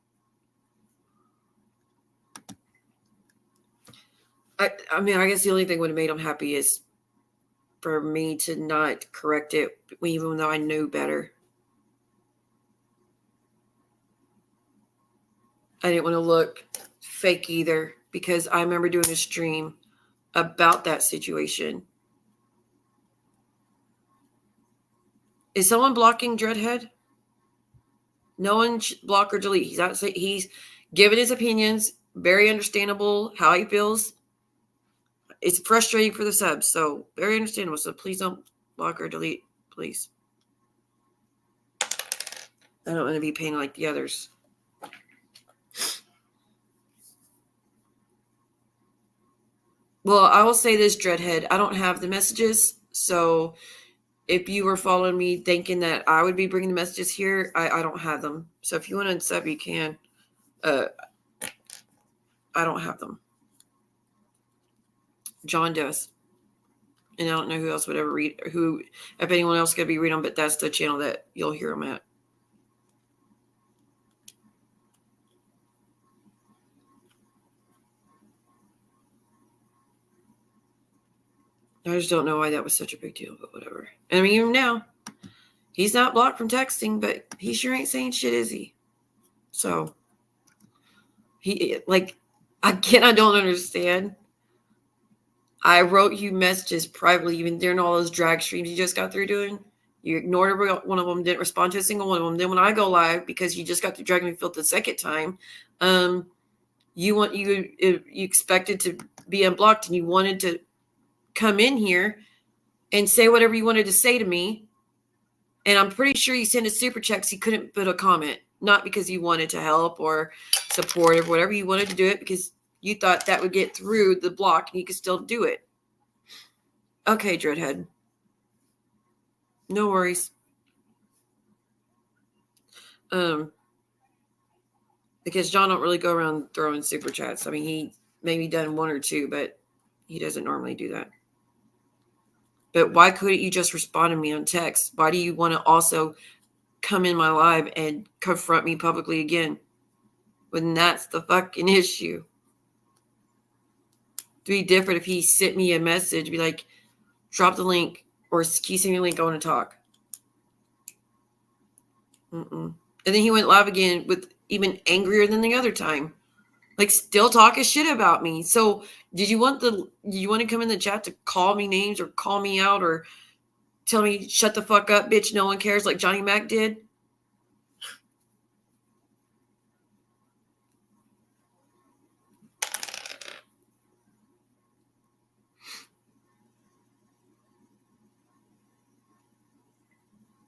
I mean, I guess the only thing would have made them happy is for me to not correct it, even though I knew better. I didn't want to look fake either, because I remember doing a stream about that situation. Is someone blocking Dreadhead? No one should block or delete. He's given his opinions, very understandable how he feels. It's frustrating for the subs, so very understandable. So please don't block or delete, please. I don't want to be paying like the others. Well, I will say this, Dreadhead. I don't have the messages, so if you were following me thinking that I would be bringing the messages here, I don't have them. So if you want to unsub, you can. I don't have them. John does. And I don't know who else would ever read, if anyone else could be read them, but that's the channel that you'll hear them at. I just don't know why that was such a big deal, but whatever. I mean, even now, he's not blocked from texting, but he sure ain't saying shit, is he? So, again, I don't understand. I wrote you messages privately, even during all those drag streams you just got through doing. You ignored every one of them, didn't respond to a single one of them. Then when I go live, because you just got through dragging me filth the second time, you expected to be unblocked, and you wanted to come in here and say whatever you wanted to say to me. And I'm pretty sure you sent a super chat because you couldn't put a comment, not because you wanted to help or support or whatever. You wanted to do it because you thought that would get through the block and you could still do it. Okay, Dreadhead. No worries. Because John don't really go around throwing super chats. I mean, he maybe done one or two, but he doesn't normally do that. But why couldn't you just respond to me on text? Why do you want to also come in my live and confront me publicly again when that's the fucking issue? To be different if he sent me a message, be like, drop the link, or can you send me a link, I want to talk. And then he went live again with even angrier than the other time. Like, still talking shit about me. So did you want to come in the chat to call me names or call me out or tell me shut the fuck up, bitch, no one cares, like Johnny Mac did?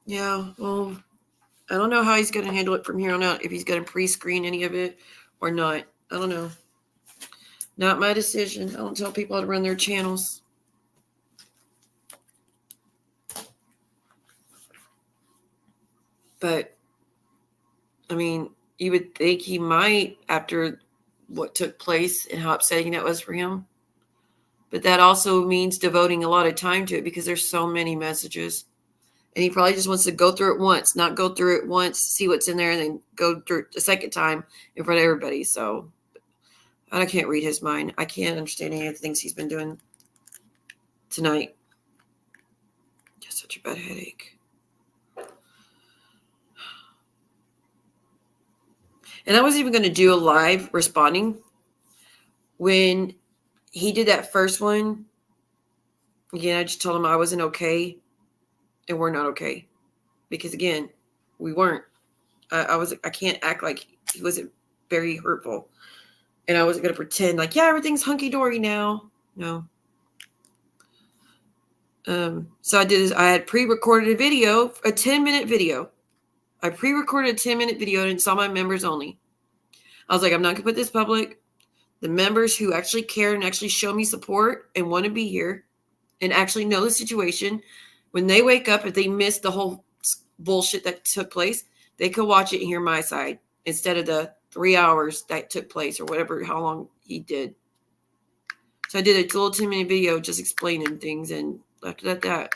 Yeah, well, I don't know how he's going to handle it from here on out, if he's going to pre-screen any of it or not. I don't know. Not my decision. I don't tell people how to run their channels. But, I mean, you would think he might, after what took place and how upsetting that was for him. But that also means devoting a lot of time to it because there's so many messages. And he probably just wants to go through it once, not go through it once, see what's in there, and then go through it a second time in front of everybody. So I can't read his mind. I can't understand any of the things he's been doing tonight. Just such a bad headache. And I was even going to do a live responding when he did that first one. Again, I just told him I wasn't okay and we're not okay. Because again, we weren't. I can't act like he wasn't very hurtful. And I wasn't going to pretend like, yeah, everything's hunky-dory now. No. So I did this. I had pre-recorded a video, a 10-minute video. I pre-recorded a 10-minute video and it's all my members only. I was like, I'm not going to put this public. The members who actually care and actually show me support and want to be here and actually know the situation, when they wake up, if they miss the whole bullshit that took place, they could watch it and hear my side instead of the 3 hours that took place or whatever, how long he did. So I did a little 10-minute video just explaining things and left it at that.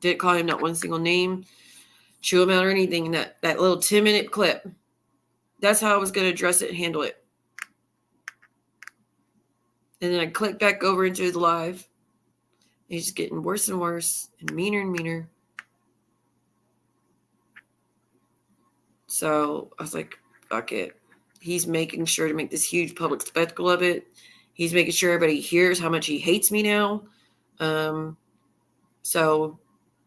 Didn't call him not one single name, chew him out or anything in that little 10-minute clip. That's how I was going to address it and handle it. And then I clicked back over into the live. He's just getting worse and worse and meaner. So I was like, fuck it. He's making sure to make this huge public spectacle of it. He's making sure everybody hears how much he hates me now. So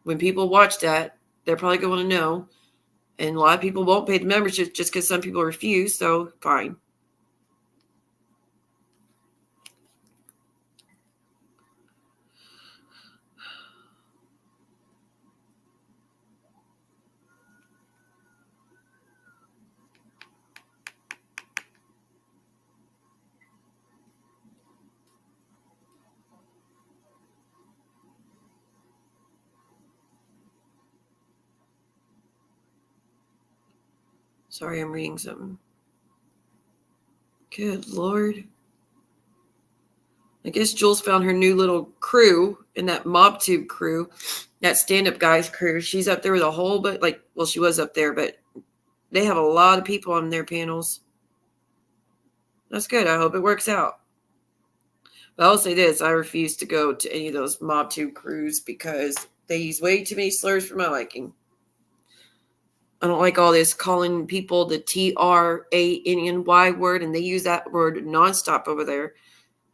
when people watch that, they're probably going to want to know. And a lot of people won't pay the membership just because some people refuse. So fine. Sorry, I'm reading something. Good Lord. I guess Jules found her new little crew in that MobTube crew, that stand-up guys crew. She's up there with a whole, but she was up there, but they have a lot of people on their panels. That's good. I hope it works out. But I'll say this. I refuse to go to any of those MobTube crews because they use way too many slurs for my liking. I don't like all this calling people the T-R-A-N-N-Y word, and they use that word nonstop over there,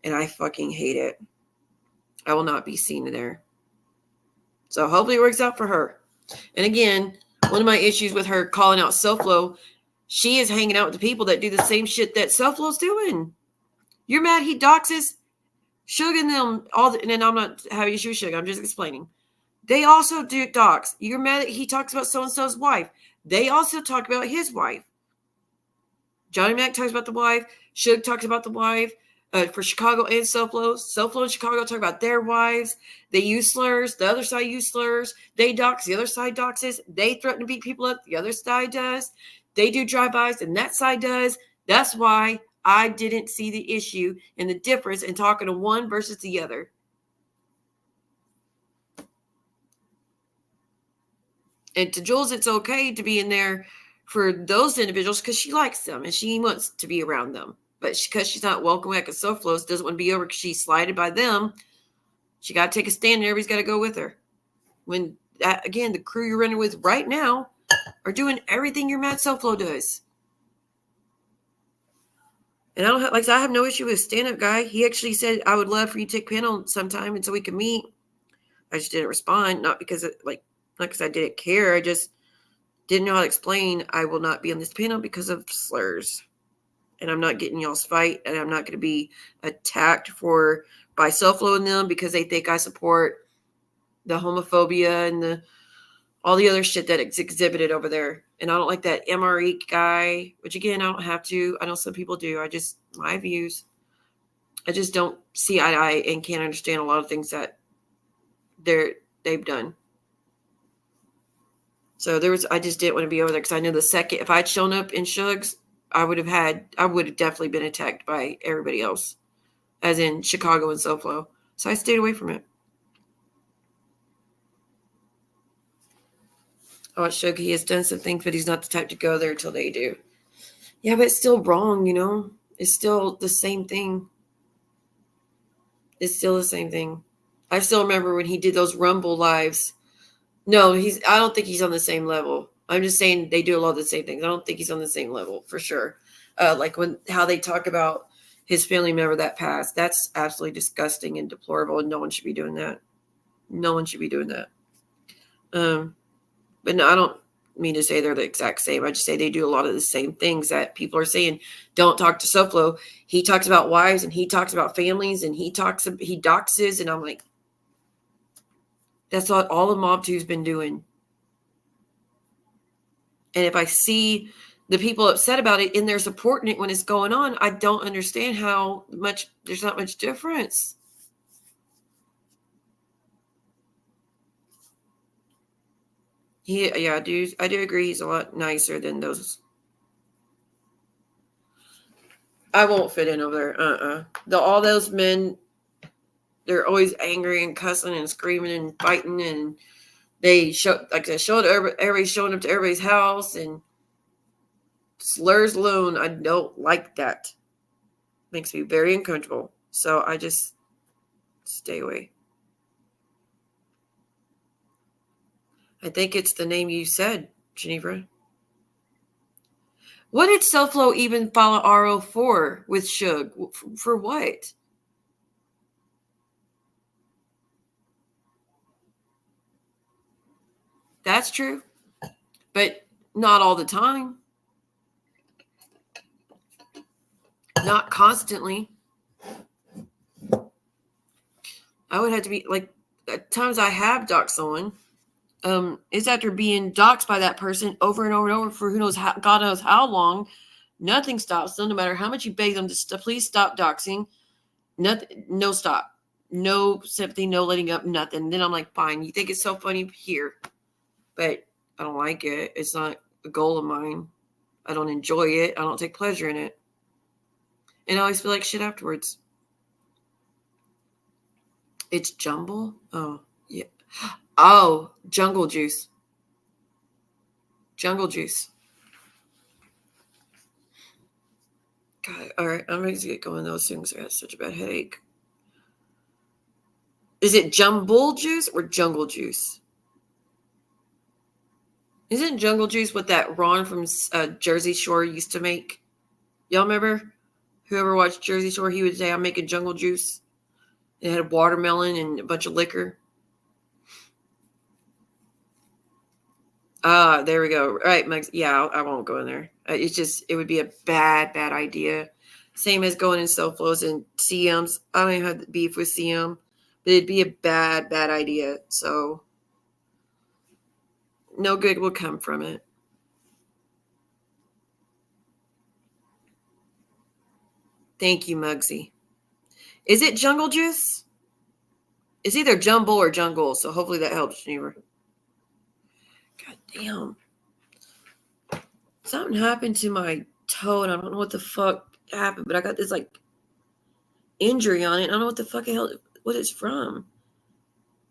and I fucking hate it. I will not be seen there. So hopefully it works out for her. And again, one of my issues with her calling out SoFlo, she is hanging out with the people that do the same shit that SoFlo's doing. You're mad he doxes Suge and them, and I'm not having issue with Suge, I'm just explaining. They also do dox. You're mad that he talks about so-and-so's wife. They also talk about his wife. Johnny Mac talks about the wife. Suge talks about the wife. For Chicago and SoFlo. SoFlo and Chicago talk about their wives. They use slurs. The other side use slurs. They dox. The other side doxes. They threaten to beat people up. The other side does. They do drive-bys, and that side does. That's why I didn't see the issue and the difference in talking to one versus the other. And to Jules, it's okay to be in there for those individuals because she likes them and she wants to be around them. But because she's not welcome at SoFlo's, doesn't want to be over because she's slighted by them, she got to take a stand and everybody's got to go with her. When, again, the crew you're running with right now are doing everything your mad SoFlo does. And I have no issue with a stand-up guy. He actually said, I would love for you to take panel sometime and so we can meet. I just didn't respond, not because I didn't care. I just didn't know how to explain I will not be on this panel because of slurs. And I'm not getting y'all's fight. And I'm not going to be attacked by SoFlo and them because they think I support the homophobia and the all the other shit that it's exhibited over there. And I don't like that MRE guy, which again, I don't have to. I know some people do. My views. I just don't see eye to eye and can't understand a lot of things that they've done. So I just didn't want to be over there because I knew the second, if I'd shown up in Shugs, I would have definitely been attacked by everybody else, as in Chicago and SoFlo. So I stayed away from it. Oh, Shug, he has done some things, but he's not the type to go there until they do. Yeah, but it's still wrong, you know? It's still the same thing. It's still the same thing. I still remember when he did those Rumble lives. No, I don't think he's on the same level. I'm just saying they do a lot of the same things. I don't think he's on the same level for sure. Like how they talk about his family member that passed. That's absolutely disgusting and deplorable, and no one should be doing that. No one should be doing that. But no, I don't mean to say they're the exact same. I just say they do a lot of the same things that people are saying. Don't talk to SoFlo. He talks about wives and he talks about families and he doxes, and I'm like, that's what all of Mob 2's been doing. And if I see the people upset about it and they're supporting it when it's going on, I don't understand how much there's not much difference. I do agree he's a lot nicer than those. I won't fit in over there. All those men, they're always angry and cussing and screaming and fighting, and they everybody's showing up to everybody's house and slurs alone. I don't like that. Makes me very uncomfortable. So I just stay away. I think it's the name you said, Geneva. What did SoFlo even follow RO for with Shug? For what? That's true. But not all the time. Not constantly. I would have to be like, at times I have doxed someone. It's after being doxed by that person over and over and over for who knows how, God knows how long. Nothing stops them, no matter how much you beg them to please stop doxing. Nothing, no stop, no sympathy, no letting up, nothing. Then I'm like, fine, you think it's so funny here, but I don't like it. It's not a goal of mine. I don't enjoy it. I don't take pleasure in it, and I always feel like shit afterwards. It's Jumble. Oh yeah. Oh, Jungle Juice. Jungle Juice. God, all right. I'm ready to get going those things. I got such a bad headache. Is it Jumble Juice or Jungle Juice? Isn't Jungle Juice what that Ron from Jersey Shore used to make? Y'all remember? Whoever watched Jersey Shore, he would say, I'm making Jungle Juice. It had a watermelon and a bunch of liquor. There we go. All right, Max. Yeah, I won't go in there. It would be a bad idea. Same as going in SoFlos and CMs. I don't even have beef with CM, but it'd be a bad idea. So no good will come from it. Thank you, Muggsy. Is it Jungle Juice? It's either Jumble or Jungle, so hopefully that helps, Geneva. God damn. Something happened to my toe, and I don't know what the fuck happened, but I got this, like, injury on it. I don't know what the fuck what it's from.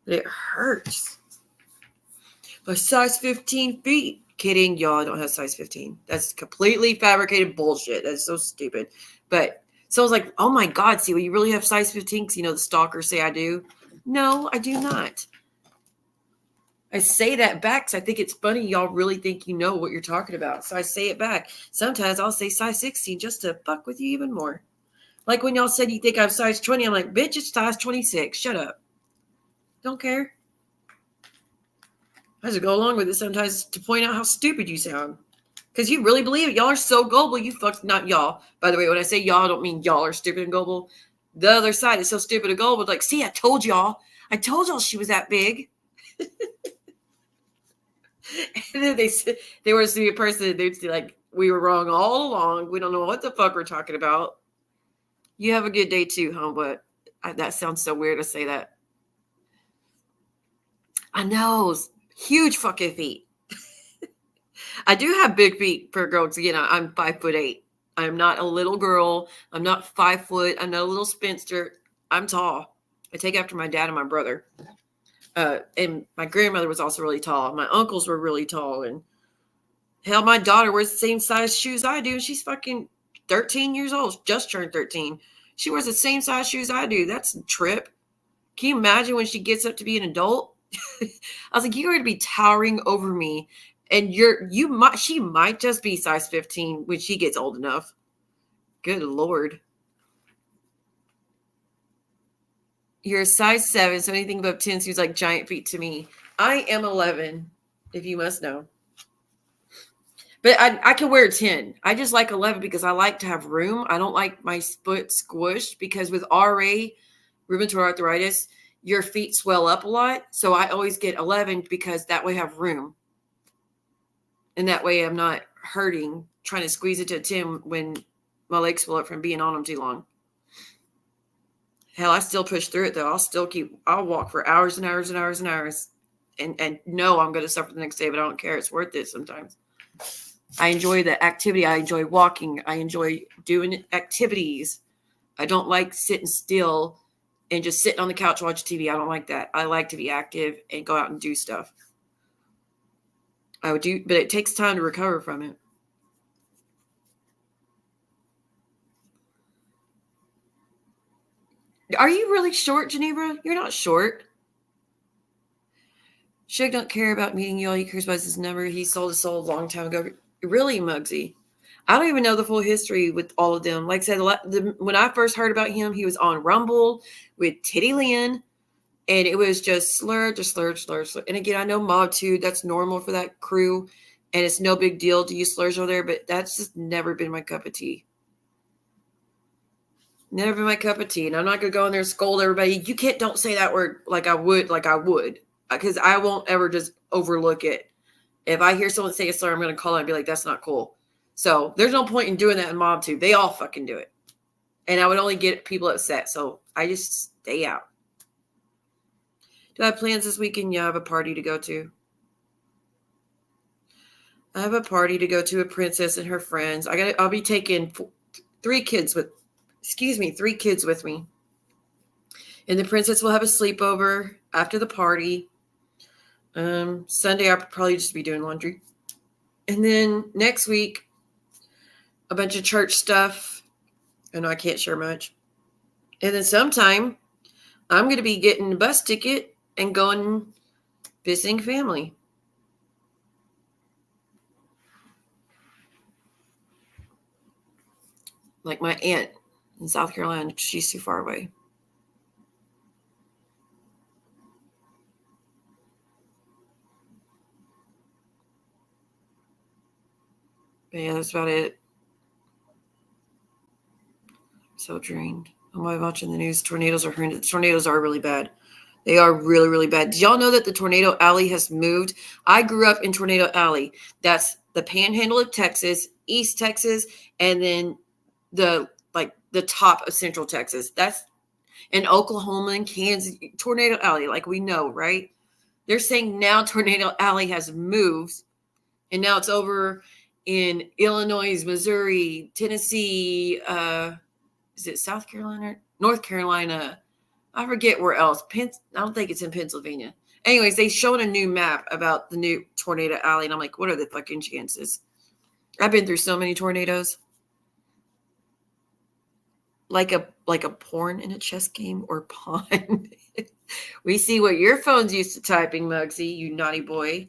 But it hurts. My size 15 feet. Kidding, y'all, I don't have size 15. That's completely fabricated bullshit. That's so stupid. But someone's like, oh my God, see, well, you really have size 15? Because, the stalkers say I do. No, I do not. I say that back because I think it's funny. Y'all really think you know what you're talking about. So I say it back. Sometimes I'll say size 16 just to fuck with you even more. Like when y'all said you think I'm size 20, I'm like, bitch, it's size 26. Shut up. Don't care. I just go along with it sometimes to point out how stupid you sound. Because you really believe it. Y'all are so gullible. You fuck, not y'all. By the way, when I say y'all, I don't mean y'all are stupid and gullible. The other side is so stupid and gullible. Like, see, I told y'all. I told y'all she was that big. And then they were to see a person, they'd be like, we were wrong all along. We don't know what the fuck we're talking about. You have a good day too, huh? But that sounds so weird to say that. I know. Huge fucking feet. I do have big feet for a girl. Because, you know, I'm 5'8". I'm not a little girl. I'm not 5 foot. I'm not a little spinster. I'm tall. I take after my dad and my brother. And my grandmother was also really tall. My uncles were really tall. And hell, my daughter wears the same size shoes I do. And she's fucking 13 years old. Just turned 13. She wears the same size shoes I do. That's a trip. Can you imagine when she gets up to be an adult? I was like, you're going to be towering over me. And she might just be size 15 when she gets old enough. Good Lord. You're a size 7, so anything above 10 seems like giant feet to me. I am 11, if you must know. But I can wear 10. I just like 11 because I like to have room. I don't like my foot squished because with RA, rheumatoid arthritis, your feet swell up a lot. So I always get 11 because that way I have room. And that way I'm not hurting trying to squeeze it to a 10 when my legs swell up from being on them too long. Hell, I still push through it though. I'll walk for hours and hours and hours and hours and know I'm going to suffer the next day, but I don't care. It's worth it sometimes. I enjoy the activity. I enjoy walking. I enjoy doing activities. I don't like sitting still and just sitting on the couch, watch TV. I don't like that. I like to be active and go out and do stuff. I would do, but it takes time to recover from it. Are you really short, Geneva? You're not short. Shug don't care about meeting you. All he cares about is his number. He sold his soul a long time ago. Really, Muggsy? I don't even know the full history with all of them. Like I said, when I first heard about him, he was on Rumble with Titty Lynn. And it was just slur. And again, I know Mob 2, that's normal for that crew. And it's no big deal to use slurs over there. But that's just never been my cup of tea. Never been my cup of tea. And I'm not going to go in there and scold everybody. Don't say that word like I would. Because I won't ever just overlook it. If I hear someone say a slur, I'm going to call it and be like, that's not cool. So there's no point in doing that in Mob 2. They all fucking do it. And I would only get people upset. So I just stay out. Do I have plans this weekend? Yeah, I have a party to go to. I have a party to go to, a princess and her friends. I'll be taking 3 kids with me. And the princess will have a sleepover after the party. Sunday I'll probably just be doing laundry. And then next week, a bunch of church stuff. I know I can't share much. And then sometime I'm going to be getting a bus ticket and going visiting family. Like my aunt in South Carolina. She's too far away. But yeah, that's about it. So drained. I'm watching the news. Tornadoes are horrendous. Tornadoes are really bad. They are really, really bad. Did y'all know that the Tornado Alley has moved? I grew up in Tornado Alley. That's the panhandle of Texas, East Texas, and then the top of Central Texas. That's in Oklahoma and Kansas. Tornado Alley, like we know, right? They're saying now Tornado Alley has moved, and now it's over in Illinois, Missouri, Tennessee, is it South Carolina? North Carolina. I forget where else. I don't think it's in Pennsylvania. Anyways, they showed a new map about the new Tornado Alley, and I'm like, what are the fucking chances? I've been through so many tornadoes. Like a pawn in a chess game or pawn. We see what your phone's used to typing, Muggsy, you naughty boy.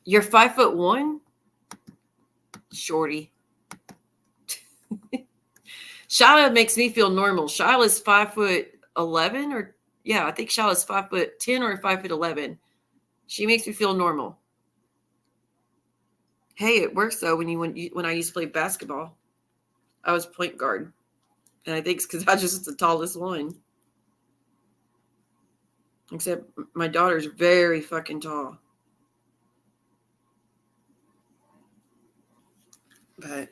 You're 5'1"? Shorty. Shyla makes me feel normal. Shyla's 5'11" or yeah, I think Shyla's 5'10" or 5'11". She makes me feel normal. Hey, it works though when I used to play basketball. I was point guard. And I think it's because I just was the tallest one. Except my daughter's very fucking tall. But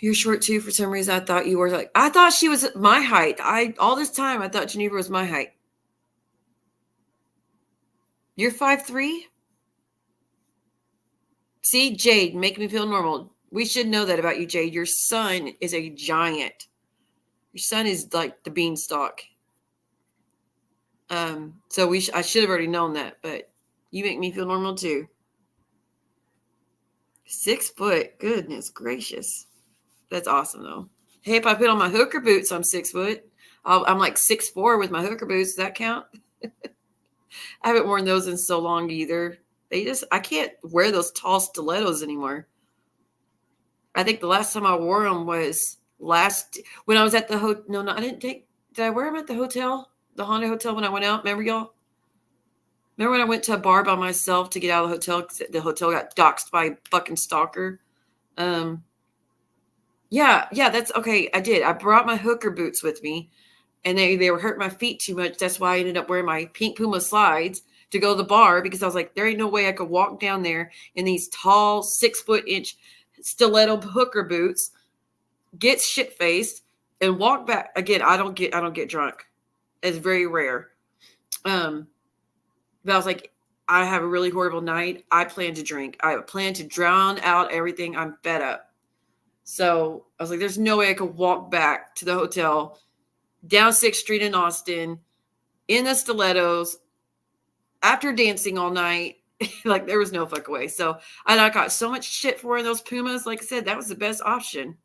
you're short too. For some reason, I thought you were like, I thought she was my height. All this time, I thought Geneva was my height. You're 5'3"? See, Jade, make me feel normal. We should know that about you, Jade. Your son is a giant. Your son is like the beanstalk. So I should have already known that, but you make me feel normal too. 6 foot. Goodness gracious. That's awesome though. Hey, if I put on my hooker boots, I'm 6 foot. I'm like 6'4" with my hooker boots. Does that count? I haven't worn those in so long either. I can't wear those tall stilettos anymore. I think the last time I wore them was when I was at the hotel. No, I didn't did I wear them at the hotel? The haunted hotel when I went out? Remember y'all? Remember when I went to a bar by myself to get out of the hotel because the hotel got doxxed by a fucking stalker? Yeah, that's okay. I did. I brought my hooker boots with me and they were hurting my feet too much. That's why I ended up wearing my pink Puma slides to go to the bar because I was like, there ain't no way I could walk down there in these tall 6'inch stiletto hooker boots, get shit faced, and walk back. Again, I don't get drunk. It's very rare. But I was like, I have a really horrible night. I plan to drink. I plan to drown out everything. I'm fed up. So I was like, there's no way I could walk back to the hotel down 6th Street in Austin in the stilettos after dancing all night. Like there was no fuck way. So I got so much shit for wearing those Pumas. Like I said, that was the best option.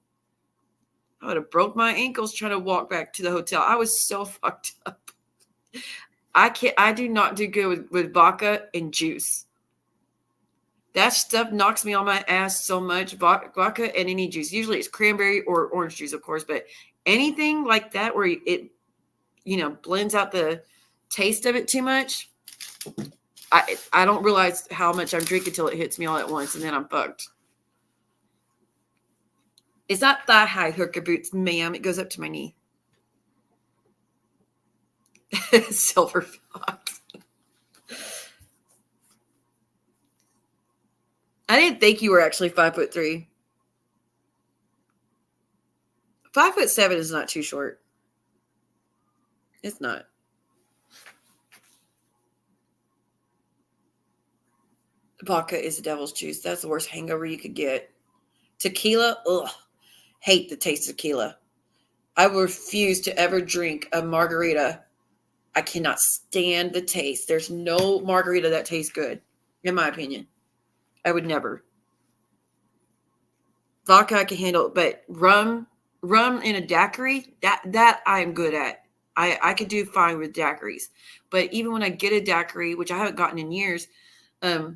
I would have broke my ankles trying to walk back to the hotel. I was so fucked up. I do not do good with vodka and juice. That stuff knocks me on my ass so much. Vodka and any juice. Usually it's cranberry or orange juice, of course, but anything like that where it, blends out the taste of it too much. I don't realize how much I'm drinking until it hits me all at once, and then I'm fucked. It's not thigh high hooker boots, ma'am. It goes up to my knee. Silver fox. I didn't think you were actually 5'3". 5'7" is not too short. It's not. Vodka is the devil's juice. That's the worst hangover you could get. Tequila, ugh. Hate the taste of tequila. I refuse to ever drink a margarita. I cannot stand the taste. There's no margarita that tastes good, in my opinion. I would never. Vodka I can handle, but rum in a daiquiri, that I am good at. I could do fine with daiquiris. But even when I get a daiquiri, which I haven't gotten in years, I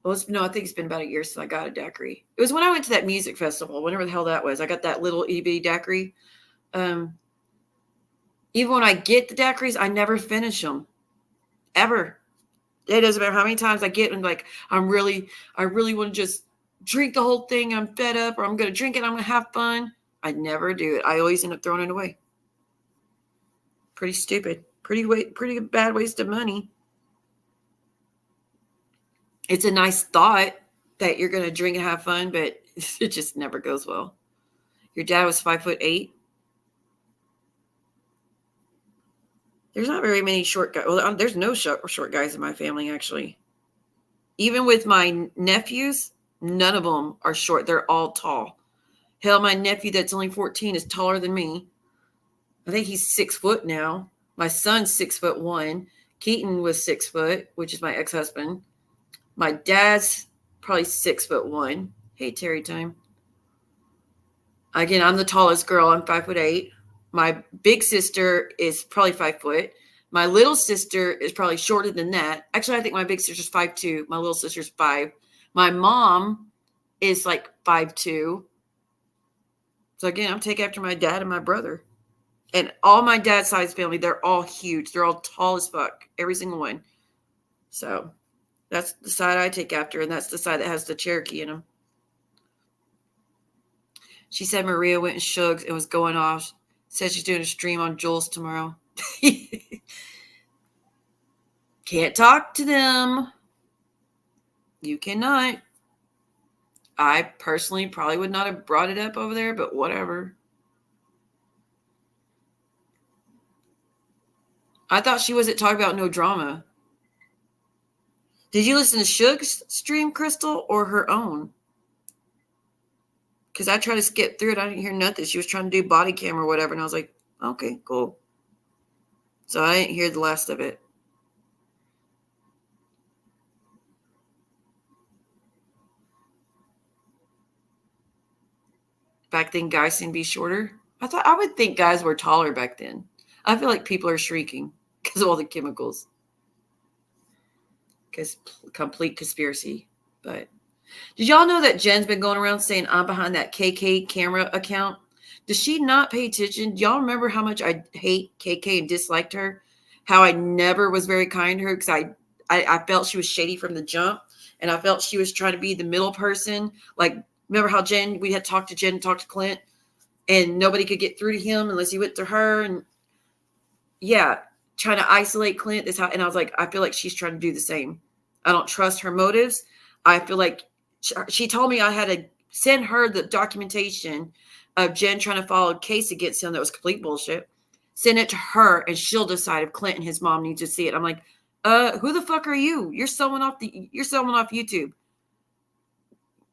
think it's been about a year since I got a daiquiri. It was when I went to that music festival, whenever the hell that was. I got that little itty-bitty daiquiri. Even when I get the daiquiris, I never finish them. Ever. It doesn't matter how many times I get and like, I really want to just drink the whole thing. I'm fed up, or I'm going to drink it. I'm going to have fun. I never do it. I always end up throwing it away. Pretty stupid. Pretty bad waste of money. It's a nice thought that you're going to drink and have fun, but it just never goes well. Your dad was 5'8". There's not very many short guys. Well, there's no short guys in my family, actually. Even with my nephews, none of them are short. They're all tall. Hell, my nephew that's only 14 is taller than me. I think he's 6 foot now. My son's 6'1". Keaton was 6 foot, which is my ex-husband. My dad's probably 6'1". Hey, Terry time. Again, I'm the tallest girl. I'm 5'8". My big sister is probably 5 foot. My little sister is probably shorter than that. Actually, I think my big sister's 5'2". My little sister's 5. My mom is like 5'2". So again, I'm taking after my dad and my brother. And all my dad's side's family, they're all huge. They're all tall as fuck. Every single one. So that's the side I take after, and that's the side that has the Cherokee in them. She said Maria went and shugs and was going off. Said she's doing a stream on Jules tomorrow. Can't talk to them. You cannot. I personally probably would not have brought it up over there, but whatever. I thought she wasn't talking about no drama. Did you listen to Suge's stream, Crystal, or her own? Because I tried to skip through it. I didn't hear nothing. She was trying to do body cam or whatever. And I was like, okay, cool. So I didn't hear the last of it. Back then, guys seemed to be shorter. I would think guys were taller back then. I feel like people are shrinking because of all the chemicals. Because complete conspiracy. But did y'all know that Jen's been going around saying I'm behind that KK camera account? Does she not pay attention? Do y'all remember how much I hate KK and disliked her? How I never was very kind to her because I felt she was shady from the jump. And I felt she was trying to be the middle person. Like, remember how we had talked to Jen and talked to Clint, and nobody could get through to him unless he went through her. And yeah, trying to isolate Clint. And I was like, I feel like she's trying to do the same. I don't trust her motives. I feel like she told me I had to send her the documentation of Jen trying to file a case against him that was complete bullshit. Send it to her, and she'll decide if Clint and his mom need to see it. I'm like, who the fuck are you? You're someone off YouTube.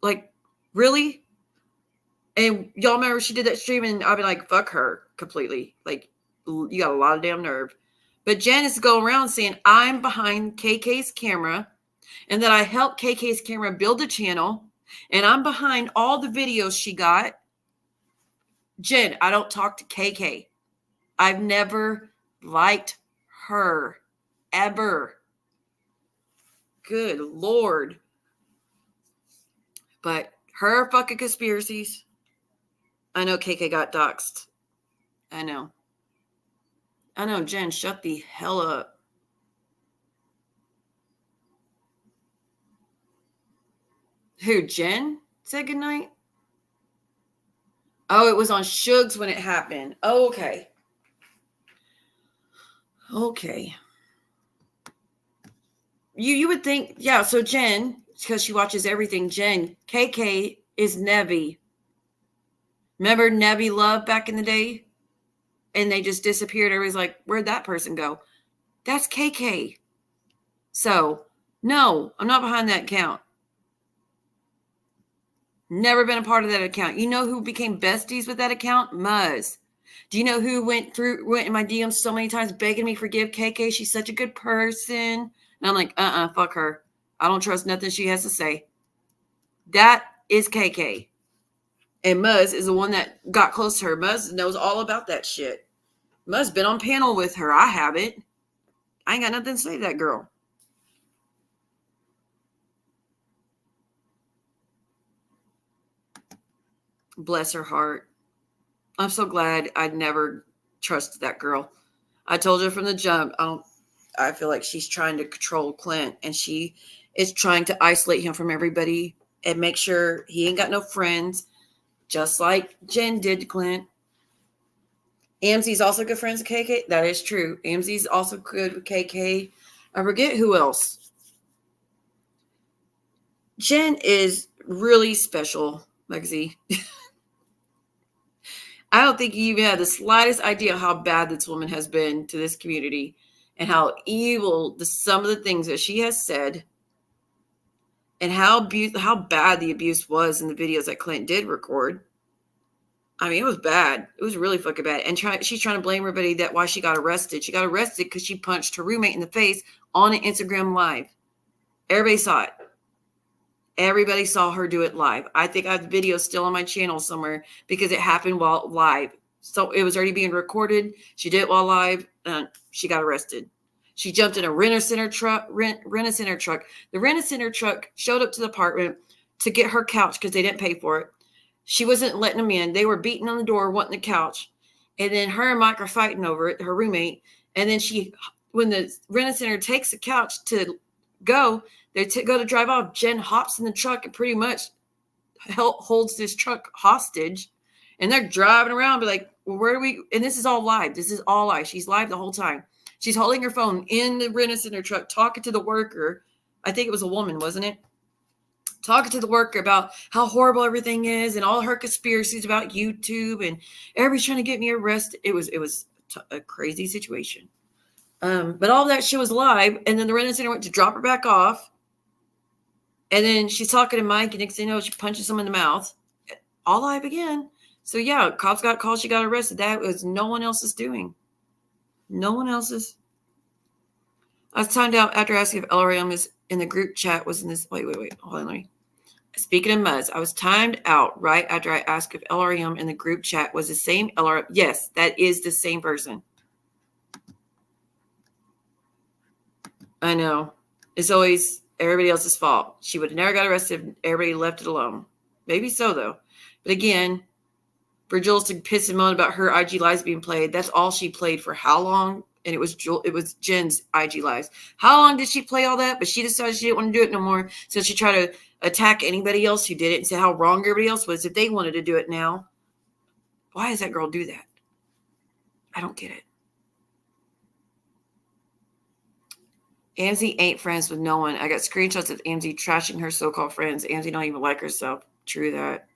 Like, really? And y'all remember she did that stream, and I'd be like, fuck her completely. Like, you got a lot of damn nerve. But Jen is going around saying I'm behind KK's camera, and that I helped KK's camera build a channel, and I'm behind all the videos she got. Jen, I don't talk to KK. I've never liked her. Ever. Good Lord. But her fucking conspiracies. I know KK got doxxed. I know, Jen, shut the hell up. Who, Jen said goodnight? Oh, it was on Suge's when it happened. Oh, okay. Okay. You would think, yeah, so Jen, because she watches everything, Jen, KK is Nebby. Remember Nebby Love back in the day? And they just disappeared. Everybody's like, where'd that person go? That's KK. So, no, I'm not behind that account. Never been a part of that account. You know who became besties with that account? Muzz. Do you know who went in my DMs so many times begging me forgive KK? She's such a good person. And I'm like, fuck her. I don't trust nothing she has to say. That is KK. And Muzz is the one that got close to her. Muzz knows all about that shit. Muzz been on panel with her. I haven't. I ain't got nothing to say to that girl. Bless her heart. I'm so glad I'd never trusted that girl. I told her from the jump, I feel like she's trying to control Clint, and she is trying to isolate him from everybody and make sure he ain't got no friends, just like Jen did to Clint. AMZ's also good friends with KK. That is true. AMZ's also good with KK. I forget who else. Jen is really special, Lexi. I don't think you even have the slightest idea how bad this woman has been to this community and how evil some of the things that she has said and how bad the abuse was in the videos that Clint did record. I mean, it was bad. It was really fucking bad. And she's trying to blame everybody that why she got arrested. She got arrested because she punched her roommate in the face on an Instagram live. Everybody saw it. Everybody saw her do it live. I think I have the video still on my channel somewhere because it happened while live. So it was already being recorded. She did it while live, and she got arrested. She jumped in a Rent-A-Center truck. The Rent-A-Center truck showed up to the apartment to get her couch because they didn't pay for it. She wasn't letting them in. They were beating on the door, wanting the couch. And then her and Mike are fighting over it, her roommate. And then when the Rent-A-Center takes the couch to go, they go to drive off. Jen hops in the truck and pretty much holds this truck hostage. And they're driving around, be like, well, where do we? And this is all live. This is all live. She's live the whole time. She's holding her phone in the Rent-A-Center truck, talking to the worker. I think it was a woman, wasn't it? talking to the worker about how horrible everything is and all her conspiracies about YouTube and everybody's trying to get me arrested. It was a crazy situation. But all that shit was live. And then the rent center went to drop her back off. And then she's talking to Mike, and next thing you know, she punches him in the mouth. All live again. So yeah, cops got called. She got arrested. That was no one else's doing. No one else's. I was timed out after asking if LRM is in the group chat. Was in this. Wait. Hold on. Let me. Speaking of Muzz, I was timed out right after I asked if LRM in the group chat was the same LRM. Yes, that is the same person. I know. It's always everybody else's fault. She would have never got arrested if everybody left it alone. Maybe so, though. But again, for Jules to piss and moan about her IG lives being played, that's all she played for how long? And it was Jen's IG lives. How long did she play all that? But she decided she didn't want to do it no more. So she tried to attack anybody else who did it and say how wrong everybody else was if they wanted to do it now. Why does that girl do that? I don't get it. Amzie ain't friends with no one. I got screenshots of Amzie trashing her so-called friends. Amzie don't even like herself. True that.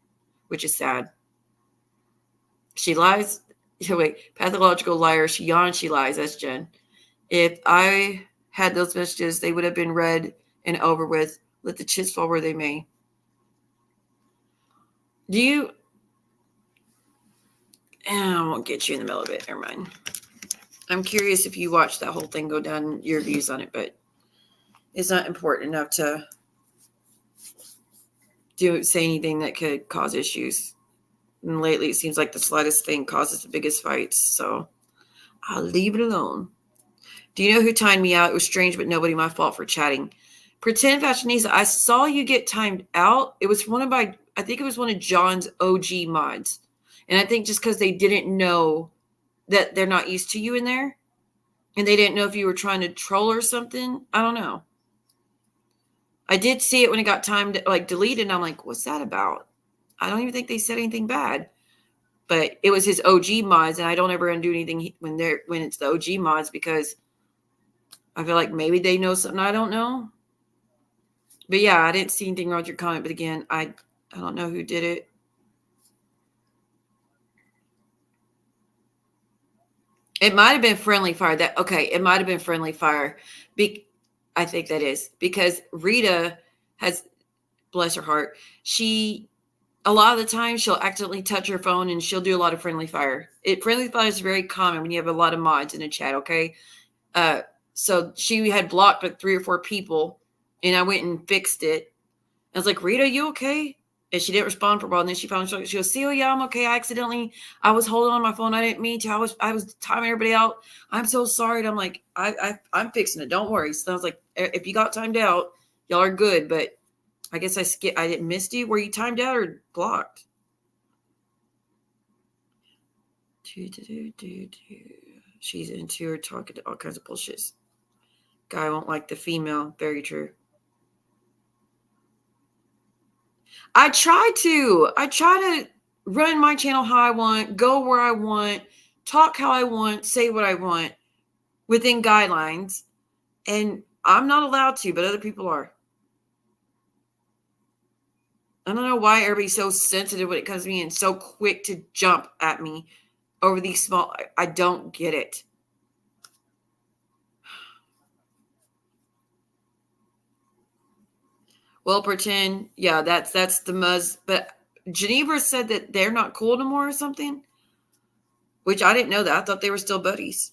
Which is sad. She lies. Wait, pathological liar. She yawns, she lies. That's Jen. If I had those messages, they would have been read and over with. Let the chips fall where they may. I won't get you in the middle of it. Never mind. I'm curious if you watched that whole thing go down, your views on it, but it's not important enough to say anything that could cause issues. And lately, it seems like the slightest thing causes the biggest fights. So I'll leave it alone. Do you know who timed me out? It was strange, but nobody my fault for chatting. Pretend Fashionista, I saw you get timed out. It was I think it was one of John's OG mods. And I think just because they didn't know that they're not used to you in there. And they didn't know if you were trying to troll or something. I don't know. I did see it when it got timed, like deleted. And I'm like, what's that about? I don't even think they said anything bad. But it was his OG mods. And I don't ever undo anything when it's the OG mods because I feel like maybe they know something I don't know. But yeah, I didn't see anything wrong with your comment. But again, I don't know who did it. It might have been Friendly Fire. It might have been Friendly Fire. I think that is because Rita has, bless her heart, a lot of the time she'll accidentally touch her phone and she'll do a lot of Friendly Fire. Friendly Fire is very common when you have a lot of mods in a chat, okay? So she had blocked like 3 or 4 people and I went and fixed it. I was like, Rita, you okay? And she didn't respond for a while. And then she finally she goes, see, oh yeah, I'm okay. I was holding on my phone. I didn't mean to. I was timing everybody out. I'm so sorry. And I'm like, I'm fixing it. Don't worry. So I was like, if you got timed out, y'all are good. But I guess I didn't miss you. Were you timed out or blocked? She's into her talking to all kinds of bullshit. Guy won't like the female. Very true. I try to run my channel how I want, go where I want, talk how I want, say what I want within guidelines. And I'm not allowed to, but other people are. I don't know why everybody's so sensitive when it comes to me and so quick to jump at me over these small. I don't get it. Well, pretend, yeah, that's the Muzz. But Geneva said that they're not cool no more or something, which I didn't know that. I thought they were still buddies.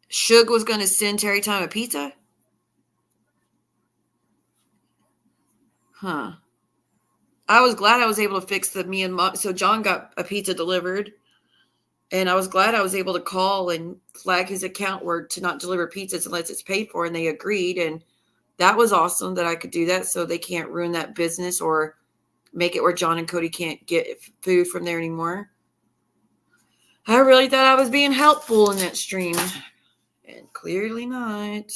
Suge was going to send Terry Time a pizza? Huh. I was glad I was able to fix the me and mom. So John got a pizza delivered. And I was glad I was able to call and flag his account word to not deliver pizzas unless it's paid for. And they agreed. And that was awesome that I could do that. So they can't ruin that business or make it where John and Cody can't get food from there anymore. I really thought I was being helpful in that stream. And clearly not.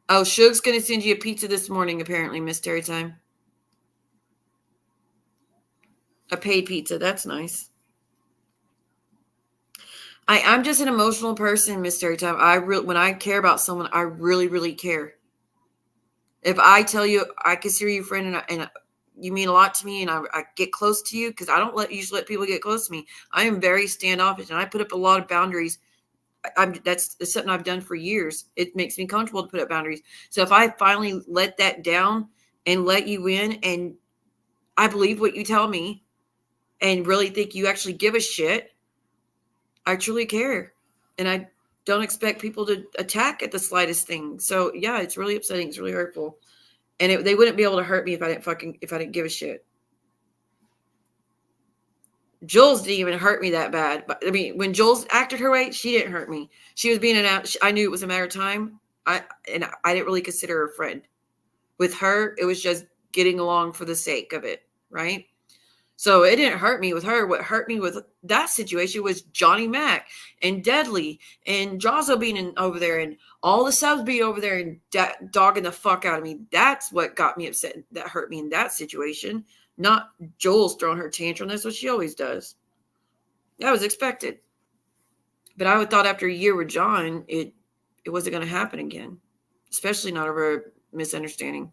Oh, Suge's going to send you a pizza this morning, apparently, Miss Terry Time. A paid pizza. That's nice. I'm just an emotional person, Miss Terry-Time. When I care about someone, I really, really care. If I tell you I consider you a friend and you mean a lot to me and I get close to you, because I don't usually let people get close to me. I am very standoffish and I put up a lot of boundaries. That's something I've done for years. It makes me comfortable to put up boundaries. So if I finally let that down and let you in and I believe what you tell me and really think you actually give a shit, I truly care. And I don't expect people to attack at the slightest thing. So yeah, it's really upsetting. It's really hurtful. And they wouldn't be able to hurt me if I didn't give a shit. Jules didn't even hurt me that bad. But I mean, when Jules acted her way, she didn't hurt me. She was being I knew it was a matter of time. I didn't really consider her a friend. With her, it was just getting along for the sake of it, right? So it didn't hurt me with her. What hurt me with that situation was Johnny Mac and Deadly and Jazzo being over there and all the subs being over there and dogging the fuck out of me. That's what got me upset. That hurt me in that situation. Not Joel's throwing her tantrum. That's what she always does. That was expected. But I would thought after a year with John, it wasn't going to happen again. Especially not over a misunderstanding.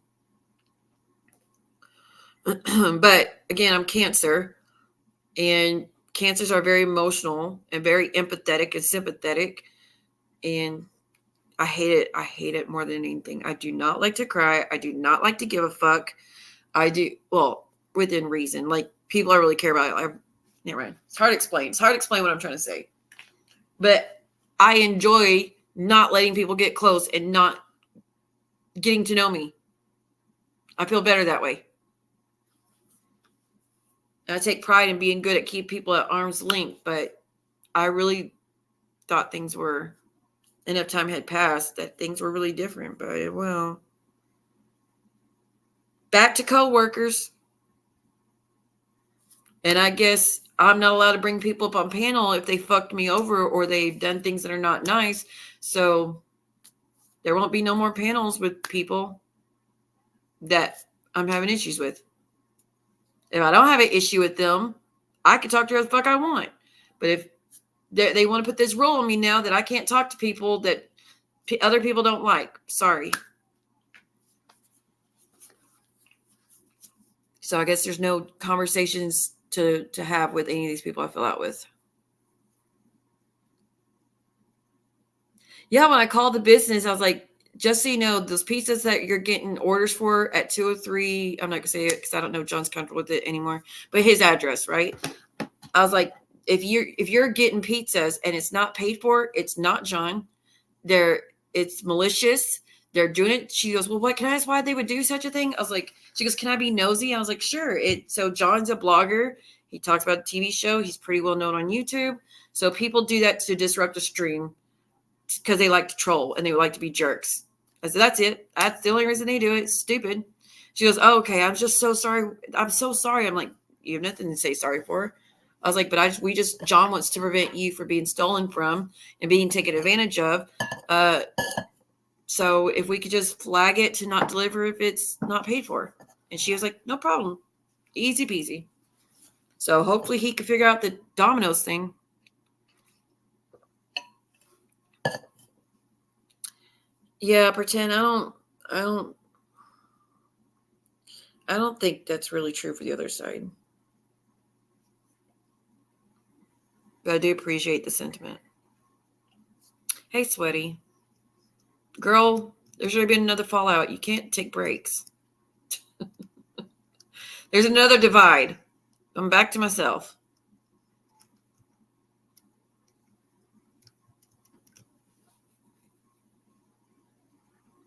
But again, I'm Cancer, and Cancers are very emotional and very empathetic and sympathetic, and I hate it. I hate it more than anything. I do not like to cry. I do not like to give a fuck. I do, well, within reason. Like, people I really care about. Never mind. It's hard to explain. It's hard to explain what I'm trying to say. But I enjoy not letting people get close and not getting to know me. I feel better that way. And I take pride in being good at keep people at arm's length, but I really thought things were, enough time had passed that things were really different. But well, back to co-workers. And I guess I'm not allowed to bring people up on panel if they fucked me over or they've done things that are not nice. So there won't be no more panels with people that I'm having issues with. If I don't have an issue with them, I can talk to whoever the fuck I want. But if they want to put this rule on me now that I can't talk to people that other people don't like, sorry. So I guess there's no conversations to have with any of these people I fill out with. Yeah, when I called the business, I was like, just so you know, those pizzas that you're getting orders for at 203, I'm not going to say it because I don't know if John's comfortable with it anymore, but his address, right? I was like, if you're getting pizzas and it's not paid for, it's not John. It's malicious. They're doing it. She goes, well, what can I ask why they would do such a thing? I was like, she goes, can I be nosy? I was like, sure. So John's a blogger. He talks about a TV show. He's pretty well known on YouTube. So people do that to disrupt a stream because they like to troll and they like to be jerks. I said, that's it. That's the only reason they do it. It's stupid. She goes, oh, okay. I'm just so sorry. I'm so sorry. I'm like, you have nothing to say sorry for. I was like, but John wants to prevent you from being stolen from and being taken advantage of. So if we could just flag it to not deliver if it's not paid for. And she was like, no problem. Easy peasy. So hopefully he can figure out the Domino's thing. Yeah, pretend. I don't think that's really true for the other side. But I do appreciate the sentiment. Hey, Sweaty. Girl, there's already been another fallout. You can't take breaks. There's another divide. I'm back to myself.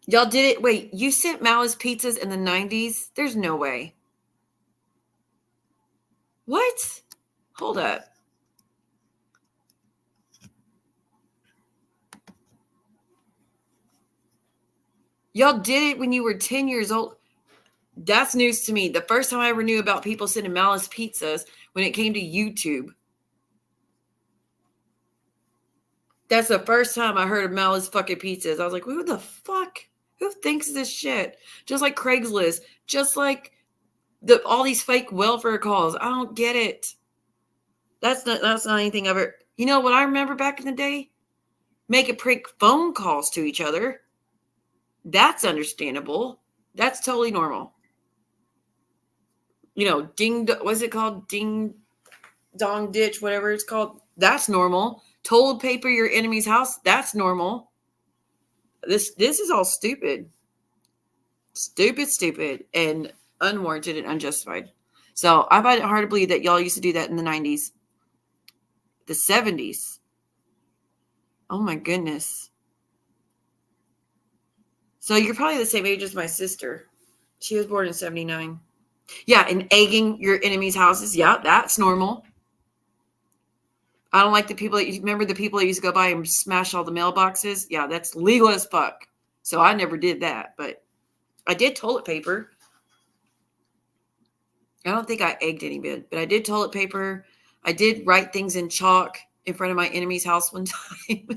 Y'all did it. Wait, you sent Malice pizzas in the 90s? There's no way. What? Hold up. Y'all did it when you were 10 years old. That's news to me. The first time I ever knew about people sending Malice pizzas when it came to YouTube. That's the first time I heard of Malice fucking pizzas. I was like, who the fuck? Who thinks this shit? Just like Craigslist. Just like all these fake welfare calls. I don't get it. That's not anything I've ever... You know what I remember back in the day? Making prank phone calls to each other. That's understandable. That's totally normal. You know, what's it called? Ding dong ditch, whatever it's called. That's normal. Toilet paper your enemy's house. That's normal. This is all stupid. Stupid, and unwarranted and unjustified. So I find it hard to believe that y'all used to do that in the 90s, the 70s. Oh my goodness. So you're probably the same age as my sister. She was born in 79. Yeah, and egging your enemy's houses. Yeah, that's normal. I don't like the people remember the people that used to go by and smash all the mailboxes. Yeah, that's legal as fuck. So I never did that, but I did toilet paper. I don't think I egged anybody, but I did toilet paper. I did write things in chalk in front of my enemy's house one time.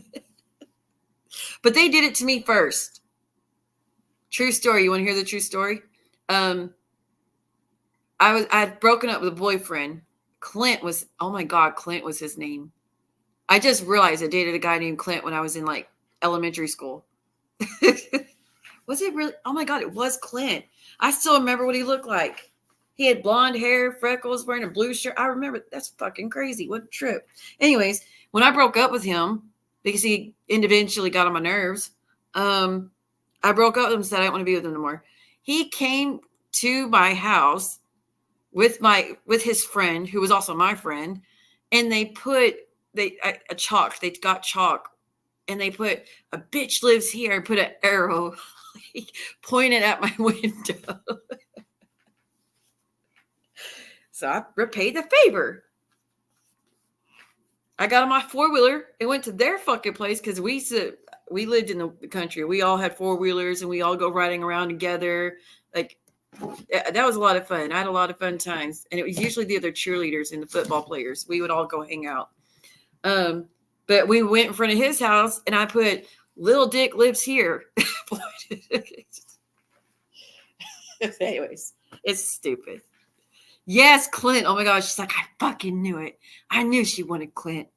But they did it to me first. True story. You want to hear the true story? I had broken up with a boyfriend. Clint was his name. I just realized I dated a guy named Clint when I was in like elementary school. Was it really? Oh my God, it was Clint. I still remember what he looked like. He had blonde hair, freckles, wearing a blue shirt. I remember. That's fucking crazy. What a trip. Anyways, when I broke up with him, because he eventually got on my nerves, I broke up with him and said I don't want to be with him anymore. He came to my house with his friend, who was also my friend, and they got chalk, and they put "a bitch lives here," put an arrow pointed at my window. So I repaid the favor. I got on my 4-wheeler and went to their fucking place because we lived in the country. We all had 4-wheelers and we all go riding around together. Like, that was a lot of fun. I had a lot of fun times. And it was usually the other cheerleaders and the football players. We would all go hang out. But we went in front of his house and I put "Little Dick lives here." Anyways, it's stupid. Yes, Clint. Oh my gosh. She's like, I fucking knew it. I knew she wanted Clint.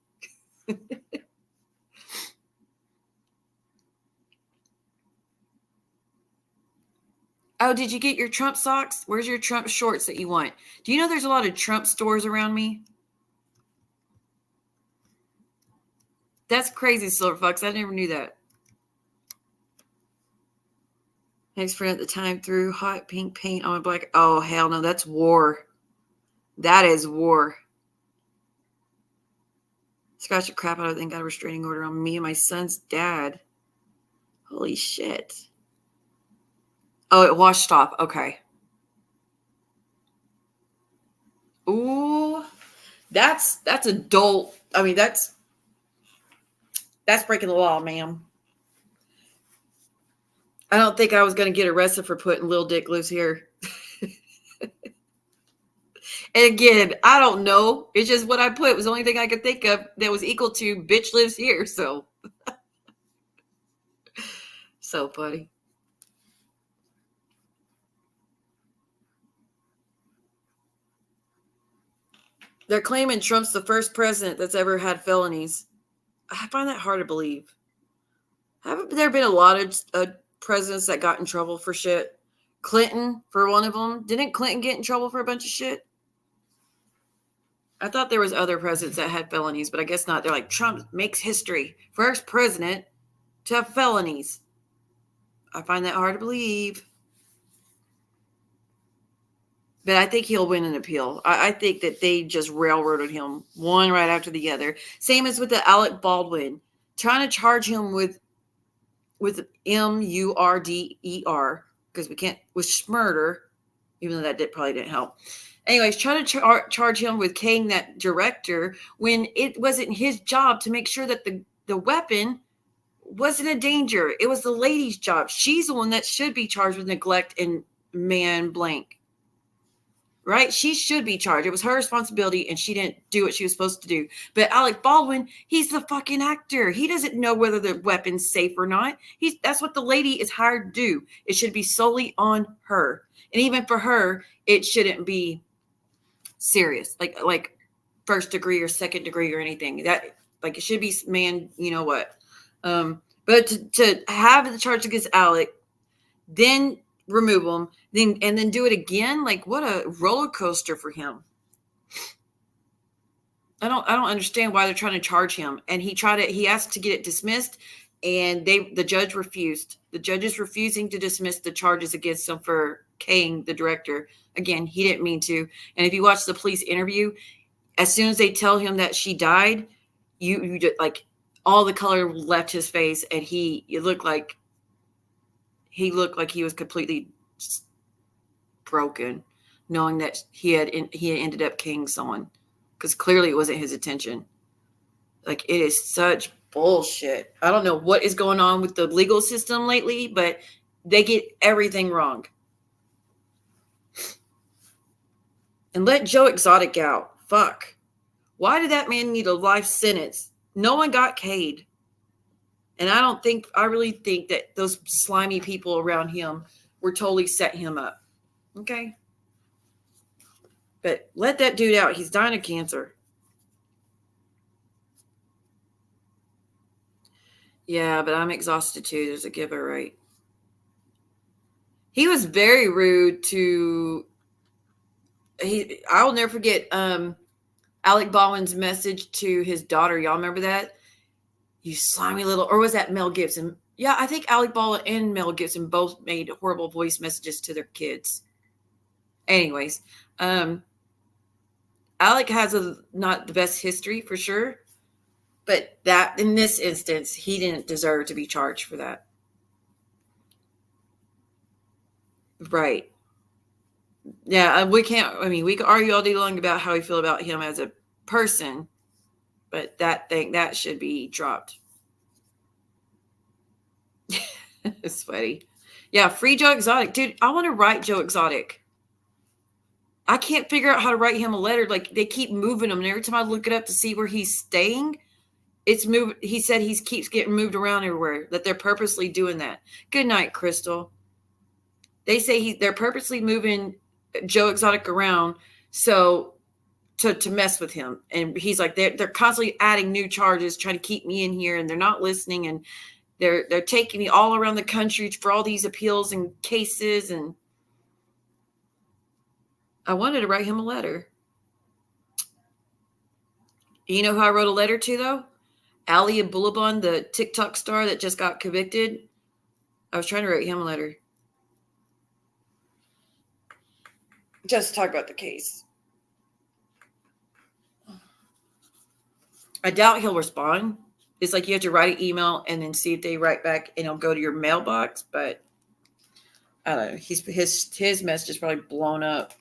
Oh, did you get your Trump socks? Where's your Trump shorts that you want? Do you know there's a lot of Trump stores around me? That's crazy, Silverfox. I never knew that. Next friend at the time threw hot pink paint on my black. Oh, hell no. That's war. That is war. Scratched the crap out of it and got a restraining order on me and my son's dad. Holy shit. Oh, it washed off. Okay. Ooh. That's adult. I mean, that's breaking the law, ma'am. I don't think I was going to get arrested for putting "Little Dick lives here." And again, I don't know. It's just what I put. It was the only thing I could think of that was equal to "bitch lives here." So funny. They're claiming Trump's the first president that's ever had felonies. I find that hard to believe. Haven't there been a lot of presidents that got in trouble for shit? Clinton, for one of them. Didn't Clinton get in trouble for a bunch of shit? I thought there was other presidents that had felonies, but I guess not. They're like, Trump makes history. First president to have felonies. I find that hard to believe. But I think he'll win an appeal. I think that they just railroaded him one right after the other. Same as with the Alec Baldwin. Trying to charge him with murder, because we can't, with murder, even though that probably didn't help. Anyways, trying to charge him with killing that director when it wasn't his job to make sure that the weapon wasn't a danger. It was the lady's job. She's the one that should be charged with neglect and man blank. Right? She should be charged. It was her responsibility and she didn't do what she was supposed to do. But Alec Baldwin, he's the fucking actor. He doesn't know whether the weapon's safe or not. That's what the lady is hired to do. It should be solely on her. And even for her, it shouldn't be serious, like first degree or second degree or anything. That Like, it should be man, you know what. But to have the charge against Alec, then remove him, then do it again, like, what a roller coaster for him. I don't understand why they're trying to charge him. And he asked to get it dismissed, and the judge refused. The judge is refusing to dismiss the charges against him for K'ing the director. Again, he didn't mean to. And if you watch the police interview, as soon as they tell him that she died, you just, like, all the color left his face, and he looked like he was completely broken, knowing that he had ended up killing someone, because clearly it wasn't his intention. Like, it is such bullshit. I don't know what is going on with the legal system lately, but they get everything wrong. And let Joe Exotic out. Fuck. Why did that man need a life sentence? No one got Cade. And I really think that those slimy people around him were totally set him up. Okay? But let that dude out. He's dying of cancer. Yeah, but I'm exhausted too. There's a giver, right? He was very rude to... I'll never forget Alec Baldwin's message to his daughter. Y'all remember that? You slimy little... Or was that Mel Gibson? Yeah, I think Alec Baldwin and Mel Gibson both made horrible voice messages to their kids. Anyways, Alec has not the best history for sure, but that in this instance, he didn't deserve to be charged for that. Right. Yeah, we can argue all day long about how we feel about him as a person, but that should be dropped. It's funny. Yeah, free Joe Exotic. Dude, I want to write Joe Exotic. I can't figure out how to write him a letter. Like, they keep moving him, and every time I look it up to see where he's staying, it's moved. He said he keeps getting moved around everywhere, that they're purposely doing that. Good night, Crystal. They say they're purposely moving Joe Exotic around so to mess with him. And he's like, they're constantly adding new charges, trying to keep me in here, and they're not listening, and they're taking me all around the country for all these appeals and cases. And I wanted to write him a letter. You know who I wrote a letter to, though? Ali Abulabon, the TikTok star that just got convicted. I was trying to write him a letter. Just to talk about the case. I doubt he'll respond. It's like you have to write an email and then see if they write back, and it'll go to your mailbox. But I don't know. His message is probably blown up.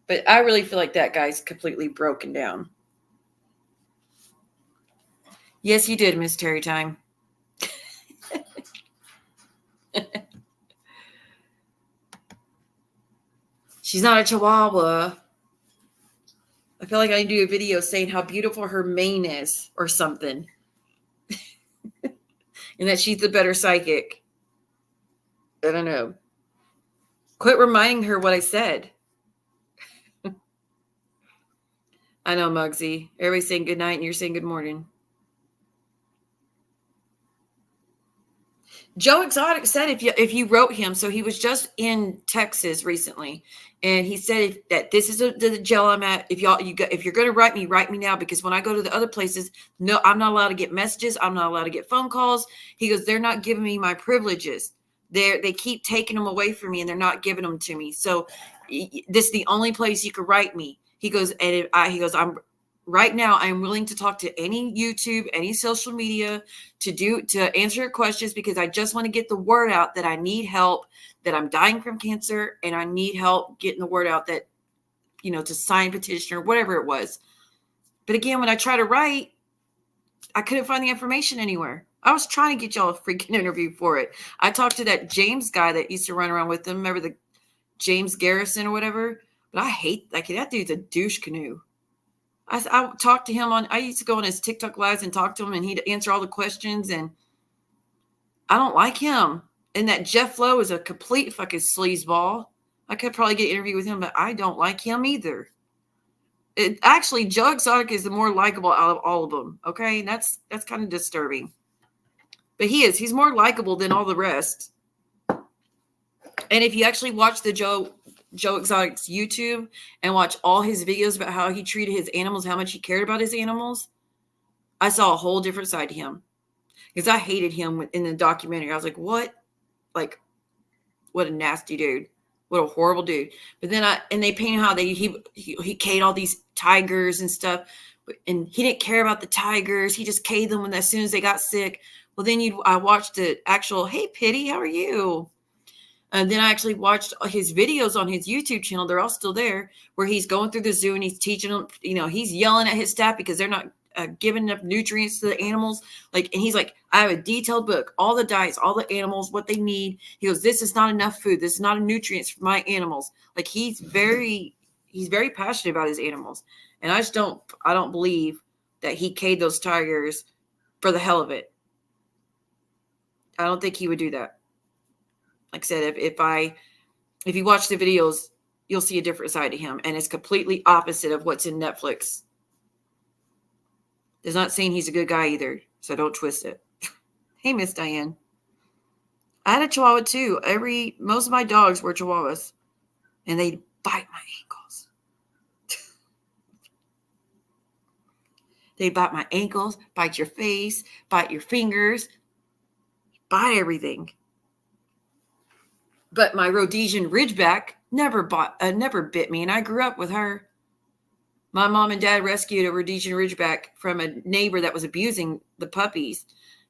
But I really feel like that guy's completely broken down. Yes, you did, Miss Terry Time. She's not a chihuahua. I feel like I need to do a video saying how beautiful her mane is or something. And that she's the better psychic. I don't know. Quit reminding her what I said. I know, Muggsy. Everybody's saying good night and you're saying good morning. Joe Exotic said if you wrote him, so he was just in Texas recently, and he said that this is the jail I'm at. If you're going to write me now, because when I go to the other places, no, I'm not allowed to get messages. I'm not allowed to get phone calls. He goes, they're not giving me my privileges. They keep taking them away from me, and they're not giving them to me. So this is the only place you could write me. He goes, I'm right now, I'm willing to talk to any YouTube, any social media to answer your questions, because I just want to get the word out that I need help, that I'm dying from cancer, and I need help getting the word out that, to sign petition or whatever it was. But again, when I try to write, I couldn't find the information anywhere. I was trying to get y'all a freaking interview for it. I talked to that James guy that used to run around with them. Remember the James Garrison or whatever? But I hate that dude's a douche canoe. I talked to him I used to go on his TikTok lives and talk to him, and he'd answer all the questions, and I don't like him. And that Jeff Lowe is a complete fucking sleazeball. I could probably get an interview with him, but I don't like him either. Actually, Joe Exotic is the more likable out of all of them. Okay, and that's kind of disturbing. But he's more likable than all the rest. And if you actually watch the Joe Exotic's YouTube and watch all his videos about how he treated his animals, how much he cared about his animals, I saw a whole different side to him. Because I hated him in the documentary. I was like, what? Like, what a nasty dude. What a horrible dude. But then they painted how he K'd all these tigers and stuff. And he didn't care about the tigers. He just K'd them as soon as they got sick. Well, then I watched the actual, hey, Pitty, how are you? And then I actually watched his videos on his YouTube channel. They're all still there, where he's going through the zoo and he's teaching them, he's yelling at his staff because they're not giving enough nutrients to the animals. And he's like, I have a detailed book, all the diets, all the animals, what they need. He goes, this is not enough food. This is not nutrients for my animals. Like he's very passionate about his animals. And I don't believe that he K'd those tigers for the hell of it. I don't think he would do that. Like I said, if you watch the videos, you'll see a different side to him. And it's completely opposite of what's in Netflix. It's not saying he's a good guy either. So don't twist it. Hey, Miss Diane. I had a Chihuahua too. Most of my dogs were Chihuahuas. And they bite my ankles. They bite my ankles, bite your face, bite your fingers, bite everything. But my Rhodesian Ridgeback never bit me, and I grew up with her. My mom and dad rescued a Rhodesian Ridgeback from a neighbor that was abusing the puppies,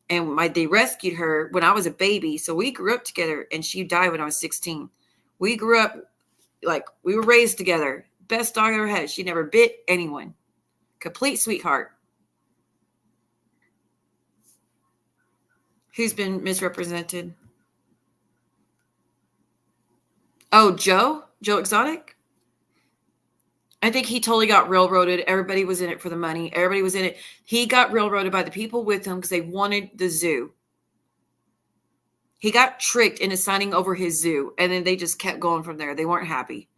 and they rescued her when I was a baby. So we grew up together, and she died when I was 16. We grew up like we were raised together. Best dog I ever had. She never bit anyone. Complete sweetheart. Who's been misrepresented? Oh, Joe Exotic? I think he totally got railroaded. Everybody was in it for the money. Everybody was in it. He got railroaded by the people with him because they wanted the zoo. He got tricked into signing over his zoo, and then they just kept going from there. They weren't happy.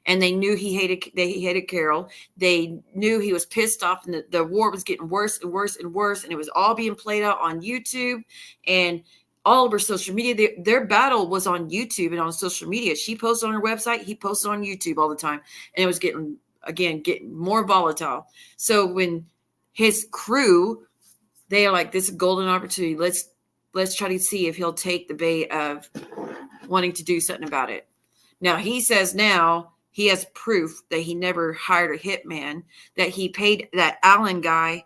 And they knew he hated Carol. They knew he was pissed off, and the war was getting worse and worse and worse, and it was all being played out on YouTube and all over social media. Their battle was on YouTube and on social media. She posted on her website. He posted on YouTube all the time. And it was getting more volatile. So when his crew, they are like, this is a golden opportunity. Let's try to see if he'll take the bait of wanting to do something about it. Now, he says now he has proof that he never hired a hitman, that he paid that Allen guy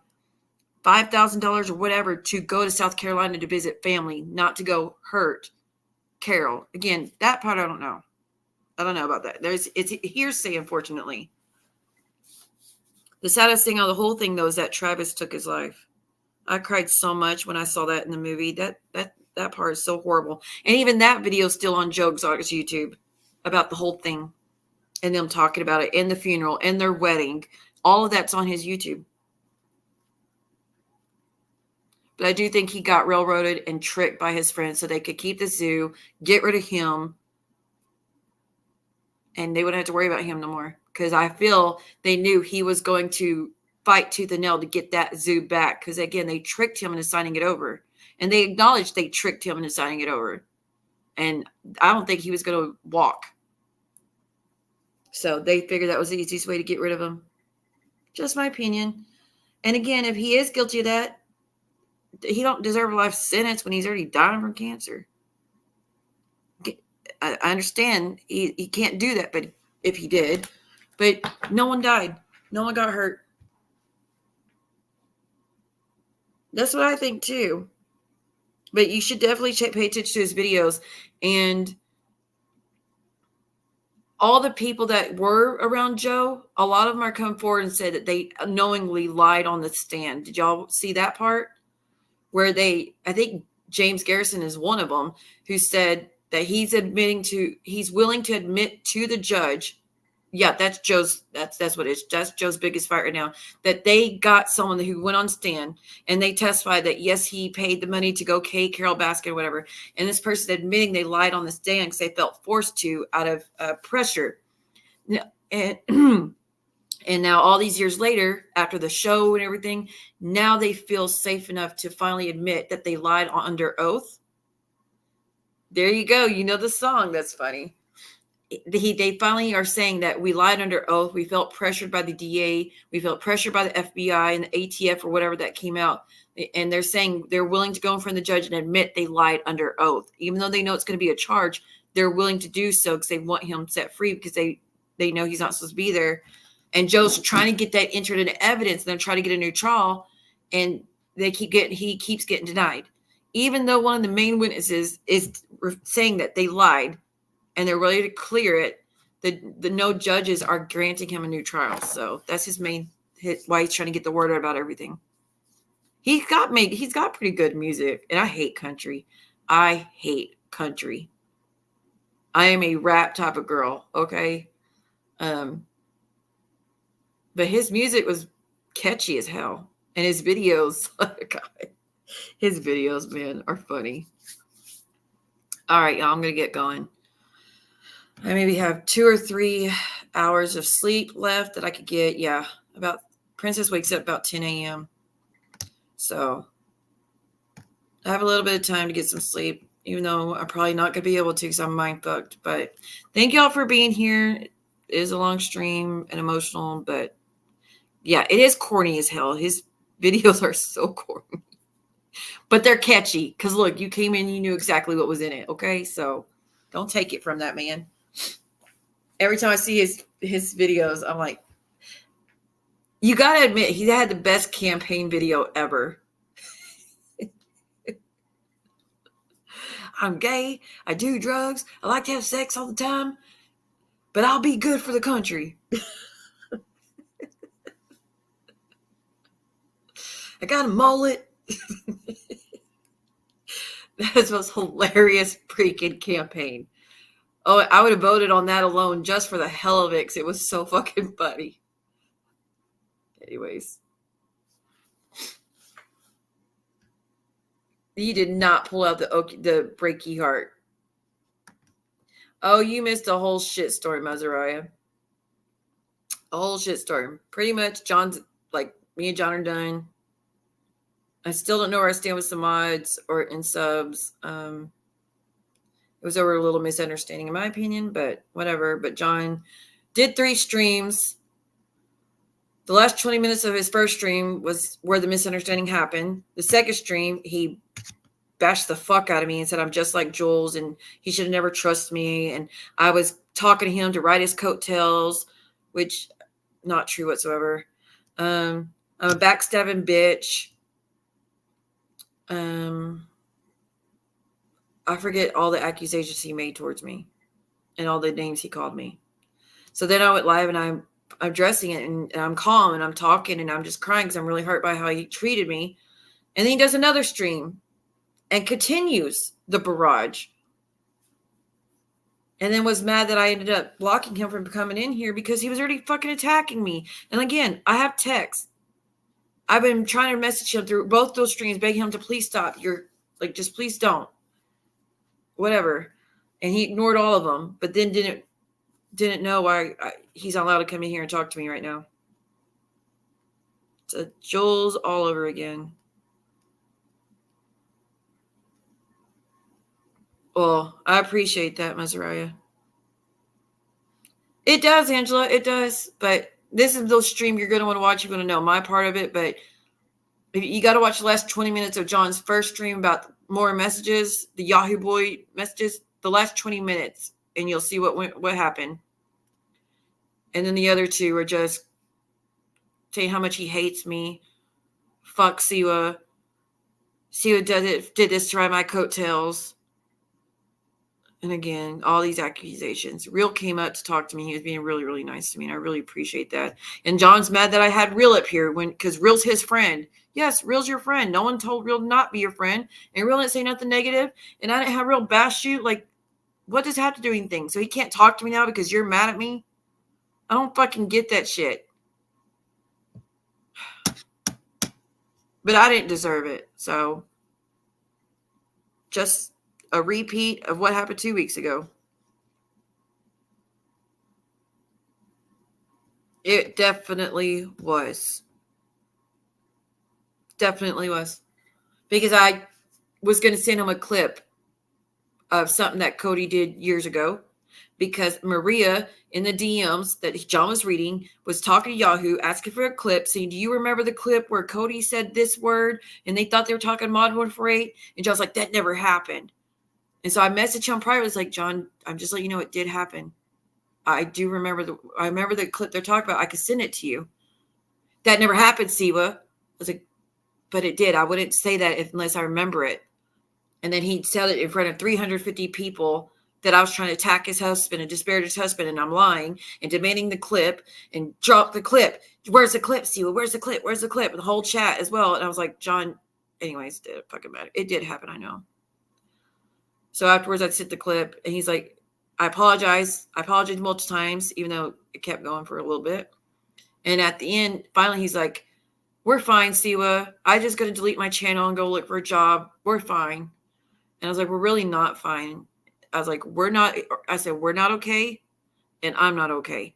$5,000 or whatever to go to South Carolina to visit family, not to go hurt Carol. Again, that part I don't know. I don't know about that. It's hearsay, unfortunately. The saddest thing on the whole thing, though, is that Travis took his life. I cried so much when I saw that in the movie. That part is so horrible. And even that video is still on Joe Exotic's YouTube about the whole thing and them talking about it in the funeral and their wedding. All of that's on his YouTube. But I do think he got railroaded and tricked by his friends so they could keep the zoo, get rid of him, and they wouldn't have to worry about him no more. Because I feel they knew he was going to fight tooth and nail to get that zoo back. Because, again, they tricked him into signing it over. And they acknowledged they tricked him into signing it over. And I don't think he was going to walk. So they figured that was the easiest way to get rid of him. Just my opinion. And, again, if he is guilty of that, he don't deserve a life sentence when he's already dying from cancer. I understand he can't do that, but if he did, but no one died. No one got hurt. That's what I think too. But you should definitely pay attention to his videos. And all the people that were around Joe, a lot of them are coming forward and said that they knowingly lied on the stand. Did y'all see that part? Where I think James Garrison is one of them, who said that he's willing to admit to the judge. Yeah, that's what it is. That's Joe's biggest fight right now. That they got someone who went on stand and they testified that, yes, he paid the money to go Carol Baskin or whatever. And this person admitting they lied on the stand because they felt forced to out of pressure. And And now all these years later, after the show and everything, now they feel safe enough to finally admit that they lied under oath. There you go. You know the song. That's funny. They finally are saying that we lied under oath. We felt pressured by the DA. We felt pressured by the FBI and the ATF or whatever that came out. And they're saying they're willing to go in front of the judge and admit they lied under oath. Even though they know it's going to be a charge, they're willing to do so because they want him set free because they know he's not supposed to be there. And Joe's trying to get that entered into evidence and then try to get a new trial. And he keeps getting denied. Even though one of the main witnesses is saying that they lied, and they're ready to clear it, the no judges are granting him a new trial. So that's his main hit, why he's trying to get the word out about everything. He's got pretty good music, and I hate country. I am a rap type of girl, okay? But his music was catchy as hell. And his videos, God, his videos, man, are funny. All right, y'all, I'm going to get going. I maybe have 2 or 3 hours of sleep left that I could get. Yeah, about Princess wakes up about 10 a.m. So I have a little bit of time to get some sleep, even though I'm probably not going to be able to because I'm mind fucked. But thank y'all for being here. It is a long stream and emotional, but yeah, it is corny as hell. His videos are so corny, but they're catchy because look, you came in, you knew exactly what was in it. Okay, so don't take it from that man. Every time I see his videos, I'm like, you got to admit, he had the best campaign video ever. I'm gay. I do drugs. I like to have sex all the time, but I'll be good for the country. I got a mullet. That's the most hilarious freaking campaign. Oh, I would have voted on that alone just for the hell of it because it was so fucking funny. Anyways. You did not pull out the breaky heart. Oh, you missed a whole shit story, Mazariah. A whole shit story. Pretty much, John's like, me and John are done. I still don't know where I stand with some mods or in subs. It was over a little misunderstanding in my opinion, but whatever. But John did 3 streams. The last 20 minutes of his first stream was where the misunderstanding happened. The second stream, he bashed the fuck out of me and said I'm just like Jules and he should have never trusted me. And I was talking to him to ride his coattails, which not true whatsoever. I'm a backstabbing bitch. I forget all the accusations he made towards me and all the names he called me. So then I went live and I'm addressing it and I'm calm and I'm talking and I'm just crying because I'm really hurt by how he treated me. And then he does another stream and continues the barrage. And then was mad that I ended up blocking him from coming in here because he was already fucking attacking me. And again, I have texts. I've been trying to message him through both those streams, begging him to please stop. You're like, just please don't. Whatever. And he ignored all of them, but then didn't know why he's not allowed to come in here and talk to me right now. It's a Jules all over again. Well, I appreciate that, Mazariah. It does, Angela. It does. But this is the stream you're going to want to watch. You're going to know my part of it. But you got to watch the last 20 minutes of John's first stream about more messages, the Yahoo Boy messages, the last 20 minutes, and you'll see what happened. And then the other 2 are just saying how much he hates me. Fuck Siwa. Siwa did this to ride my coattails. And again, all these accusations. Real came up to talk to me. He was being really, really nice to me, and I really appreciate that. And John's mad that I had Real up here because Real's his friend. Yes, Real's your friend. No one told Real to not be your friend. And Real didn't say nothing negative. And I didn't have Real bash you. Like, what does that have to do with anything? So he can't talk to me now because you're mad at me? I don't fucking get that shit. But I didn't deserve it. So just a repeat of what happened 2 weeks ago. It definitely was. Definitely was. Because I was going to send him a clip of something that Cody did years ago. Because Maria in the DMs that John was reading was talking to Yahoo, asking for a clip, saying, do you remember the clip where Cody said this word? And they thought they were talking Mod 148. And John's like, that never happened. And so I messaged him prior. I was like, John, I'm just letting you know it did happen. I remember the clip they're talking about. I could send it to you. That never happened, Siwa. I was like, but it did. I wouldn't say that unless I remember it. And then he'd said it in front of 350 people that I was trying to attack his husband and disparage his husband, and I'm lying and demanding the clip and drop the clip. Where's the clip, Siwa? Where's the clip? Where's the clip? And the whole chat as well. And I was like, John, anyways, it didn't fucking matter. It did happen, I know. So afterwards, I sent the clip, and he's like, I apologize. I apologized multiple times, even though it kept going for a little bit. And at the end, finally, he's like, we're fine, Siwa. I just got to delete my channel and go look for a job. We're fine. And I was like, we're really not fine. I was like, we're not. I said, we're not okay. And I'm not okay.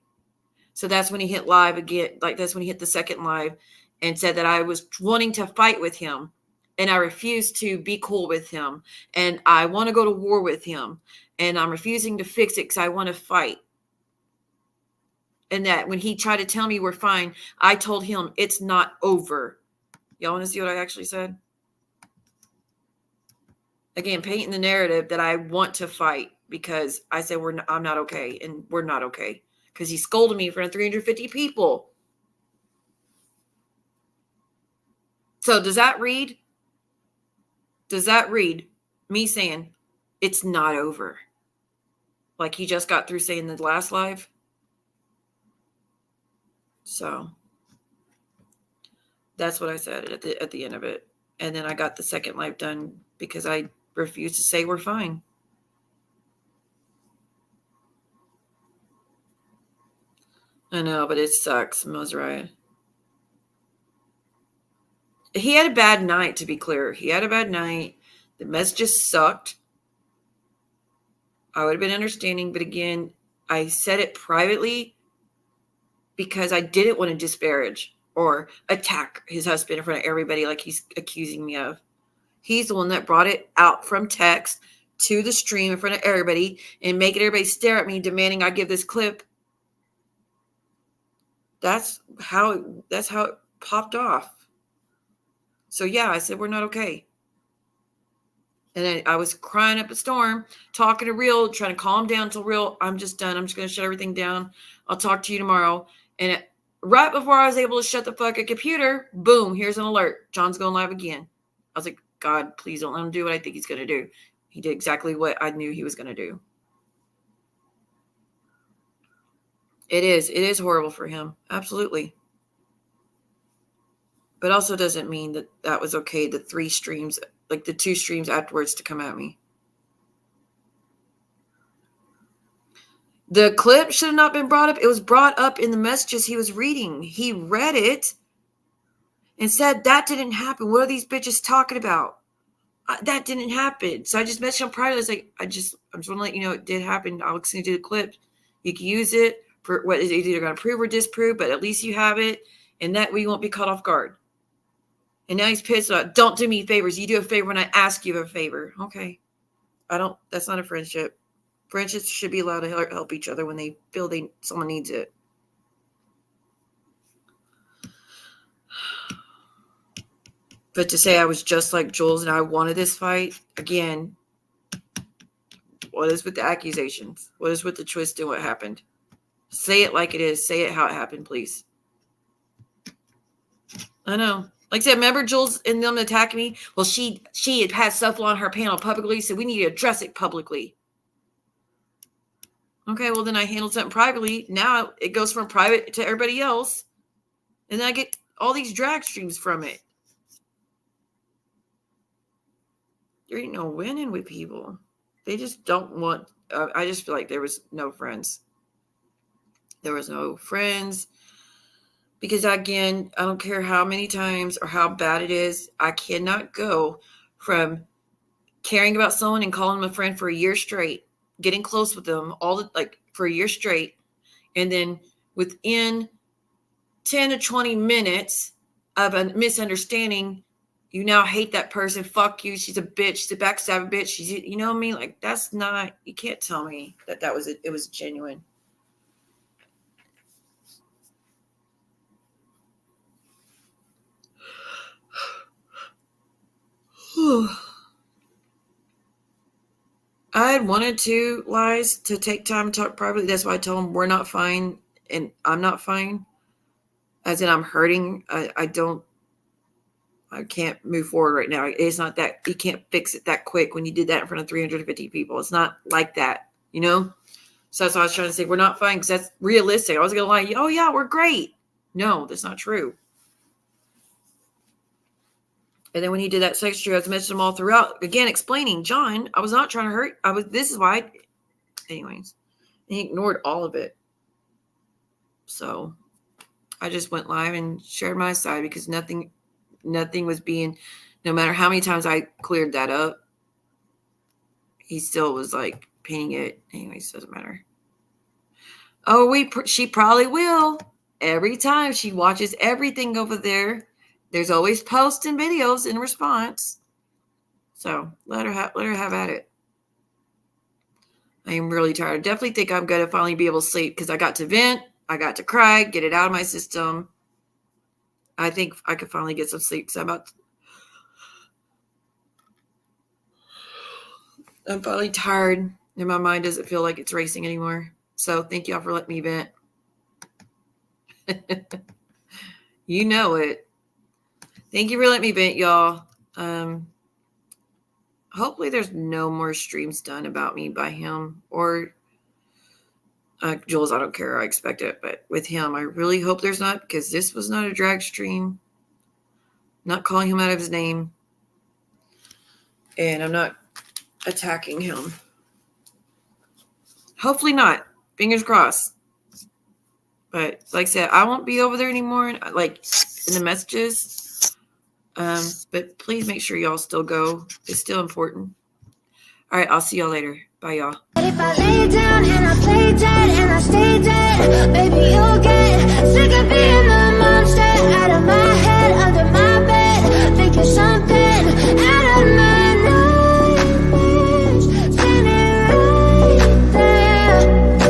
So that's when he hit live again. Like, that's when he hit the second live and said that I was wanting to fight with him. And I refused to be cool with him. And I want to go to war with him. And I'm refusing to fix it because I want to fight. And that when he tried to tell me we're fine, I told him it's not over. Y'all want to see what I actually said? Again, painting the narrative that I want to fight because I said I'm not okay, and we're not okay. Because he scolded me in front of 350 people. So does that read me saying it's not over? Like he just got through saying the last live? So that's what I said at the end of it. And then I got the second live done because I refused to say we're fine. I know, but it sucks, Mosraya. He had a bad night, to be clear. He had a bad night. The messages sucked. I would have been understanding, but again, I said it privately because I didn't want to disparage or attack his husband in front of everybody like he's accusing me of. He's the one that brought it out from text to the stream in front of everybody and making everybody stare at me, demanding I give this clip. That's how it popped off. So yeah, I said we're not okay. And then I was crying up a storm, talking to Real, trying to calm down until Real, I'm just done. I'm just going to shut everything down. I'll talk to you tomorrow. And right before I was able to shut the fucking computer, boom, here's an alert. John's going live again. I was like, God, please don't let him do what I think he's going to do. He did exactly what I knew he was going to do. It is horrible for him. Absolutely. But also doesn't mean that was okay. The 3 streams, like the 2 streams afterwards to come at me. The clip should have not been brought up. It was brought up in the messages he was reading. He read it and said, that didn't happen. What are these bitches talking about? That didn't happen. So I just messaged him privately. I was like, I just want to let you know it did happen. I'll send you the clip. You can use it for what is either going to prove or disprove, but at least you have it. And that we won't be caught off guard. And now he's pissed about, don't do me favors. You do a favor when I ask you a favor. Okay. That's not a friendship. Friendships should be allowed to help each other when they feel someone needs it. But to say I was just like Jules and I wanted this fight, again, what is with the accusations? What is with the twist and what happened? Say it like it is. Say it how it happened, please. I know. Like I said, remember Jules and them attacking me? Well, she had had stuff on her panel publicly, so we need to address it publicly. Okay, well, then I handled something privately. Now it goes from private to everybody else. And then I get all these drag streams from it. There ain't no winning with people. They just don't want... I just feel like there was no friends. There was no friends. Because, again, I don't care how many times or how bad it is. I cannot go from caring about someone and calling them a friend for a year straight, getting close with them for a year straight, and then within 10 to 20 minutes of a misunderstanding, you now hate that person. Fuck you. She's a bitch. She's a backstabber bitch. She's, you know what I mean? Like, that's not, you can't tell me that it was genuine. I had wanted to, Lies, to take time to talk privately. That's why I told him we're not fine and I'm not fine. As in, I'm hurting. I can't move forward right now. It's not that, you can't fix it that quick when you did that in front of 350 people. It's not like that, you know? So that's what I was trying to say. We're not fine because that's realistic. I was going to lie. Oh, yeah, we're great. No, that's not true. And then when he did that sex tree, I was mentioning them all throughout. Again, explaining, John, I was not trying to hurt. This is why. Anyways, he ignored all of it. So I just went live and shared my side because nothing was being, no matter how many times I cleared that up, he still was like painting it. Anyways, doesn't matter. Oh, she probably will. Every time she watches everything over there, there's always posts and videos in response. So let her have at it. I am really tired. I definitely think I'm going to finally be able to sleep because I got to vent. I got to cry, get it out of my system. I think I could finally get some sleep because I'm finally tired and my mind doesn't feel like it's racing anymore. So thank y'all for letting me vent. You know it. Thank you for letting me vent, y'all. Hopefully there's no more streams done about me by him or Jules. I don't care. I expect it. But with him, I really hope there's not, because this was not a drag stream. Not calling him out of his name. And I'm not attacking him. Hopefully not. Fingers crossed. But like I said, I won't be over there anymore. Like in the messages. But please make sure y'all still go. It's still important. All right, I'll see y'all later. Bye, y'all. If I lay down and I play dead and I stay dead, baby, you'll get sick of being the monster out of my head, under my bed, thinking something out of my nightmares, standing right there.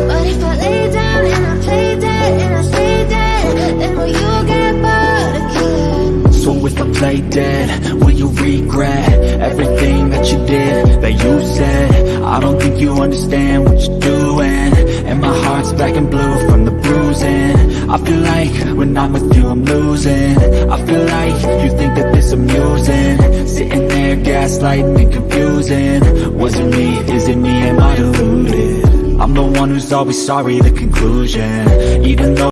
But if I lay down and I play dead and I stay dead, then will you get bored again? So if I play dead, will you regret everything that you did, that you said? I don't think you understand what you're doing, and my heart's black and blue from the bruising. I feel like when I'm with you I'm losing. I feel like you think that this amusing, sitting there gaslighting and confusing. Was it me? Is it me? Am I deluded? I'm the one who's always sorry, the conclusion. Even though